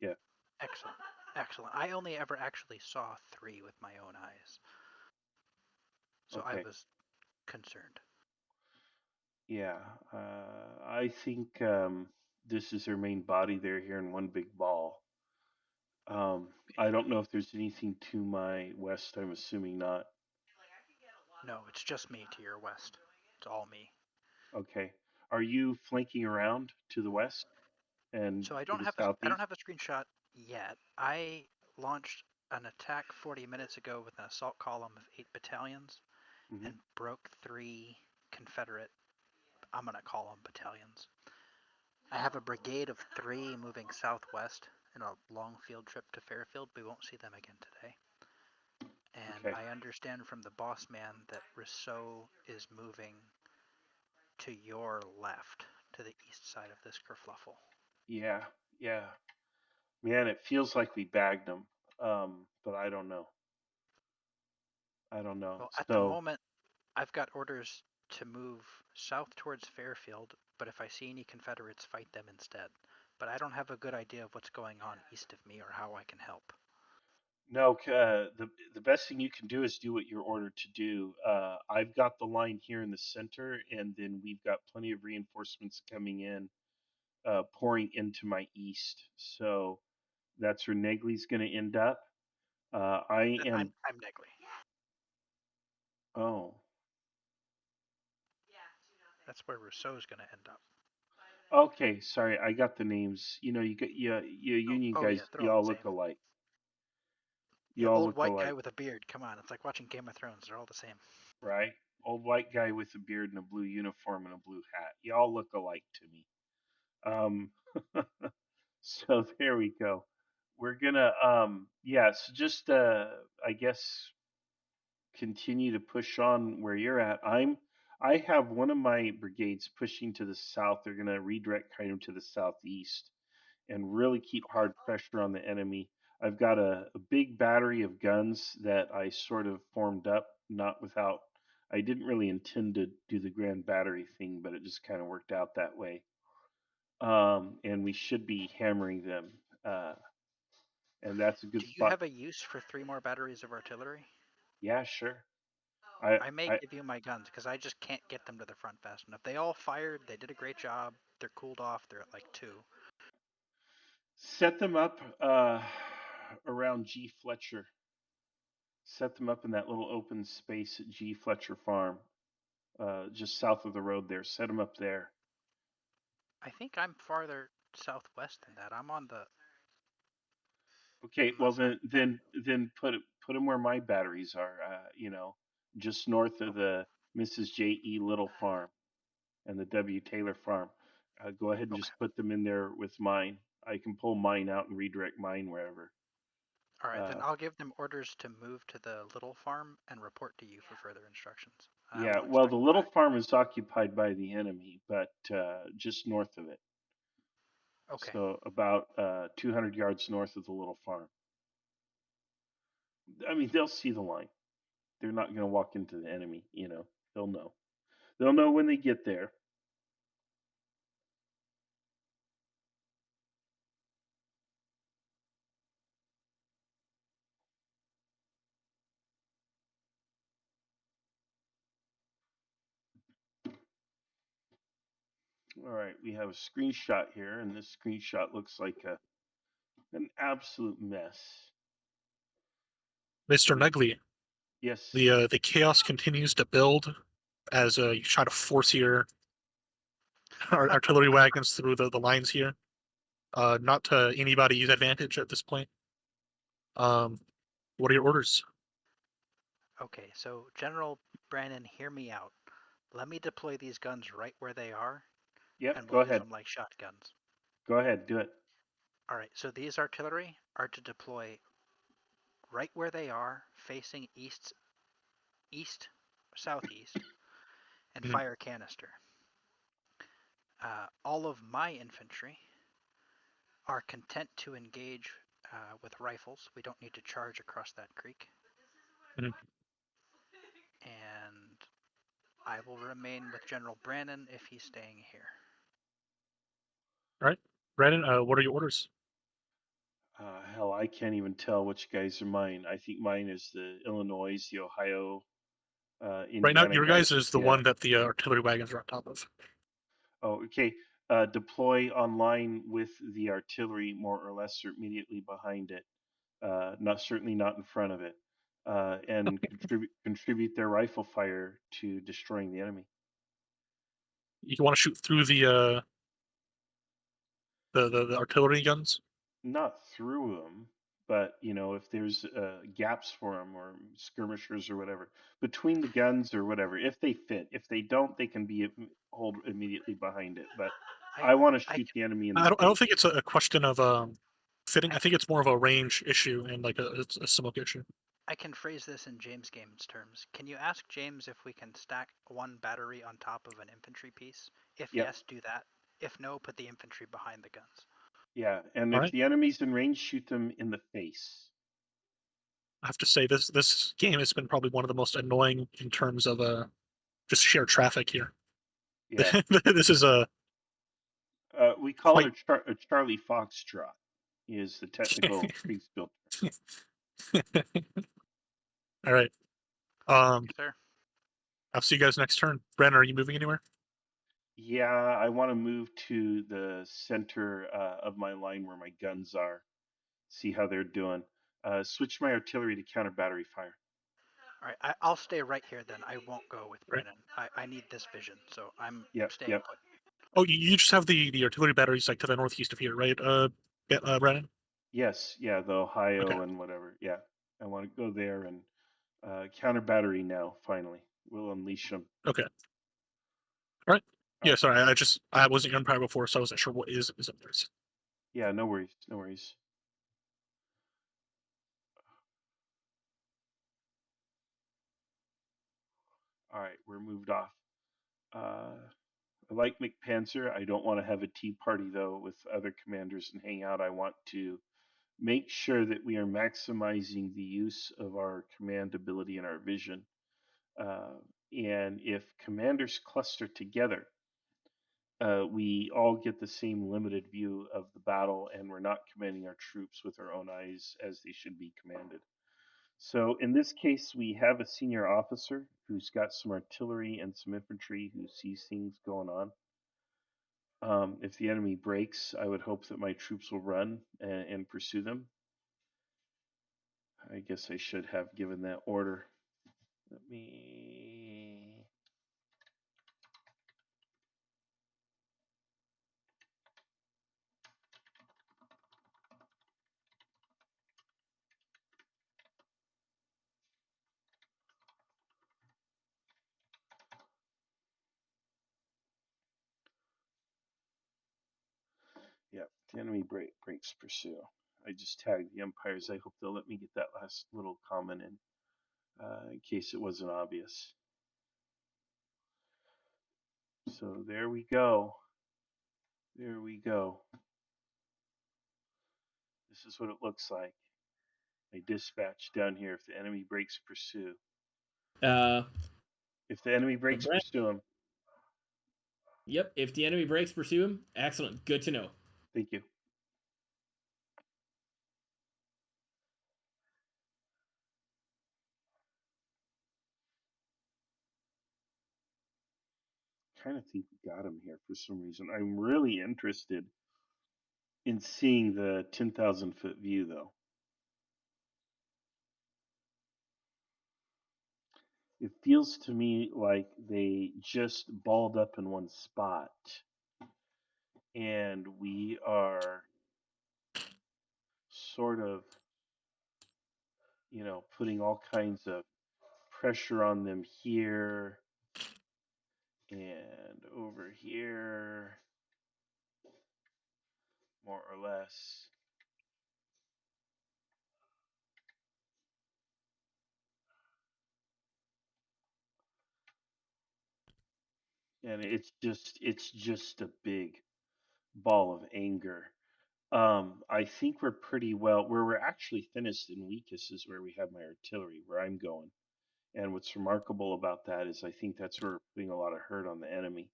Yeah. Excellent. Excellent. I only ever actually saw 3 with my own eyes, so I Okay. was concerned. Yeah. I think this is their main body. They're here in one big ball. I don't know if there's anything to my west. I'm assuming not. No, it's just me to your west. It's all me. Okay. Are you flanking around to the west and So I to don't the have southeast? a screenshot yet. I launched an attack 40 minutes ago with an assault column of 8 battalions Hmm. and broke 3 Confederate, I'm going to call them battalions. I have a brigade of 3 moving southwest in a long field trip to Fairfield. We won't see them again today. And Okay. I understand from the boss man that Rousseau is moving to your left, to the east side of this kerfluffle. Yeah. Yeah. Man, it feels like we bagged them. But I don't know. I don't know. Well, at the So moment, I've got orders to move south towards Fairfield, but if I see any Confederates, fight them instead. But I don't have a good idea of what's going on east of me or how I can help. no, the best thing you can do is do what you're ordered to do. I've got the line here in the center, and then we've got plenty of reinforcements coming in, pouring into my east. So that's where Negley's going to end up. I Then am. I'm Negley. Oh, That's where Rousseau's going to end up. okay. Sorry, I got the names. You got you Oh, Union oh guys. yeah, they're You all all the look same. alike. Yeah, You all old look white guy alike, with a beard. Come on, it's like watching Game of Thrones. They're all the same. right? Old white guy with a beard and a blue uniform and a blue hat. You all look alike to me. Um, so there we go. We're gonna yeah, so just I guess continue to push on where you're at. I have one of my brigades pushing to the south. They're gonna redirect kind of to the southeast and really keep Okay. hard pressure on the enemy. I've got a big battery of guns that I sort of formed up, not without. I didn't really intend to do the grand battery thing, but it just kind of worked out that way. And we should be hammering them. Uh, and that's a good Do you spot. have a use for 3 more batteries of artillery? Yeah, sure. I I may I give you my guns because I just can't get them to the front fast enough. They all fired. They did a great job. They're cooled off. They're at like 2. set them up around G Fletcher. Set them up in that little open space at G Fletcher Farm, just south of the road there. Set them up there. I think I'm farther southwest than that. I'm on the Okay, well map. then put them where my batteries are. Just north of Okay. the Mrs. J. E. Little Farm and the W. Taylor Farm. Go ahead and Okay. just put them in there with mine. I can pull mine out and redirect mine wherever. All right, then Uh, I'll give them orders to move to the little farm and report to you for further instructions. I yeah, won't well, expect the them little back. farm is occupied by the enemy, but just north of it. Okay. So about 200 yards north of the little farm. I mean, they'll see the line. They're not going to walk into the enemy. They'll know. They'll know when they get there. All right, we have a screenshot here, and this screenshot looks like an absolute mess. Mr. Negley, Yes. the chaos continues to build as you try to force your artillery wagons through the lines here. Not to anybody's advantage at this point. What are your orders? Okay, so General Brannan, hear me out. Let me deploy these guns right where they are, Yep. and Go we'll use ahead. them like shotguns. Go ahead. Do it. All right, so these artillery are to deploy right where they are, facing southeast, and Mhm. fire canister. All of my infantry are content to engage with rifles. We don't need to charge across that creek. Mhm. And I will remain with General Brannan if he's staying here. All right, Brandon. What are your orders? Hell, I can't even tell which guys are mine. I think mine is the Illinois, the Ohio, Right now, Indiana your guy. guys is the Yeah. one that the artillery wagons are on top of. Oh, okay. Deploy online with the artillery more or less or immediately behind it. Not certainly not in front of it. And contribute their rifle fire to destroying the enemy. You want to shoot through the artillery guns. Not through them, but if there's gaps for them or skirmishers or whatever between the guns or whatever, if they fit. If they don't, they can be hold immediately behind it. But I I want to I shoot the enemy in the I don't face. think it's a question of fitting. I, I think it's more of a range issue and like it's a smoke issue. I can phrase this in James Game's terms. Can you ask James if we can stack one battery on top of an infantry piece? If Yep. yes, do that. If no, put the infantry behind the guns. Yeah. And All if right. the enemy's in range, shoot them in the face. I have to say this game has been probably one of the most annoying in terms of just sheer traffic here. Yeah. This is a We call quite. it a Charlie Foxtrot. Is the technical Kriegsspiel. All right. Thank Um, you, sir. I'll see you guys next turn. Brennan, are you moving anywhere? Yeah, I want to move to the center of my line where my guns are. See how they're doing. Switch my artillery to counter battery fire. All right, I'll stay right here then. I won't go with Right. Brennan. I need this vision, so I'm Yep, staying yep. put. Oh, you just have the artillery batteries like to the northeast of here, right? Brennan. Yes, yeah, the Okay. Ohio and whatever. Yeah, I want to go there and counter battery now. Finally, we'll unleash them. Okay. All right. All Yeah. right. Sorry, I wasn't Empire before, so I wasn't sure what is up there. Yeah, no worries, no worries. All right, we're moved off. I like McPanzer. I don't want to have a tea party though with other commanders and hang out. I want to make sure that we are maximizing the use of our command ability and our vision. Uh, and if commanders cluster together, we all get the same limited view of the battle, and we're not commanding our troops with our own eyes as they should be commanded. So in this case, we have a senior officer who's got some artillery and some infantry who sees things going on. If the enemy breaks, I would hope that my troops will run and pursue them. I guess I should have given that order. Let me. Yeah, the enemy breaks pursue. I just tagged the Empires. I hope they'll let me get that last little comment in case it wasn't obvious. So there we go. There we go. This is what it looks like. I dispatch down here. If the enemy breaks pursue. Uh, If the enemy breaks Brent. pursue him. Yep. If the enemy breaks, pursue him. Excellent. Good to know. Thank you. Kind of think we got him here for some reason. I'm really interested in seeing the 10,000 foot view though. It feels to me like they just balled up in one spot, and we are sort of, putting all kinds of pressure on them here and over here, more or less. And it's just a big ball of anger. I think we're pretty well where we're actually thinnest and weakest is where we have my artillery, where I'm going. And what's remarkable about that is I think that's where we're putting a lot of hurt on the enemy.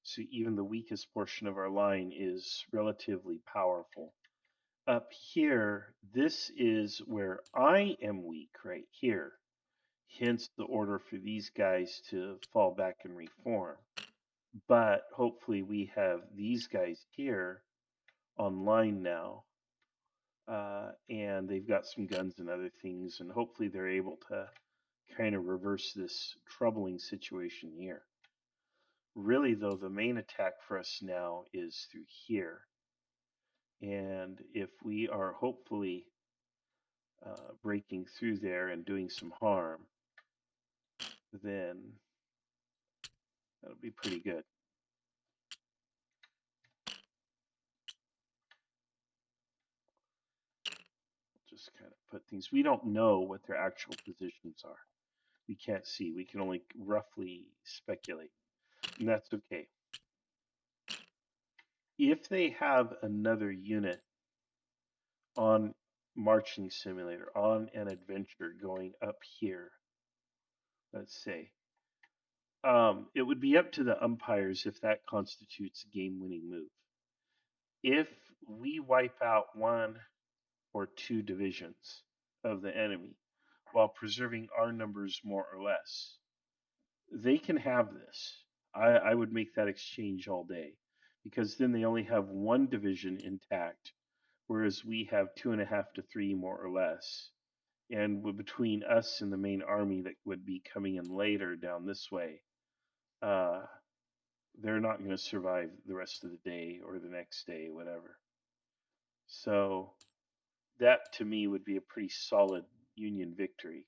So even the weakest portion of our line is relatively powerful. Up here, this is where I am weak right here. Hence the order for these guys to fall back and reform. But hopefully we have these guys here online now, and they've got some guns and other things, and hopefully they're able to kind of reverse this troubling situation here. Really, though, the main attack for us now is through here. And if we are hopefully breaking through there and doing some harm, then that'll be pretty good. Just kind of put things. We don't know what their actual positions are. We can't see. We can only roughly speculate. And that's okay. If they have another unit on Marching Simulator, on an adventure going up here, let's say, it would be up to the umpires if that constitutes a game winning move. If we wipe out one or two divisions of the enemy while preserving our numbers more or less, they can have this. I would make that exchange all day because then they only have one division intact, whereas we have 2.5 to 3 more or less. And between us and the main army that would be coming in later down this way, uh, they're not going to survive the rest of the day or the next day, whatever. So that to me would be a pretty solid Union victory.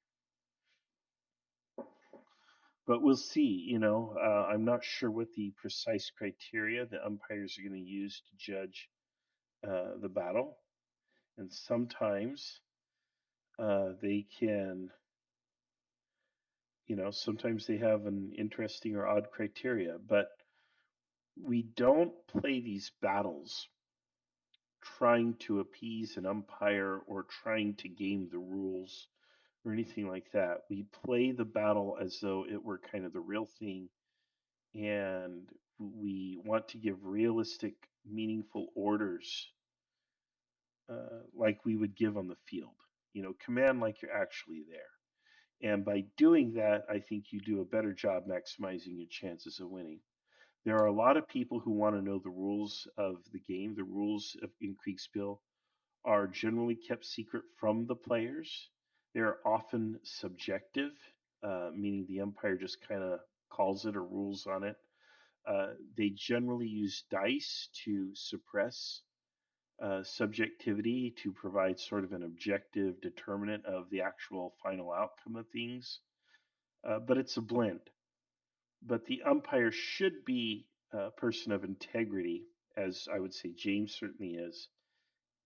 But we'll see. I'm not sure what the precise criteria the umpires are going to use to judge the battle, and sometimes they can, sometimes they have an interesting or odd criteria, but we don't play these battles trying to appease an umpire or trying to game the rules or anything like that. We play the battle as though it were kind of the real thing, and we want to give realistic, meaningful orders like we would give on the field. Command like you're actually there. And by doing that, I think you do a better job maximizing your chances of winning. There are a lot of people who want to know the rules of the game. The rules in Kriegsspiel are generally kept secret from the players. They're often subjective, meaning the umpire just kind of calls it or rules on it. They generally use dice to suppress subjectivity to provide sort of an objective determinant of the actual final outcome of things. But it's a blend. But the umpire should be a person of integrity, as I would say James certainly is,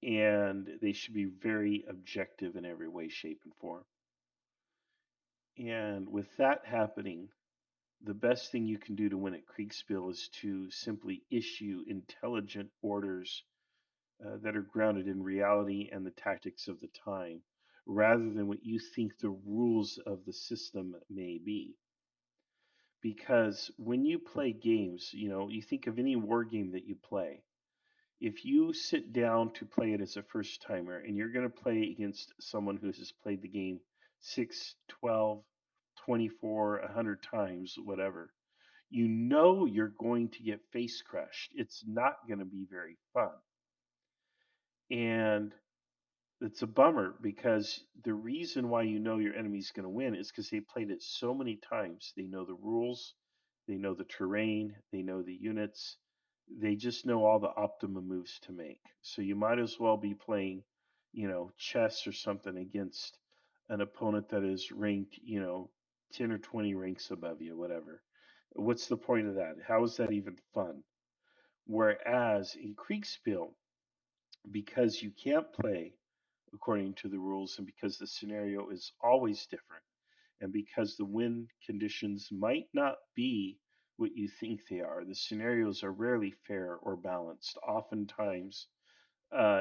and they should be very objective in every way, shape, and form. And with that happening, the best thing you can do to win at Kriegsspiel is to simply issue intelligent orders that are grounded in reality and the tactics of the time, rather than what you think the rules of the system may be. Because when you play games, you think of any war game that you play. If you sit down to play it as a first timer and you're going to play against someone who has played the game 6, 12, 24, 100 times, whatever, you're going to get face crushed. It's not going to be very fun. And It's a bummer because the reason why you know your enemy's going to win is because they played it so many times. They know the rules, they know the terrain, they know the units, they just know all the optimum moves to make. So you might as well be playing, chess or something against an opponent that is ranked, 10 or 20 ranks above you, whatever. What's the point of that? How is that even fun? Whereas in Kriegspiel, because you can't play according to the rules and because the scenario is always different and because the win conditions might not be what you think they are, the scenarios are rarely fair or balanced. Oftentimes,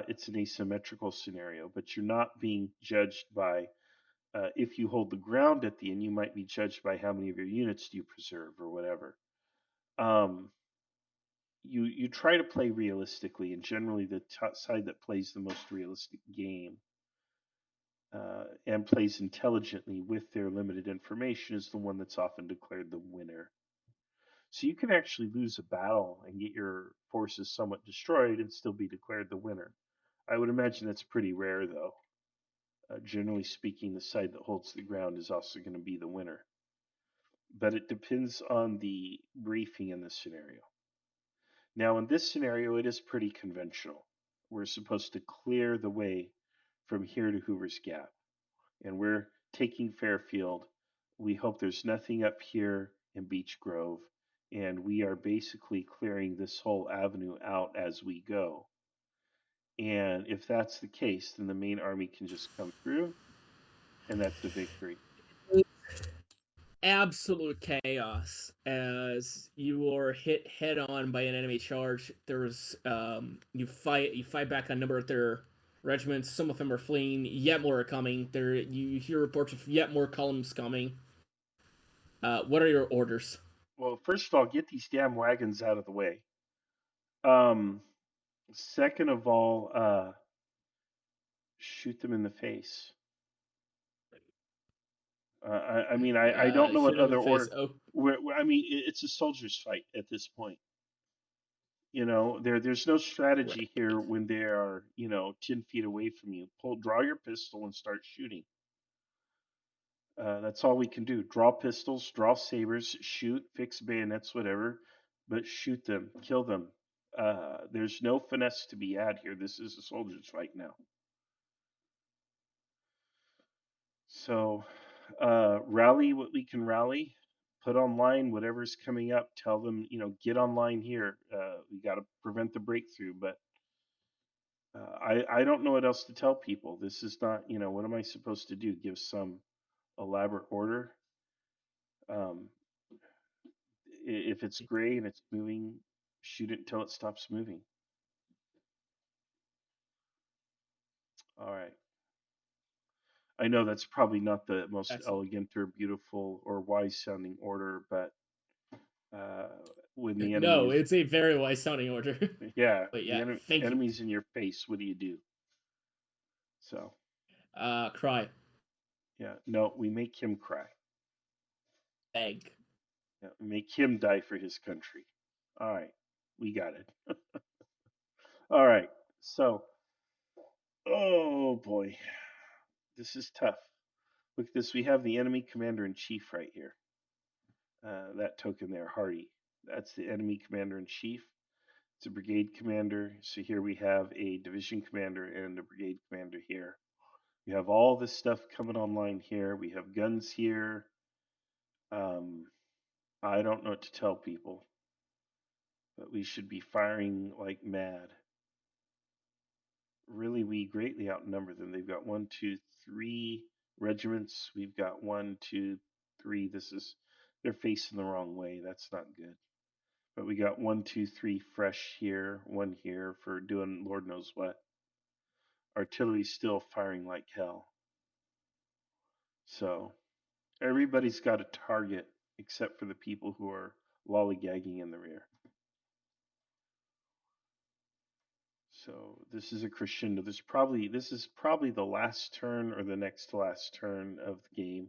it's an asymmetrical scenario, but you're not being judged by if you hold the ground at the end, you might be judged by how many of your units do you preserve or whatever. Um, you try to play realistically, and generally the side that plays the most realistic game and plays intelligently with their limited information is the one that's often declared the winner. So you can actually lose a battle and get your forces somewhat destroyed and still be declared the winner. I would imagine that's pretty rare, though. Generally speaking, the side that holds the ground is also going to be the winner. But it depends on the briefing in the scenario. Now, in this scenario, it is pretty conventional. We're supposed to clear the way from here to Hoover's Gap, and we're taking Fairfield. We hope there's nothing up here in Beech Grove, and we are basically clearing this whole avenue out as we go. And if that's the case, then the main army can just come through, and that's a victory. Absolute chaos as you are hit head on by an enemy charge. There's you fight back on a number of their regiments. Some of them are fleeing, yet more are coming. There you hear reports of yet more columns coming. What are your orders? Well, first of all, get these damn wagons out of the way. Um, Second of all, shoot them in the face. I mean, I don't know what Shoot him in other the face. order. Oh, I mean, it's a soldier's fight at this point. There's no right. strategy here when they are 10 feet away from you. Draw your pistol and start shooting. That's all we can do. Draw pistols, draw sabers, shoot, fix bayonets, whatever, but shoot them, kill them. There's no finesse to be had here. This is a soldier's fight now. So, rally what we can rally. Put online whatever's coming up. Tell them, get online here. We got to prevent the breakthrough. But I don't know what else to tell people. This is not, what am I supposed to do? Give some elaborate order? Um, if it's gray and it's moving, shoot it until it stops moving. All right. I know that's probably not the most Excellent. elegant or beautiful or wise sounding order, but uh, when the enemy No, is, it's a very wise sounding order. yeah, But the yeah, thank you. enemy's in your face. What do you do? So, Cry. yeah, no, we make him cry. Beg. Yeah, we make him die for his country. All right, we got it. All right, so, oh boy, this is tough. Look at this. We have the enemy commander in chief right here. That token there, Hardy. That's the enemy commander in chief. It's a brigade commander. So here we have a division commander and a brigade commander here. We have all this stuff coming online here. We have guns here. Um, I don't know what to tell people, but we should be firing like mad. Really, we greatly outnumber them. They've got 1, 2, 3 regiments. We've got 1, 2, 3. They're facing the wrong way. That's not good. But we got 1, 2, 3 fresh here, one here for doing Lord knows what. Artillery's still firing like hell. So everybody's got a target except for the people who are lollygagging in the rear. So this is a crescendo. This is probably the last turn or the next to last turn of the game.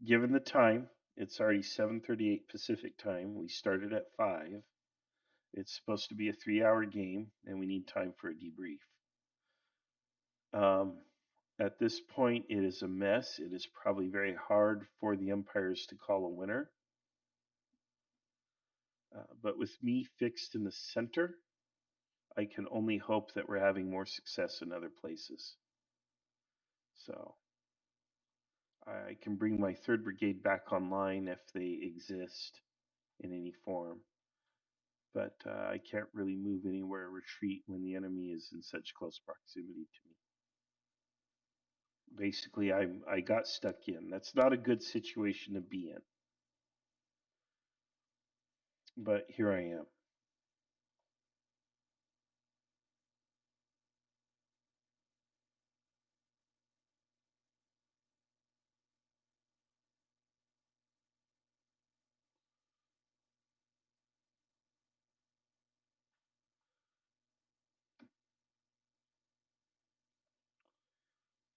Given the time, it's already 7:38 Pacific time. We started at 5. It's supposed to be a 3-hour game, and we need time for a debrief. At this point, it is a mess. It is probably very hard for the umpires to call a winner. But with me fixed in the center, I can only hope that we're having more success in other places. So I can bring my 3rd Brigade back online if they exist in any form. But I can't really move anywhere or retreat when the enemy is in such close proximity to me. Basically, I got stuck in. That's not a good situation to be in. But here I am.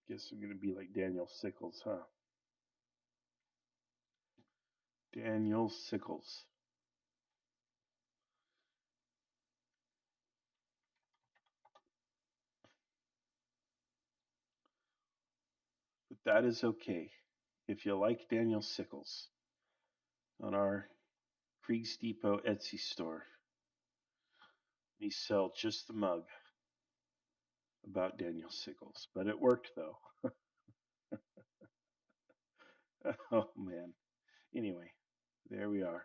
Guess I'm going to be like Daniel Sickles, huh? Daniel Sickles. But that is okay. If you like Daniel Sickles on our Kriegs Depot Etsy store, we sell just the mug about Daniel Sickles. But it worked though. Oh man. Anyway, there we are.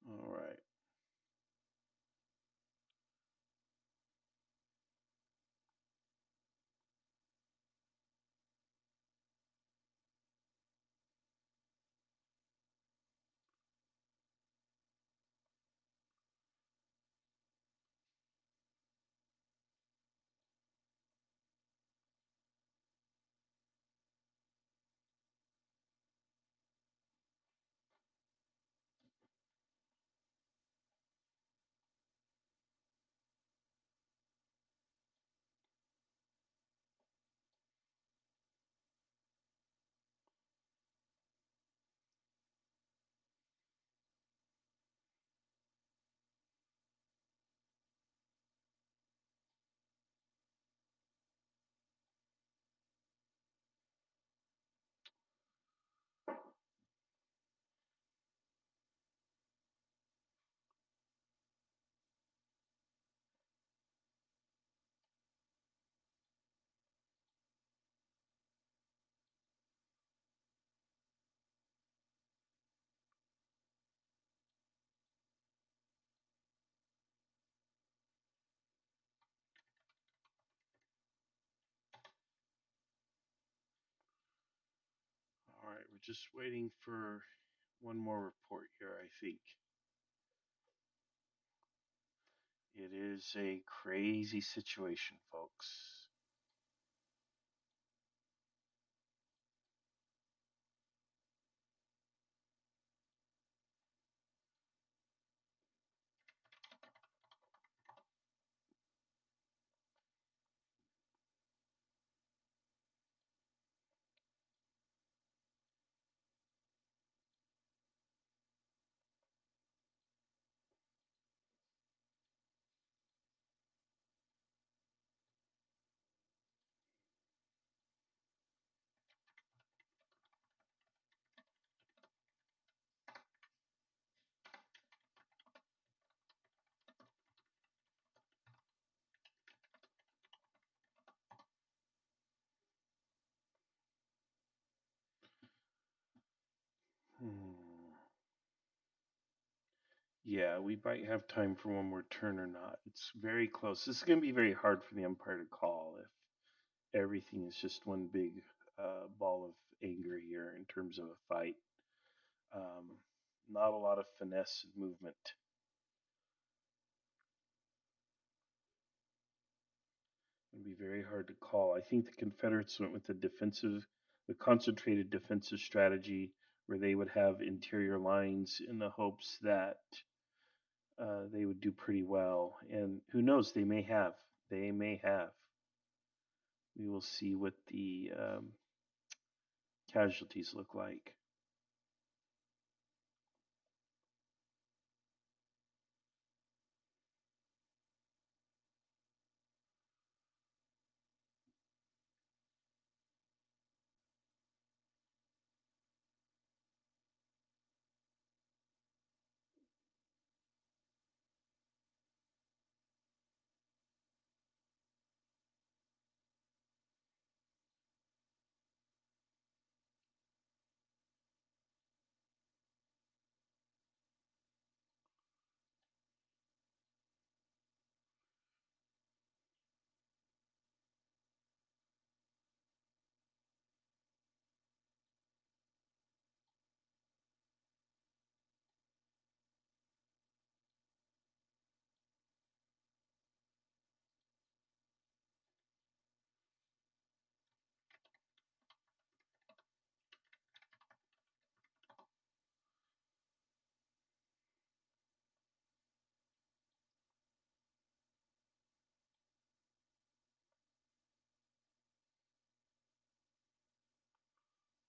All right. All right. We're just waiting for one more report here, I think. It is a crazy situation, folks. Yeah, we might have time for one more turn or not. It's very close. This is going to be very hard for the umpire to call if everything is just one big ball of anger here in terms of a fight. Um, Not a lot of finesse and movement. It'd be very hard to call. I think the Confederates went with the concentrated defensive strategy where they would have interior lines in the hopes that they would do pretty well. And who knows, they may have. They may have. We will see what the casualties look like.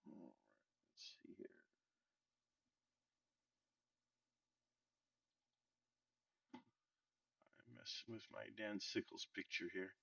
All right, let's see here. I'm messing with my Dan Sickles picture here.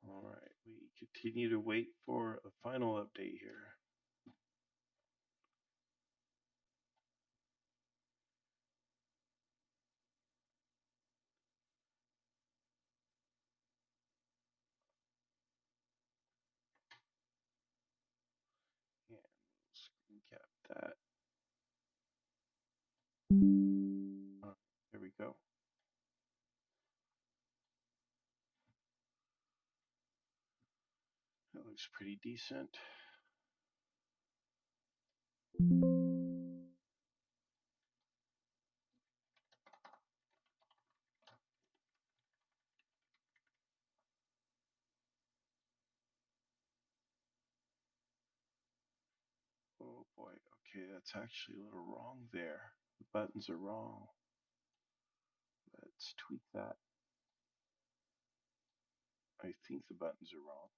All right, we continue to wait for a final update here. And we'll screen cap that. There we go. That looks pretty decent. Oh boy, okay, that's actually a little wrong there. The buttons are wrong. Let's tweak that. I think the buttons are wrong.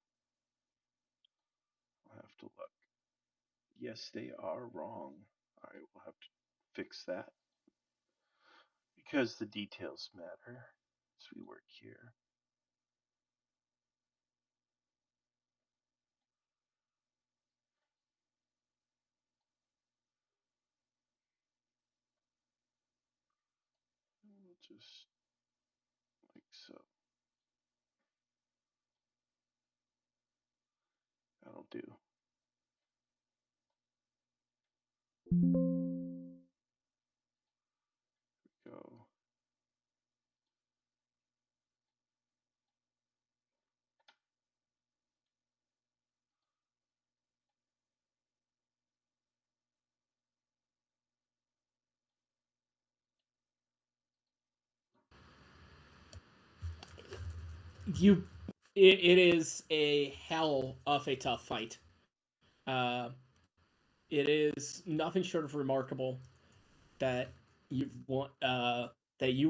I'll have to look. Yes, they are wrong. All right, we'll have to fix that because the details matter as we work here. We'll just like so. That'll do. Go. It is a hell of a tough fight. Uh, it is nothing short of remarkable that you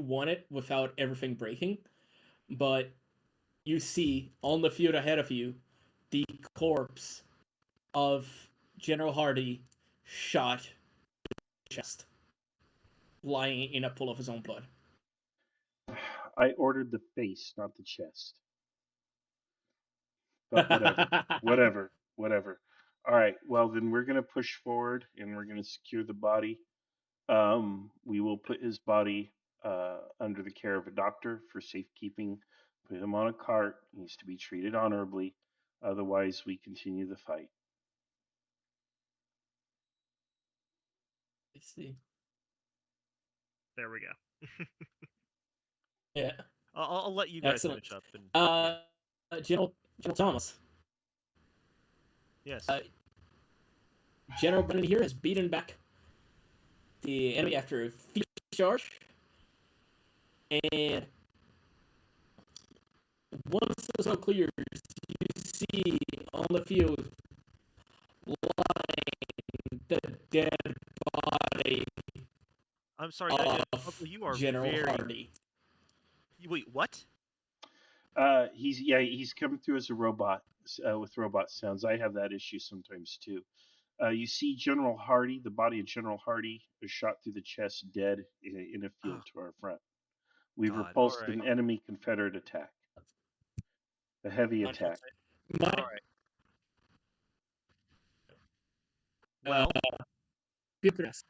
won it without everything breaking, but you see on the field ahead of you the corpse of General Hardy shot in the chest, lying in a pool of his own blood. I ordered the face, not the chest. But whatever, whatever, whatever. All right. Well, then we're gonna push forward and we're gonna secure the body. We will put his body under the care of a doctor for safekeeping. Put him on a cart. He needs to be treated honorably. Otherwise, we continue the fight. I see. There we go. Yeah. I'll let you guys Excellent. finish up. And yeah. General Thomas. Yes. General Brannan here has beaten back the enemy after a field charge, and once the smoke clears, you see on the field lying the dead body I'm sorry. of Uncle, you are General very. Hardy. Wait, what? He's coming through as a robot with robot sounds. I have that issue sometimes too. You see General Hardy, the body of General Hardy is shot through the chest, dead in a field Oh, to our front. We've God. All repulsed right. an enemy Confederate attack, a heavy attack. Unfortunate. My, All right. Well, goodness.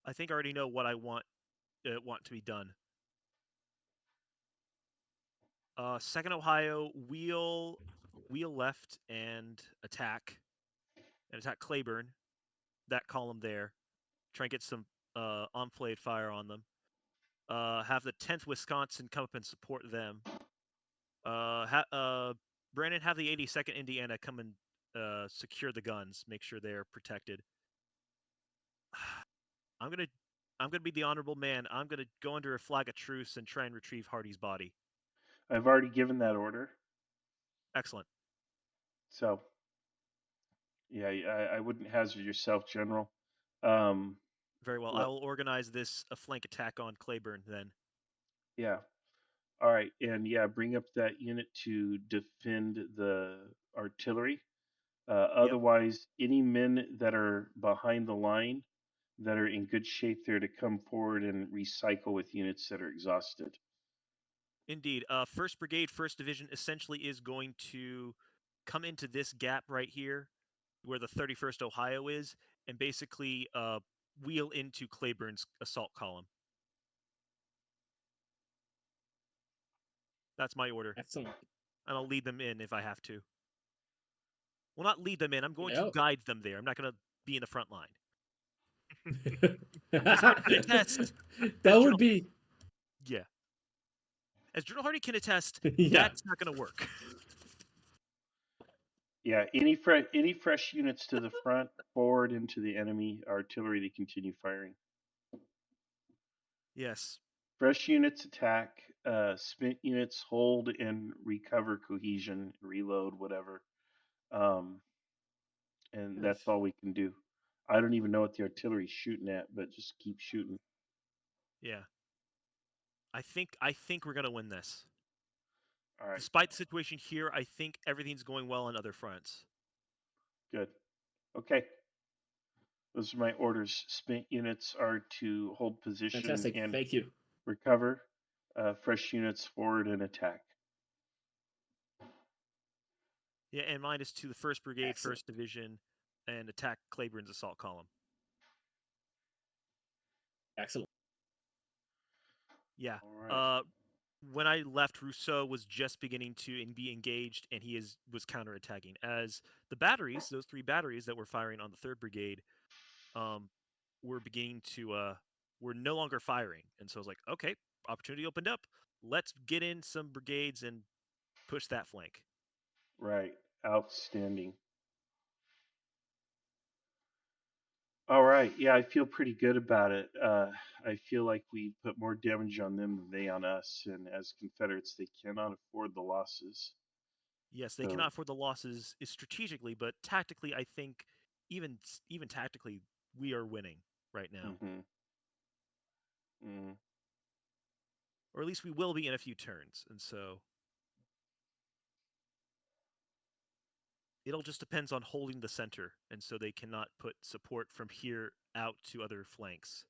I think I already know what I want to be done. Second Ohio, wheel left and attack Claiborne. That column there. Try and get some enfilade fire on them. Have the 10th Wisconsin come up and support them. Brandon, have the 82nd Indiana come and secure the guns. Make sure they're protected. I'm gonna be the honorable man. I'm gonna go under a flag of truce and try and retrieve Hardy's body. I've already given that order. Excellent. So, yeah, I wouldn't hazard yourself, General. Um, Very well. I will organize a flank attack on Claiborne then. yeah. All right, and yeah, bring up that unit to defend the artillery. Yep. Otherwise, any men that are behind the line that are in good shape there to come forward and recycle with units that are exhausted. Indeed. 1st Brigade, 1st Division essentially is going to come into this gap right here where the 31st Ohio is and basically wheel into Claiborne's assault column. That's my order. Excellent. And I'll lead them in if I have to. Well, not lead them in. I'm going to No. guide them there. I'm not going to be in the front line. That Hardy can attest. would be. Yeah. As General Hardy can attest, Yeah. that's not going to work. Yeah, any fresh units to the front, forward into the enemy artillery to continue firing. Yes. Fresh units attack, spent units hold and recover cohesion, reload, whatever. And that's all we can do. I don't even know what the artillery's shooting at, but just keep shooting. Yeah. I think we're going to win this. All right, Despite the situation here, I think everything's going well on other fronts. good. Okay. Those are my orders. Spent units are to hold position Fantastic. and Thank you. recover. Fresh units forward and attack. Yeah, and mine is to the 1st Brigade, Excellent. 1st Division, and attack Claiborne's assault column. Excellent. Yeah. All right. When I left, Rousseau was just beginning to be engaged, and he was counterattacking. As the batteries, those 3 batteries that were firing on the 3rd Brigade, were beginning to were no longer firing, and so I was like, okay, opportunity opened up. Let's get in some brigades and push that flank. Right. Outstanding. All right. Yeah, I feel pretty good about it. I feel like we put more damage on them than they on us, and as Confederates, they cannot afford the losses. Yes, they So, cannot afford the losses strategically, but tactically, I think even tactically, we are winning right now, mm-hmm, mm-hmm. or at least we will be in a few turns. And so, It'll just depends on holding the center, and so they cannot put support from here out to other flanks.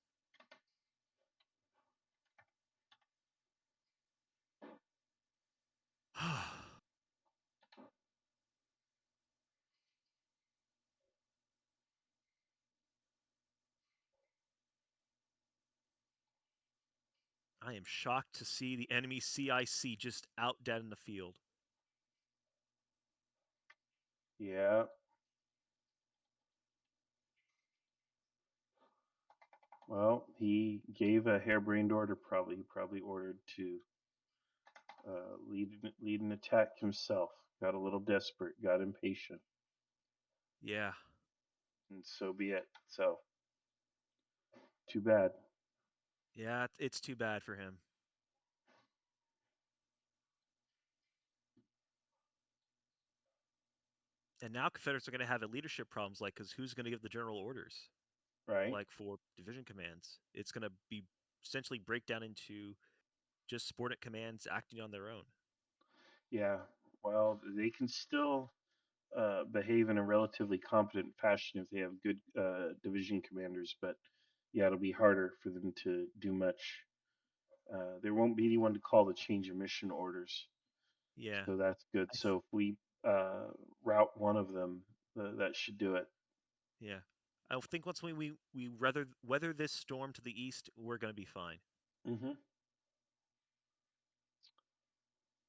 I am shocked to see the enemy CIC just out dead in the field. Yeah. Well, he gave a harebrained order. He probably ordered to lead an attack himself. Got a little desperate. Got impatient, Yeah. and so be it. So too bad. Yeah, it's too bad for him. And now Confederates are going to have leadership problems, like, because who's going to give the general orders, Right? like for division commands? It's going to be essentially break down into just subordinate commands acting on their own. Yeah. Well, they can still behave in a relatively competent fashion if they have good division commanders, but yeah, it'll be harder for them to do much. There won't be anyone to call the change of mission orders, Yeah. so that's good. I So if we uh, route one of them, that should do it. Yeah. I think once we weather this storm to the east, we're going to be fine. Hmm.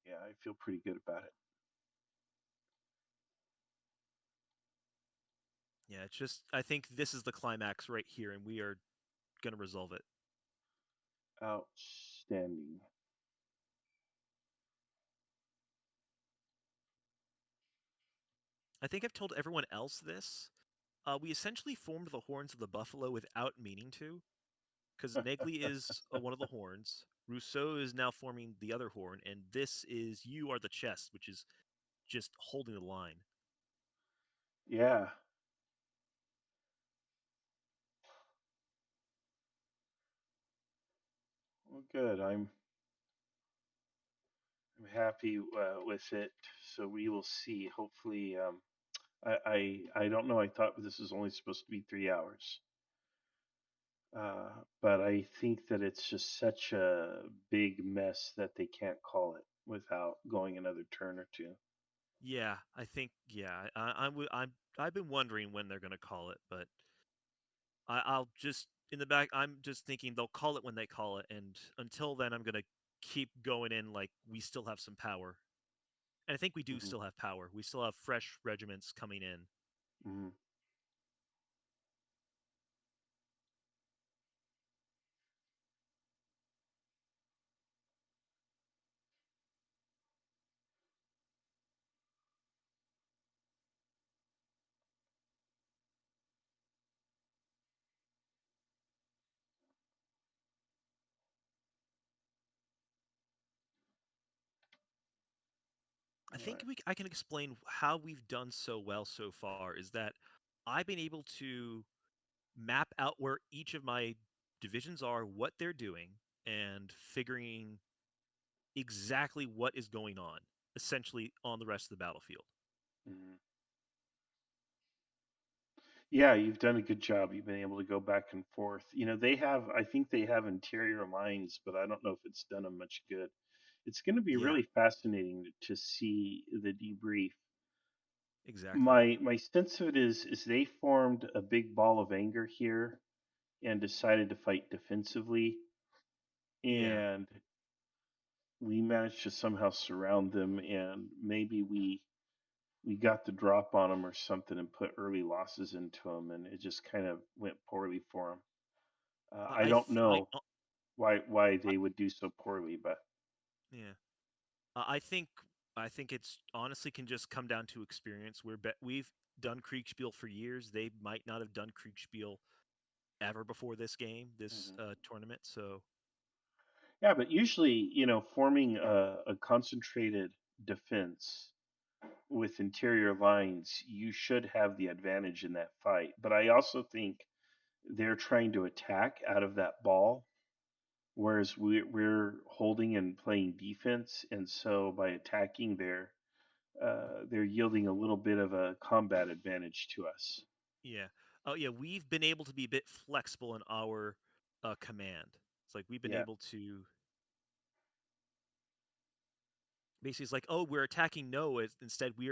Yeah, I feel pretty good about it. Yeah, it's just I think this is the climax right here, and we are going to resolve it. Outstanding. I think I've told everyone else this. We essentially formed the horns of the buffalo without meaning to, because Negley is one of the horns. Rousseau is now forming the other horn, and this is you are the chest, which is just holding the line. Yeah. Well, good. I'm happy with it. So we will see. Hopefully, I don't know. I thought this was only supposed to be 3 hours, but I think that it's just such a big mess that they can't call it without going another turn or two. Yeah, I think I've been wondering when they're gonna call it, but I'll just in the back. I'm just thinking they'll call it when they call it, and until then, I'm gonna keep going in like we still have some power, and I think we do Hmm. still have power. We still have fresh regiments coming in. Hmm. I All think right. I can explain how we've done so well so far is that I've been able to map out where each of my divisions are, what they're doing, and figuring exactly what is going on, essentially on the rest of the battlefield. Hmm. Yeah, you've done a good job. You've been able to go back and forth. I think they have interior lines, but I don't know if it's done them much good. It's going to be Yeah, really fascinating to see the debrief. exactly. My sense of it is they formed a big ball of anger here and decided to fight defensively, Yeah. and we managed to somehow surround them, and maybe we got the drop on them or something and put early losses into them, and it just kind of went poorly for them. I I don't th- know why I they would do so poorly, but yeah. I think it's honestly can just come down to experience. We've done Kriegspiel for years. They might not have done Kriegspiel ever before this game, this mhm. tournament. So Yeah, but usually, forming a concentrated defense with interior lines, you should have the advantage in that fight. But I also think they're trying to attack out of that ball, whereas we're holding and playing defense, and so by attacking there, they're yielding a little bit of a combat advantage to us. Yeah. Oh yeah, we've been able to be a bit flexible in our command. It's like we've been Yeah. able to basically it's like, oh, we're attacking no, instead we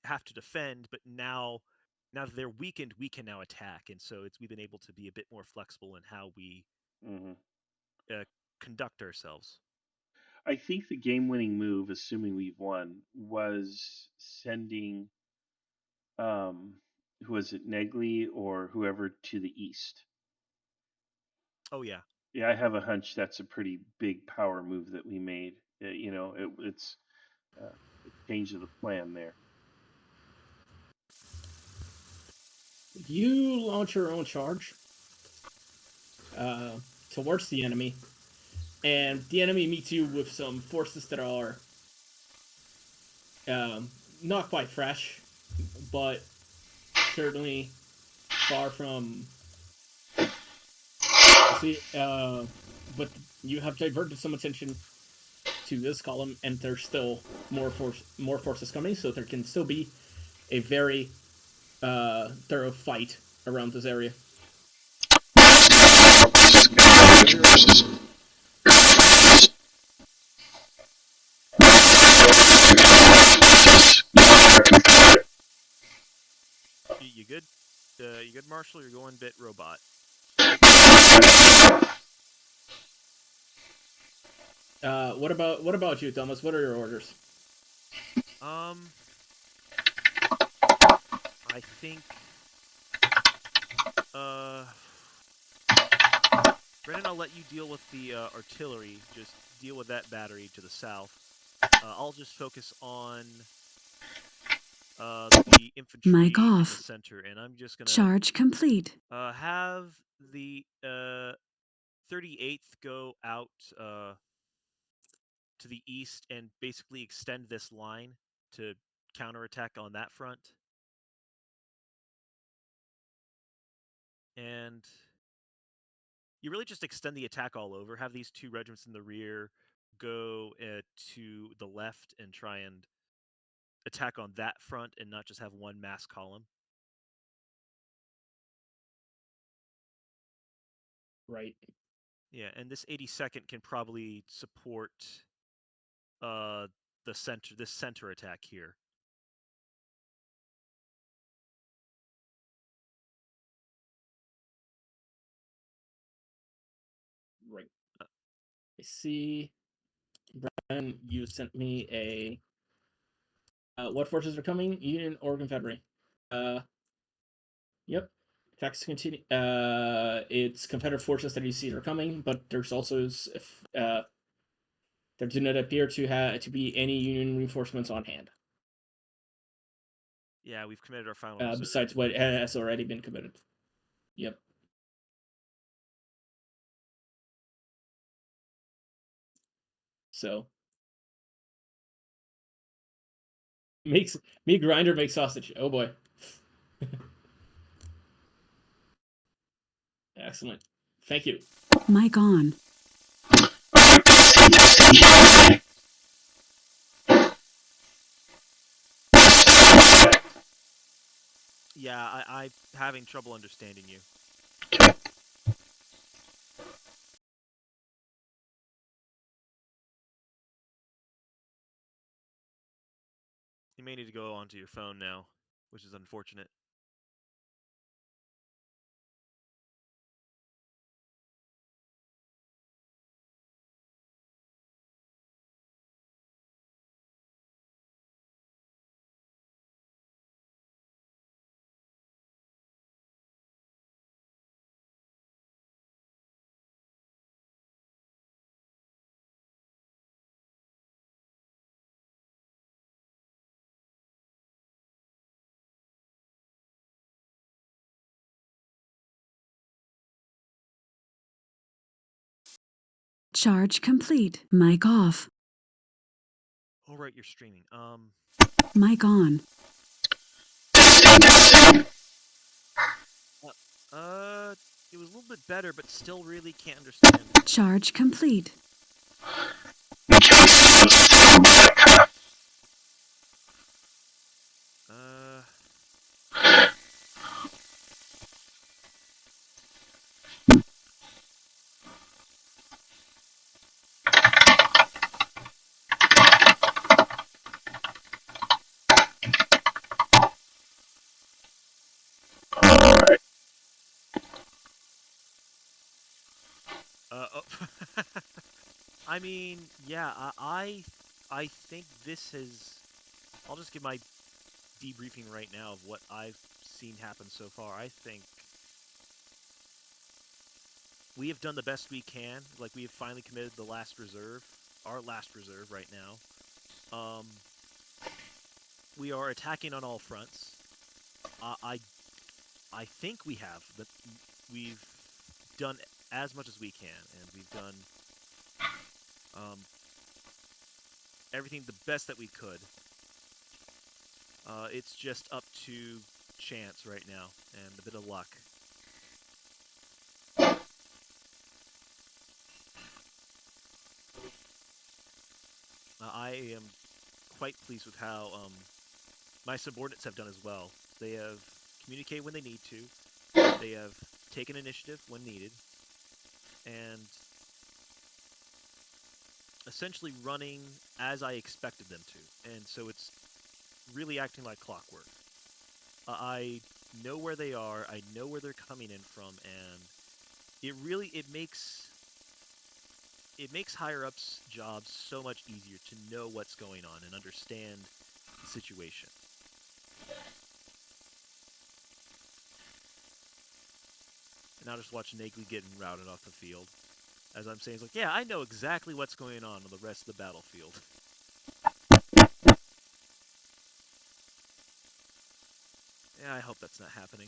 have to defend, but now that they're weakened, we can now attack, and so we've been able to be a bit more flexible in how we Hmm. conduct ourselves. I think the game-winning move, assuming we've won, was sending who was it, Negley or whoever to the east. Oh yeah. Yeah, I have a hunch that's a pretty big power move that we made. It's a change of the plan there. You launch your own charge towards the enemy, and the enemy meets you with some forces that are not quite fresh, but certainly far from. See, but you have diverted some attention to this column, and there's still more forces coming, so there can still be a very thorough fight around this area. You good? You good, Marshall? You're going bit robot. What about you, Thomas? What are your orders? I think Brennan, I'll let you deal with the artillery. Just deal with that battery to the south. I'll just focus on the infantry Mic in the off. center, and I'm just gonna Charge complete. have the 38th go out to the east and basically extend this line to counterattack on that front. And you really just extend the attack all over. Have these two regiments in the rear go to the left and try and attack on that front and not just have one mass column. Right. Yeah, and this 82nd can probably support this center attack here. Right. I see. Brian, you sent me a. What forces are coming? Union or Confederate? Yep. Attacks continue. It's Confederate forces that you see are coming, but there's also there do not appear to be any Union reinforcements on hand. Yeah, we've committed our final reserve. Besides what has already been committed. Yep. So makes me grinder makes sausage. Oh boy. Excellent. Thank you. Mic on. Yeah, I'm having trouble understanding you. You may need to go onto your phone now, which is unfortunate. Charge complete. Mic off. Oh right, you're streaming. Mic on. It was a little bit better, but still really can't understand. Charge complete. I mean, yeah, I think this has. I'll just give my debriefing right now of what I've seen happen so far. I think we have done the best we can. Like, we have finally committed the last reserve, our last reserve right now. We are attacking on all fronts. I think we have, but we've done as much as we can, and we've done everything the best that we could. It's just up to chance right now and a bit of luck. I am quite pleased with how my subordinates have done as well. They have communicated when they need to. They have taken initiative when needed, and essentially running as I expected them to. And so it's really acting like clockwork. I know where they are. I know where they're coming in from, and it makes higher ups' jobs so much easier to know what's going on and understand the situation. And I'll just watch Nagley getting routed off the field. As I'm saying, it's like, yeah, I know exactly what's going on the rest of the battlefield. Yeah, I hope that's not happening.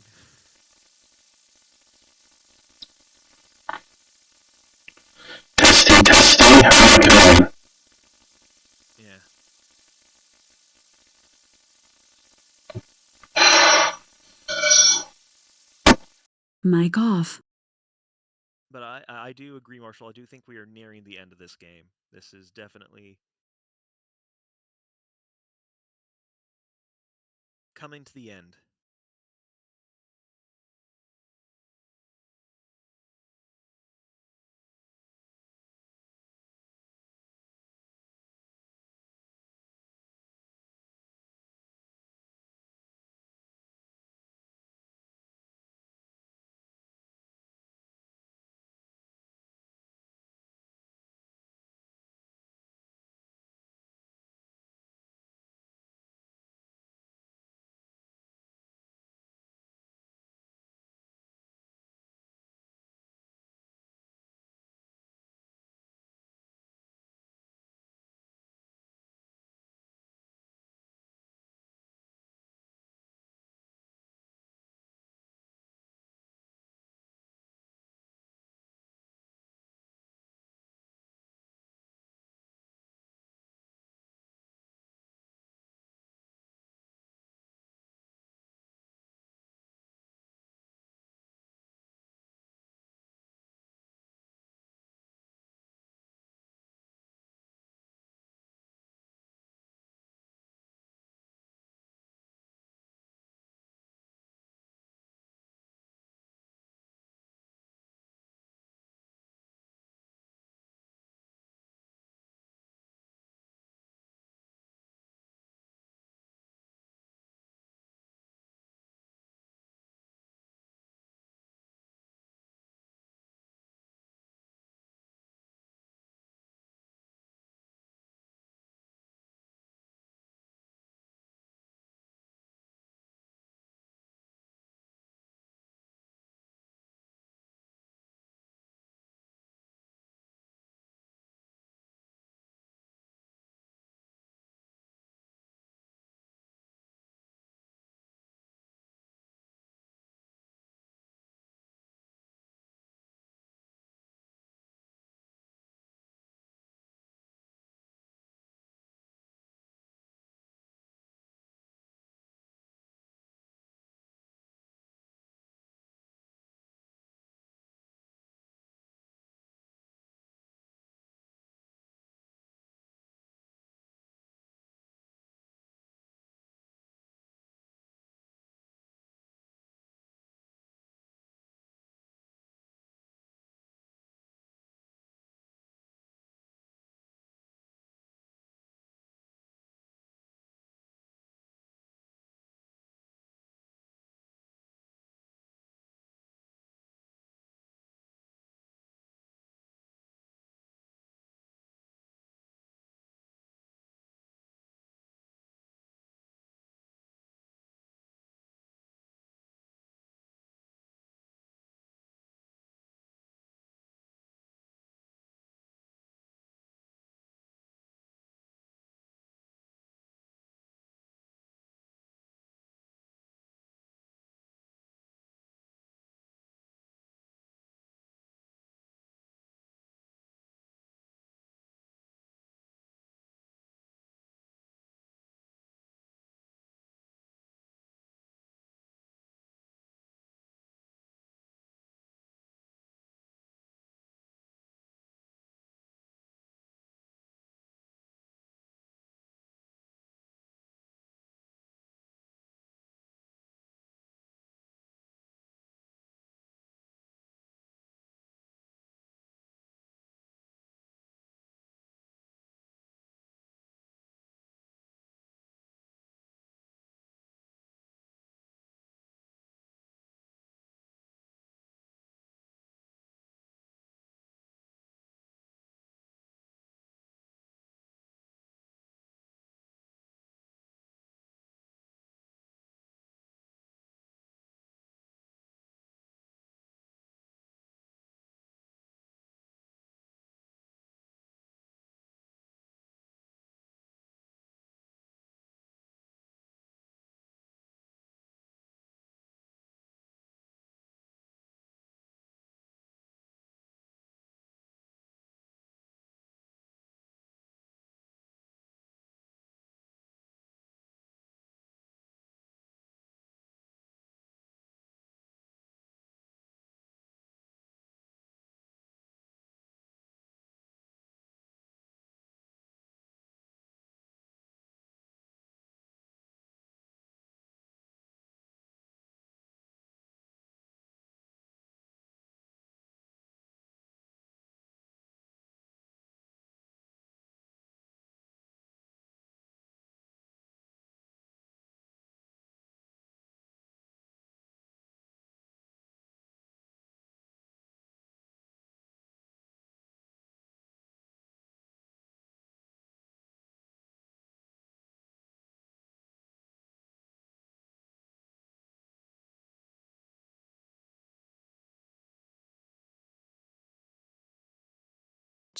Testing, testing. Mic on. Yeah. Mic off. But I do agree, Marshall. I do think we are nearing the end of this game. This is definitely coming to the end.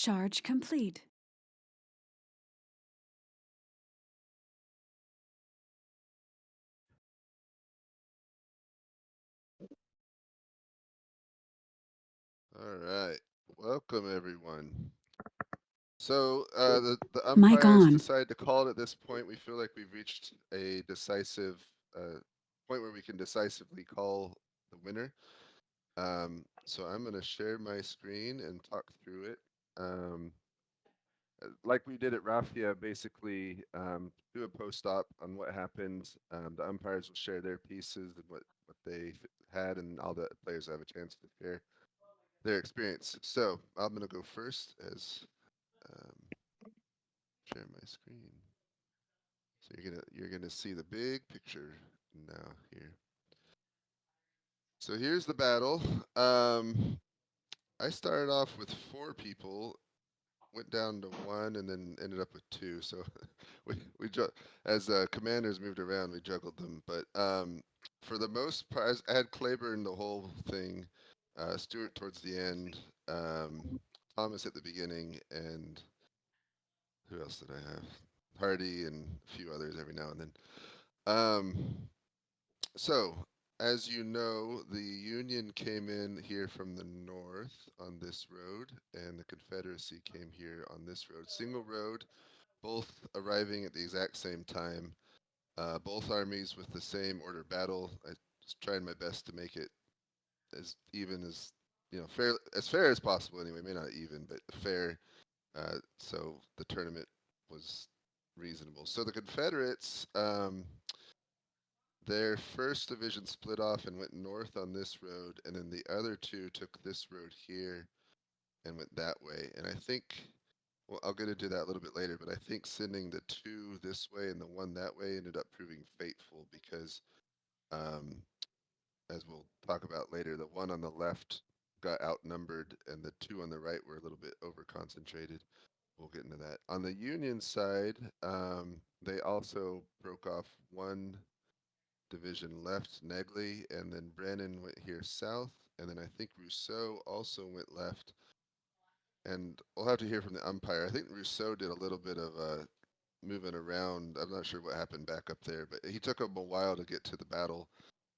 Charge complete. All right. Welcome, everyone. So the Mic umpires on. decide to call it at this point. We feel like we've reached a decisive point where we can decisively call the winner. So I'm going to share my screen and talk through it. Like we did at Raffia, basically do a post-op on what happened. The umpires will share their pieces and what they had, and all the players have a chance to share their experience. So I'm going to go first as share my screen. So you're gonna see the big picture now here. So here's the battle. I started off with 4 people, went down to 1, and then ended up with 2. So as commanders moved around, we juggled them. But for the most part, I had Claiborne the whole thing, Stewart towards the end, Thomas at the beginning, and who else did I have? Hardy and a few others every now and then. So, as you know, the Union came in here from the north on this road, and the Confederacy came here on this road. Single road, both arriving at the exact same time. Both armies with the same order of battle. I was trying my best to make it as even as fair as possible. Anyway, maybe not even, but fair. So the tournament was reasonable. So the Confederates. Their first division split off and went north on this road, and then the other 2 took this road here and went that way. And I think, well, I'll get into that a little bit later, but I think sending the 2 this way and the 1 that way ended up proving fateful because, as we'll talk about later, the 1 on the left got outnumbered and the 2 on the right were a little bit over concentrated. We'll get into that. On the Union side, they also broke off 1 division left, Negley, and then Brannan went here south, and then I think Rousseau also went left. And we'll have to hear from the umpire. I think Rousseau did a little bit of moving around. I'm not sure what happened back up there, but he took him a while to get to the battle.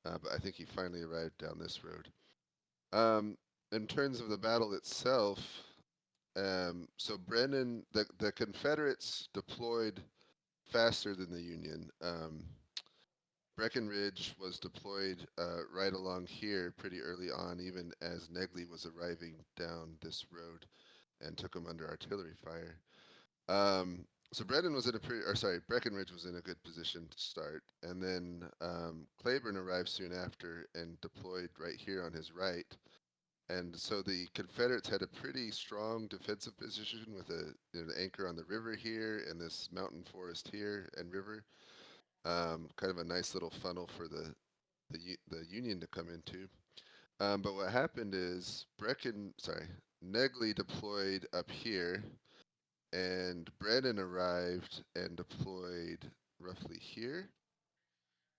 But I think he finally arrived down this road. In terms of the battle itself, so Brennan, the Confederates deployed faster than the Union. Breckinridge was deployed right along here pretty early on, even as Negley was arriving down this road, and took him under artillery fire. So Breckinridge was in a good position to start, and then Claiborne arrived soon after and deployed right here on his right. And so the Confederates had a pretty strong defensive position with an anchor on the river here and this mountain forest here and river. Kind of a nice little funnel for the Union to come into. But what happened is Negley deployed up here, and Brannan arrived and deployed roughly here.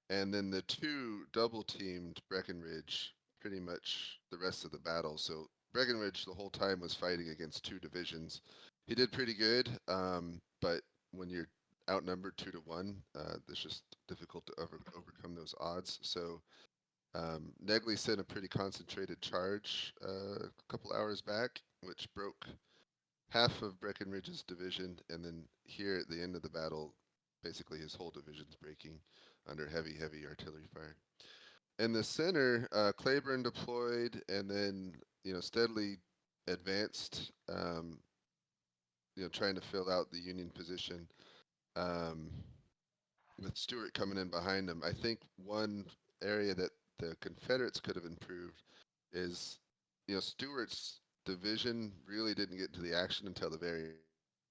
And then the 2 double teamed Breckinridge pretty much the rest of the battle. So Breckinridge the whole time was fighting against 2 divisions. He did pretty good, but when you're outnumbered 2 to 1, it's just difficult to overcome those odds. So Negley sent a pretty concentrated charge a couple hours back, which broke half of Breckinridge's division, and then here at the end of the battle, basically his whole division's breaking under heavy artillery fire. In the center, Claiborne deployed, and then steadily advanced, trying to fill out the Union position. With Stewart coming in behind him, I think one area that the Confederates could have improved is, Stewart's division really didn't get into the action until the very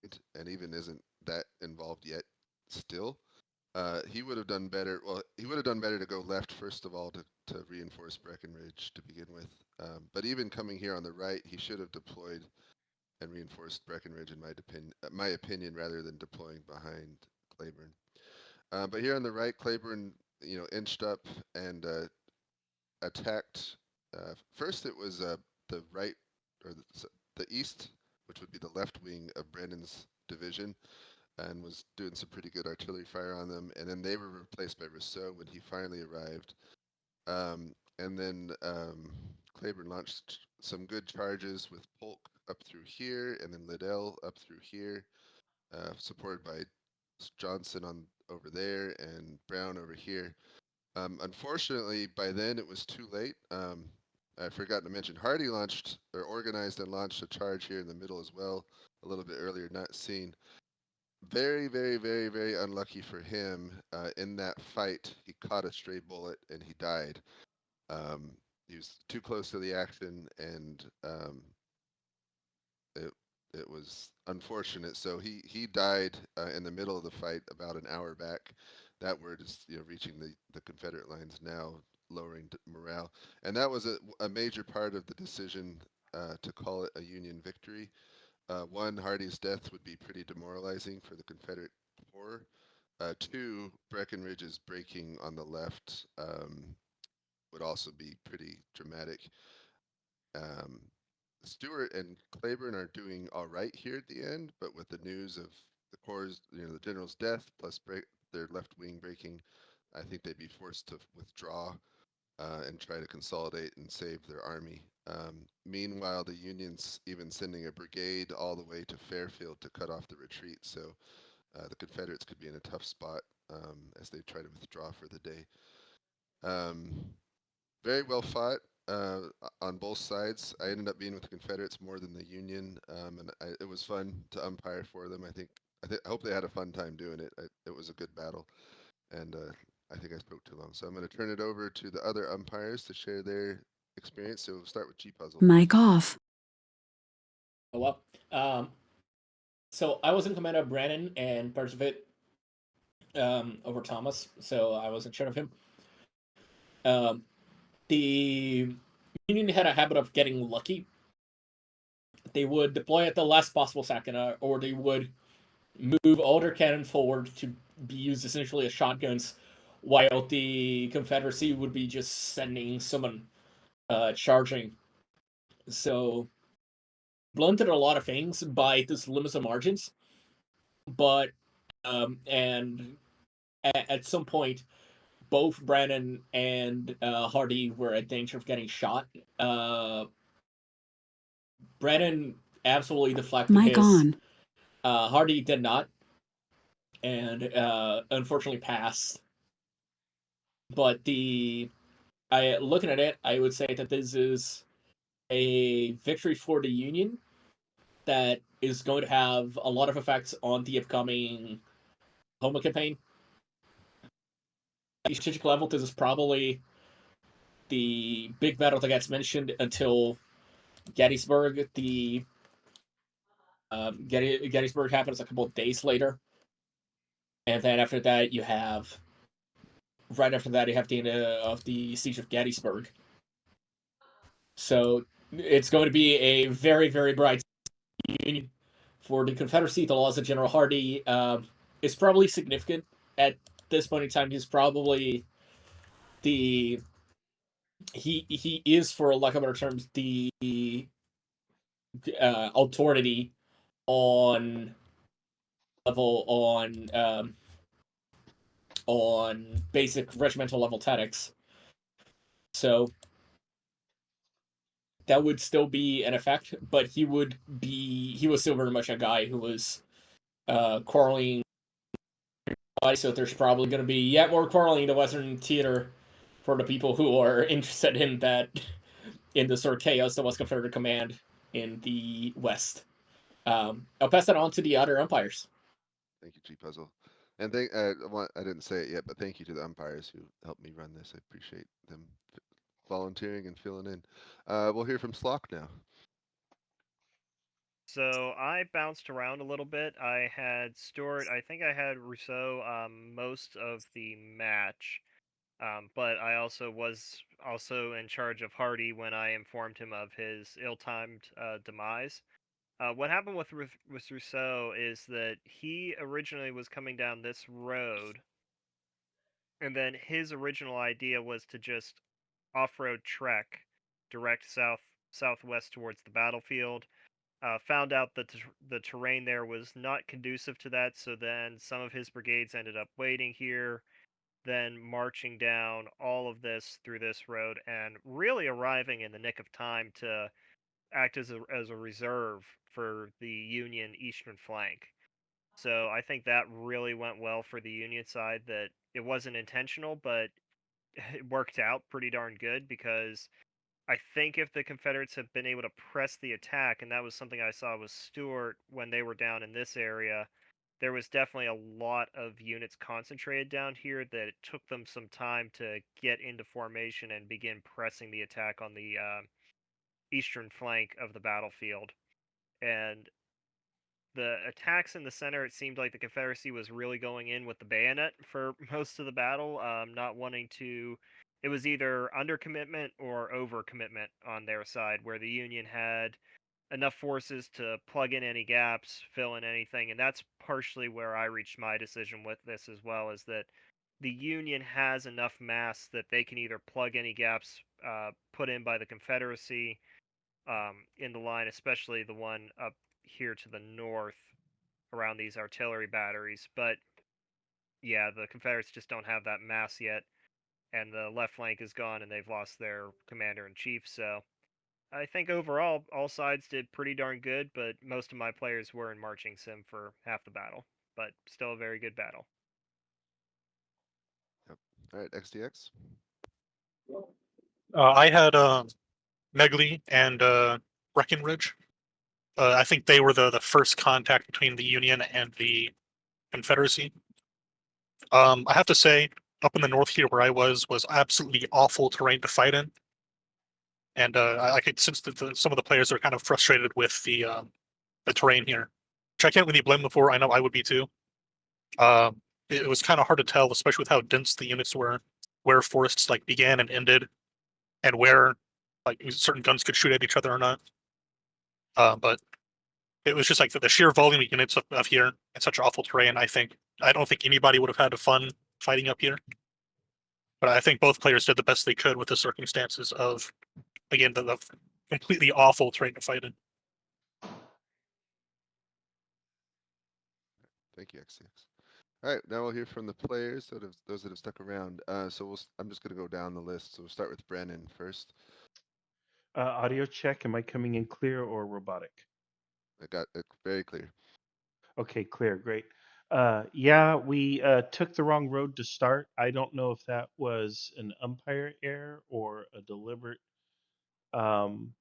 end, and even isn't that involved yet still. He would have done better. Well, he would have done better to go left first of all to reinforce Breckinridge to begin with. But even coming here on the right, he should have deployed and reinforced Breckinridge in my opinion, rather than deploying behind Claiborne. But here on the right, Claiborne, inched up and attacked. First, it was the right or the east, which would be the left wing of Brannan's division, and was doing some pretty good artillery fire on them. And then they were replaced by Rousseau when he finally arrived. And then Claiborne launched some good charges with Polk up through here, and then Liddell up through here, supported by Johnson on over there and Brown over here. Unfortunately, by then it was too late. I forgot to mention Hardee launched or organized and launched a charge here in the middle as well, a little bit earlier, not seen. Very, very, very, very unlucky for him. In that fight, he caught a stray bullet and he died. He was too close to the action, and it it was unfortunate. So he died in the middle of the fight about an hour back. That word is reaching the Confederate lines now, lowering morale, and that was a major part of the decision to call it a Union victory. One, Hardee's death would be pretty demoralizing for the Confederate corps. Two, Breckinridge's breaking on the left would also be pretty dramatic. Um, Stewart and Claiborne are doing all right here at the end, but with the news of the corps, the general's death plus their left wing breaking, I think they'd be forced to withdraw and try to consolidate and save their army. Meanwhile, the Union's even sending a brigade all the way to Fairfield to cut off the retreat. So the Confederates could be in a tough spot as they try to withdraw for the day. Very well fought on both sides. I ended up being with the Confederates more than the Union, and it was fun to umpire for them. I hope they had a fun time doing it. It was a good battle, and I think I spoke too long. So I'm going to turn it over to the other umpires to share their experience. So we'll start with G Puzzle. Mic off. Oh, well. So I was in command of Brannan and parts of it over Thomas, so I was in charge of him. The Union had a habit of getting lucky. They would deploy at the last possible second, or they would move all their cannon forward to be used essentially as shotguns, while the Confederacy would be just sending someone charging. So blunted a lot of things by this limits of margins, but and at some point, both Brannan and Hardee were at danger of getting shot. Brannan absolutely deflected Mic his. on. Hardee did not, and unfortunately passed. But looking at it, I would say that this is a victory for the Union that is going to have a lot of effects on the upcoming Homa campaign. At the strategic level, this is probably the big battle that gets mentioned until Gettysburg. The Gettysburg happens a couple of days later, and then after that, you have the end of the siege of Gettysburg. So it's going to be a very, very bright Union. For the Confederacy, the loss of General Hardee is probably significant at this point in time. He's probably he is, for lack of better terms, the authority on level on basic regimental level tactics. So that would still be an effect, but he was still very much a guy who was quarreling. So there's probably going to be yet more quarreling in the Western theater for the people who are interested in that, in the sort of chaos that was Confederate command in the West. I'll pass that on to the other umpires. Thank you, G Puzzle. And I didn't say it yet, but thank you to the umpires who helped me run this. I appreciate them volunteering and filling in. We'll hear from Slock now. So I bounced around a little bit. I had Stewart. I think I had Rousseau most of the match, but I also was in charge of Hardee when I informed him of his ill-timed demise. What happened with Rousseau is that he originally was coming down this road, and then his original idea was to just off-road trek direct southwest towards the battlefield. found out that the terrain there was not conducive to that, so then some of his brigades ended up waiting here, then marching down all of this through this road, and really arriving in the nick of time to act as a reserve for the Union eastern flank. So I think that really went well for the Union side, that it wasn't intentional, but it worked out pretty darn good, because I think if the Confederates had been able to press the attack, and that was something I saw with Stuart when they were down in this area, there was definitely a lot of units concentrated down here that it took them some time to get into formation and begin pressing the attack on the eastern flank of the battlefield. And the attacks in the center, it seemed like the Confederacy was really going in with the bayonet for most of the battle, not wanting to. It was either under commitment or over commitment on their side, where the Union had enough forces to plug in any gaps, fill in anything, and that's partially where I reached my decision with this as well. Is that the Union has enough mass that they can either plug any gaps put in by the Confederacy in the line, especially the one up here to the north around these artillery batteries. But yeah, the Confederates just don't have that mass yet, and the left flank is gone, and they've lost their commander in chief. So I think overall, all sides did pretty darn good, but most of my players were in marching sim for half the battle. But still a very good battle. Yep. All right, XDX. I had Megley and Breckenridge. I think they were the first contact between the Union and the Confederacy. I have to say, up in the north here where I was absolutely awful terrain to fight in, and I could sense that some of the players are kind of frustrated with the terrain here, which I can't really blame them for. I know I would be too. It was kind of hard to tell, especially with how dense the units were, where forests like began and ended, and where like certain guns could shoot at each other or not. But it was just like the sheer volume of units of here and such awful terrain. I don't think anybody would have had fun fighting up here. But I think both players did the best they could with the circumstances of, again, the completely awful terrain to fight in. Thank you, XDX. All right, now we'll hear from the players, those that have stuck around. I'm just going to go down the list. So we'll start with Brannan first. Audio check. Am I coming in clear or robotic? I got it very clear. Okay, clear. Great. Yeah, we took the wrong road to start. I don't know if that was an umpire error or a deliberate um,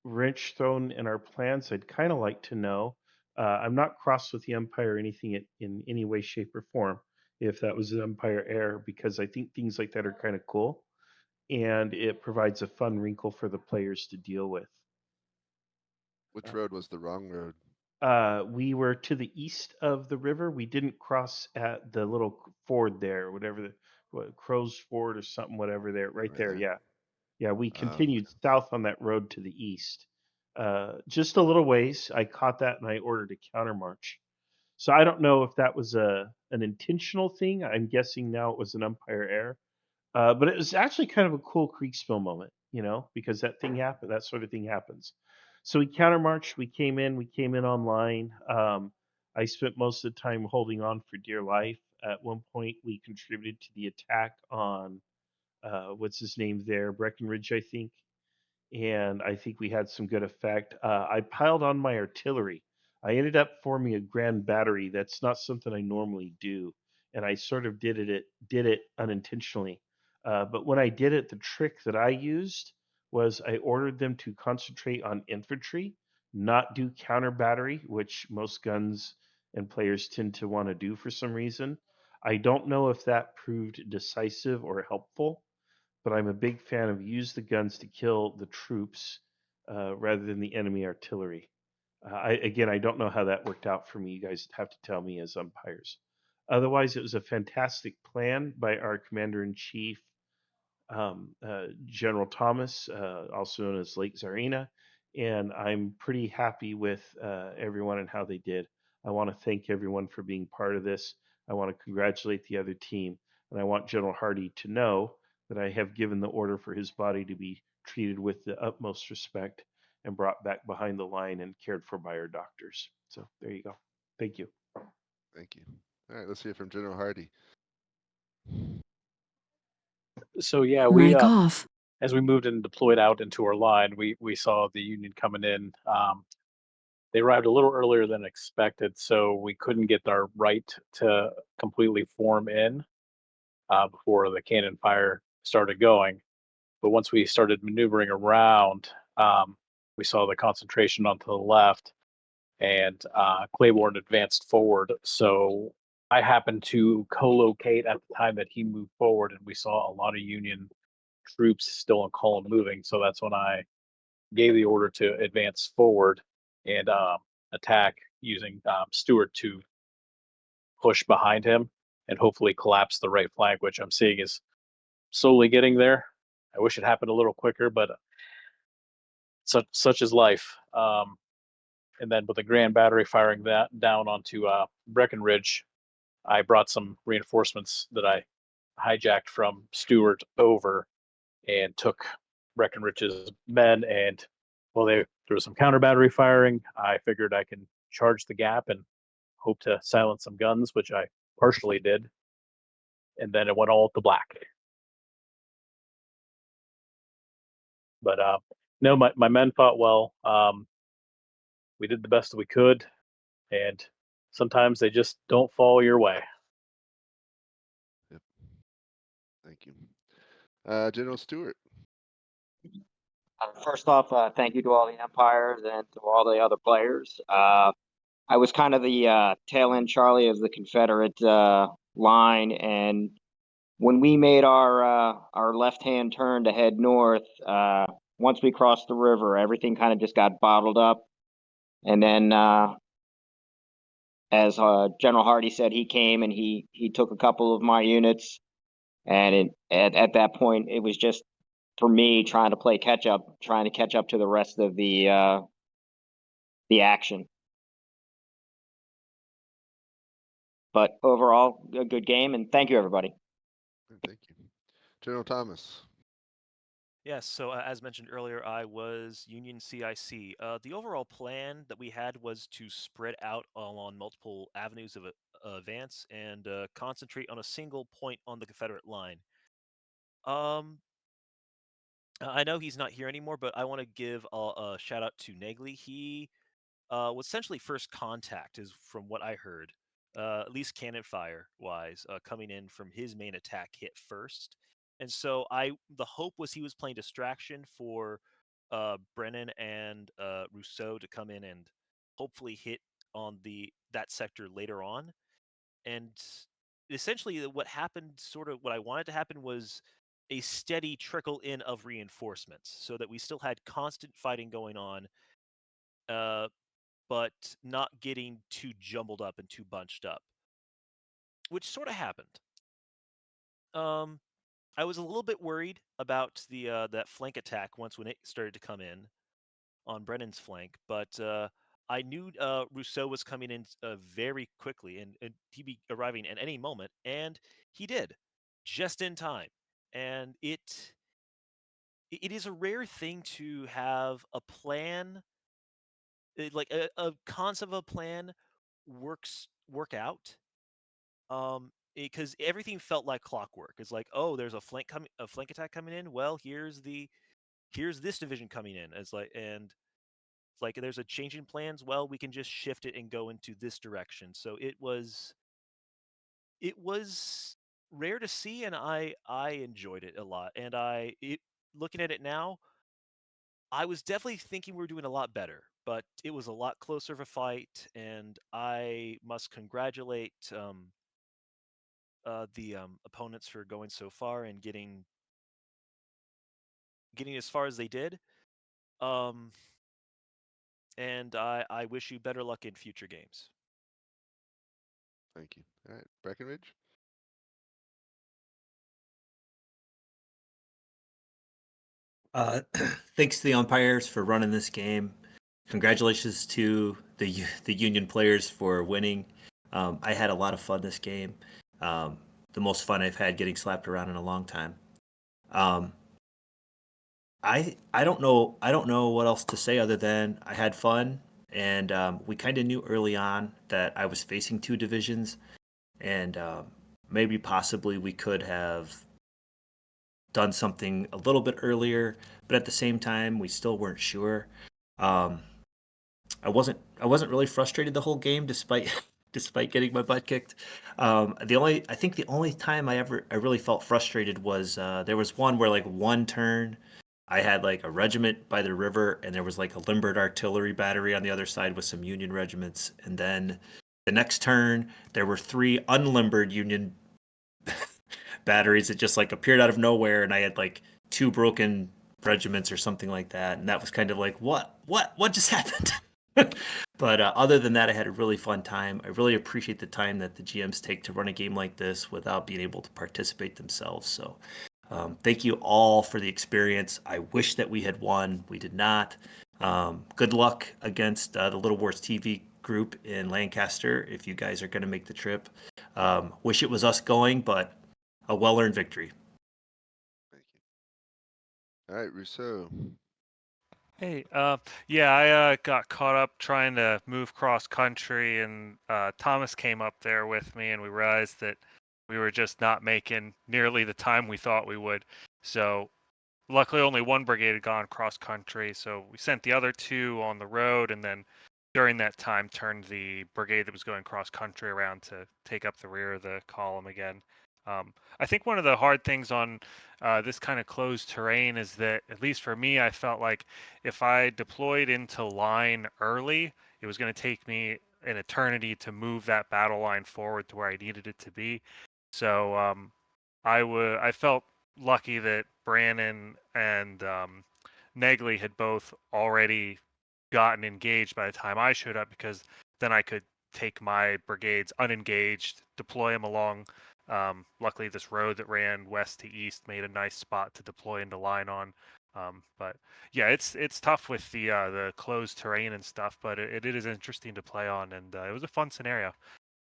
wrench thrown in our plans. I'd kind of like to know. I'm not cross with the umpire or anything in any way, shape, or form if that was an umpire error, because I think things like that are kind of cool and it provides a fun wrinkle for the players to deal with. Which road was the wrong road? We were to the east of the river. We didn't cross at the little ford there, whatever Crow's Ford or something, whatever there, right Right there. there. Yeah, yeah. We Okay. continued south on that road to the east, just a little ways. I caught that and I ordered a countermarch. So I don't know if that was an intentional thing. I'm guessing now it was an umpire error. But it was actually kind of a cool Kriegsspiel moment, because that thing happened. That sort of thing happens. So we countermarched. We came in. We came in online. I spent most of the time holding on for dear life. At one point, we contributed to the attack on what's his name there, Breckenridge, I think, and I think we had some good effect. I piled on my artillery. I ended up forming a grand battery. That's not something I normally do, and I sort of did it unintentionally. But when I did it, the trick that I used was I ordered them to concentrate on infantry, not do counter battery, which most guns and players tend to want to do for some reason. I don't know if that proved decisive or helpful, but I'm a big fan of use the guns to kill the troops rather than the enemy artillery. I don't know how that worked out for me. You guys have to tell me as umpires. Otherwise, it was a fantastic plan by our commander in chief, General Thomas, also known as Lake Czarina, and I'm pretty happy with everyone and how they did. I want to thank everyone for being part of this. I want to congratulate the other team, and I want General Hardy to know that I have given the order for his body to be treated with the utmost respect, and brought back behind the line and cared for by our doctors. So there you go. Thank you. Thank you. All right, let's hear from General Hardy. So yeah, Mic off. as we moved and deployed out into our line, we saw the Union coming in. They arrived a little earlier than expected, so we couldn't get our right to completely form in before the cannon fire started going. But once we started maneuvering around, we saw the concentration onto the left, and Claiborne advanced forward. So I happened to co-locate at the time that he moved forward, and we saw a lot of Union troops still in column moving. So that's when I gave the order to advance forward and attack using Stewart to push behind him and hopefully collapse the right flank, which I'm seeing is slowly getting there. I wish it happened a little quicker, but such is life. And then with the Grand Battery firing that down onto Breckenridge, I brought some reinforcements that I hijacked from Stewart over and took Breckenridge's men. And well, there was some counter battery firing. I figured I can charge the gap and hope to silence some guns, which I partially did. And then it went all to black. But no, my men fought well. We did the best that we could, and sometimes they just don't fall your way. Yep. Thank you. General Stewart. First off, thank you to all the Empires and to all the other players. I was kind of the tail end Charlie of the Confederate line, and when we made our left hand turn to head north, once we crossed the river, everything kind of just got bottled up. And then, as General Hardy said, he came and he took a couple of my units, and at that point, it was just for me trying to play catch up, trying to catch up to the rest of the action. But overall, a good game, and thank you, everybody. Thank you. General Thomas. Yes, so as mentioned earlier, I was Union CIC. The overall plan that we had was to spread out along multiple avenues of advance and concentrate on a single point on the Confederate line. I know he's not here anymore, but I want to give a shout out to Negley. He was essentially first contact, is from what I heard, at least cannon fire wise, coming in from his main attack hit first. And so the hope was he was playing distraction for Brennan and Rousseau to come in and hopefully hit on that sector later on. And essentially, what happened, sort of what I wanted to happen, was a steady trickle in of reinforcements, so that we still had constant fighting going on, but not getting too jumbled up and too bunched up, which sort of happened. I was a little bit worried about that flank attack when it started to come in on Brennan's flank, but I knew Rousseau was coming in very quickly, and he'd be arriving at any moment, and he did, just in time. And it is a rare thing to have a plan, like a concept of a plan work out. Because everything felt like clockwork. It's like, oh, there's a flank attack coming in. Well, here's this division coming in. It's like there's a change in plans. Well, we can just shift it and go into this direction. So it was rare to see, and I enjoyed it a lot. And looking at it now, I was definitely thinking we were doing a lot better, but it was a lot closer of a fight, and I must congratulate the opponents for going so far and getting as far as they did. And I wish you better luck in future games. Thank you. All right, Breckenridge. Thanks to the umpires for running this game. Congratulations to the Union players for winning. I had a lot of fun this game. The most fun I've had getting slapped around in a long time. I don't know what else to say other than I had fun, and we kind of knew early on that I was facing two divisions, and maybe possibly we could have done something a little bit earlier, but at the same time we still weren't sure. Um, I wasn't really frustrated the whole game despite despite getting my butt kicked. I think the only time I really felt frustrated was there was one where like one turn I had like a regiment by the river and there was like a limbered artillery battery on the other side with some Union regiments, and then the next turn there were three unlimbered Union batteries that just like appeared out of nowhere, and I had like two broken regiments or something like that, and that was kind of like what just happened. But other than that, I had a really fun time. I really appreciate the time that the GMs take to run a game like this without being able to participate themselves. So thank you all for the experience. I wish that we had won. We did not. Good luck against the Little Wars TV group in Lancaster if you guys are going to make the trip. Wish it was us going, but a well-earned victory. Thank you. All right, Rousseau. Hey, yeah, I got caught up trying to move cross country, and Thomas came up there with me, and we realized that we were just not making nearly the time we thought we would. So, luckily, only one brigade had gone cross country, so we sent the other two on the road, and then during that time, turned the brigade that was going cross country around to take up the rear of the column again. I think one of the hard things on this kind of closed terrain is that, at least for me, I felt like if I deployed into line early, it was going to take me an eternity to move that battle line forward to where I needed it to be. So I felt lucky that Brannan and Negley had both already gotten engaged by the time I showed up, because then I could take my brigades unengaged, deploy them along. Luckily, this road that ran west to east made a nice spot to deploy into line on. But yeah, it's tough with the closed terrain and stuff, but it is interesting to play on, and it was a fun scenario.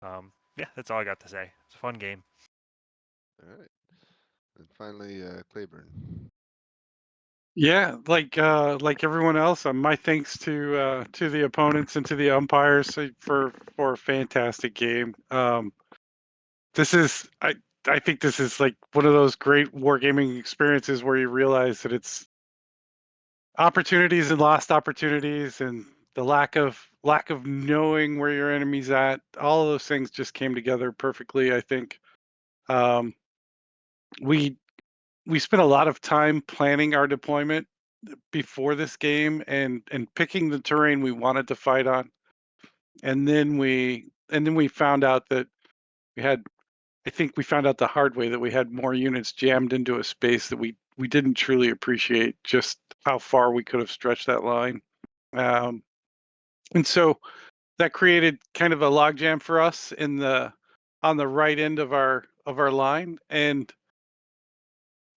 Yeah, that's all I got to say. It's a fun game. All right. And finally, Claiborne. Yeah, like everyone else, my thanks to the opponents and to the umpires for a fantastic game. This is I think this is like one of those great wargaming experiences where you realize that it's opportunities and lost opportunities, and the lack of knowing where your enemy's at. All of those things just came together perfectly. I think um, we we spent a lot of time planning our deployment before this game and picking the terrain we wanted to fight on, and then we found out that we had I think we found out the hard way that we had more units jammed into a space that we didn't truly appreciate just how far we could have stretched that line. um, and so that created kind of a logjam for us in the on the right end of our line, and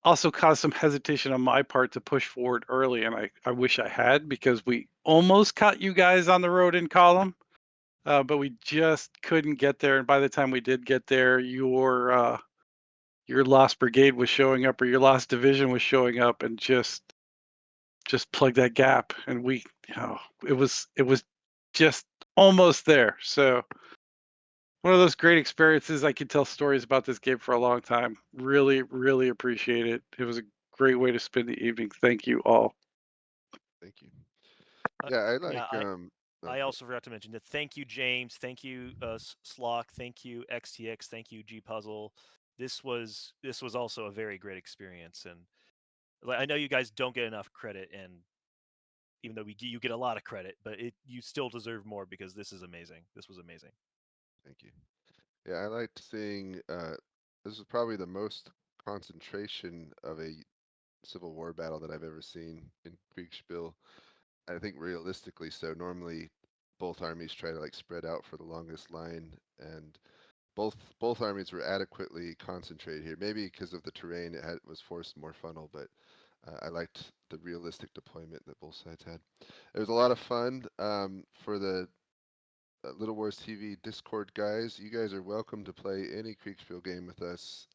also caused some hesitation on my part to push forward early, and I wish I had, because we almost caught you guys on the road in column, but we just couldn't get there. And by the time we did get there, your lost brigade was showing up, or your lost division was showing up, and just plugged that gap. And it was just almost there. So one of those great experiences. I could tell stories about this game for a long time. Really, really appreciate it. It was a great way to spend the evening. Thank you all. Thank you. Uh, Yeah, I yeah, like. Oh, I also forgot to mention that. Thank you, James. Thank you, Slock. Thank you, XTX. Thank you, G Puzzle. This was also a very great experience, and I know you guys don't get enough credit, and even though you get a lot of credit, but you still deserve more, because this is amazing. This was amazing. thank you. Yeah, I liked seeing. This is probably the most concentration of a Civil War battle that I've ever seen in Kriegsspiel. I think realistically, so normally both armies try to like spread out for the longest line, and both armies were adequately concentrated here. Maybe because of the terrain, was forced more funnel, but I liked the realistic deployment that both sides had. It was a lot of fun. For the Little Wars TV Discord guys, you guys are welcome to play any Kriegsspiel game with us.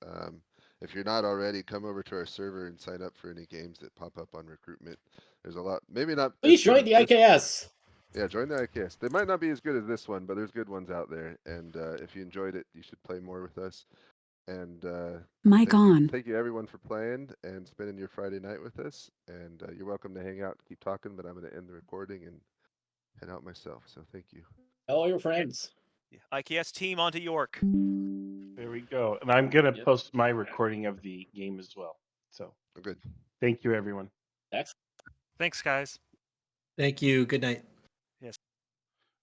if you're not already, come over to our server and sign up for any games that pop up on recruitment. There's a lot, maybe not as Please good join as the this. IKS. Yeah, join the IKS. They might not be as good as this one, but there's good ones out there. And if you enjoyed it, you should play more with us. And Mic on. thank you everyone for playing and spending your Friday night with us. And you're welcome to hang out and keep talking, but I'm going to end the recording and head out myself. So thank you. Tell all your friends. IKS team onto York. There we go. And I'm going to Yep. post my recording of the game as well. So Good. thank you, everyone. Excellent. Thanks, guys. Thank you. Good night. Yes.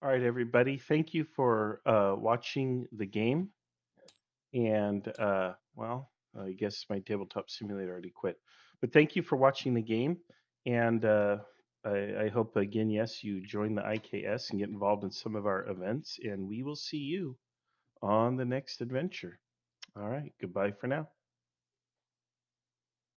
All right, everybody. Thank you for watching the game. And, well, I guess my tabletop simulator already quit. But thank you for watching the game. And I hope, again, yes, you join the IKS and get involved in some of our events. And we will see you on the next adventure. All right. Goodbye for now.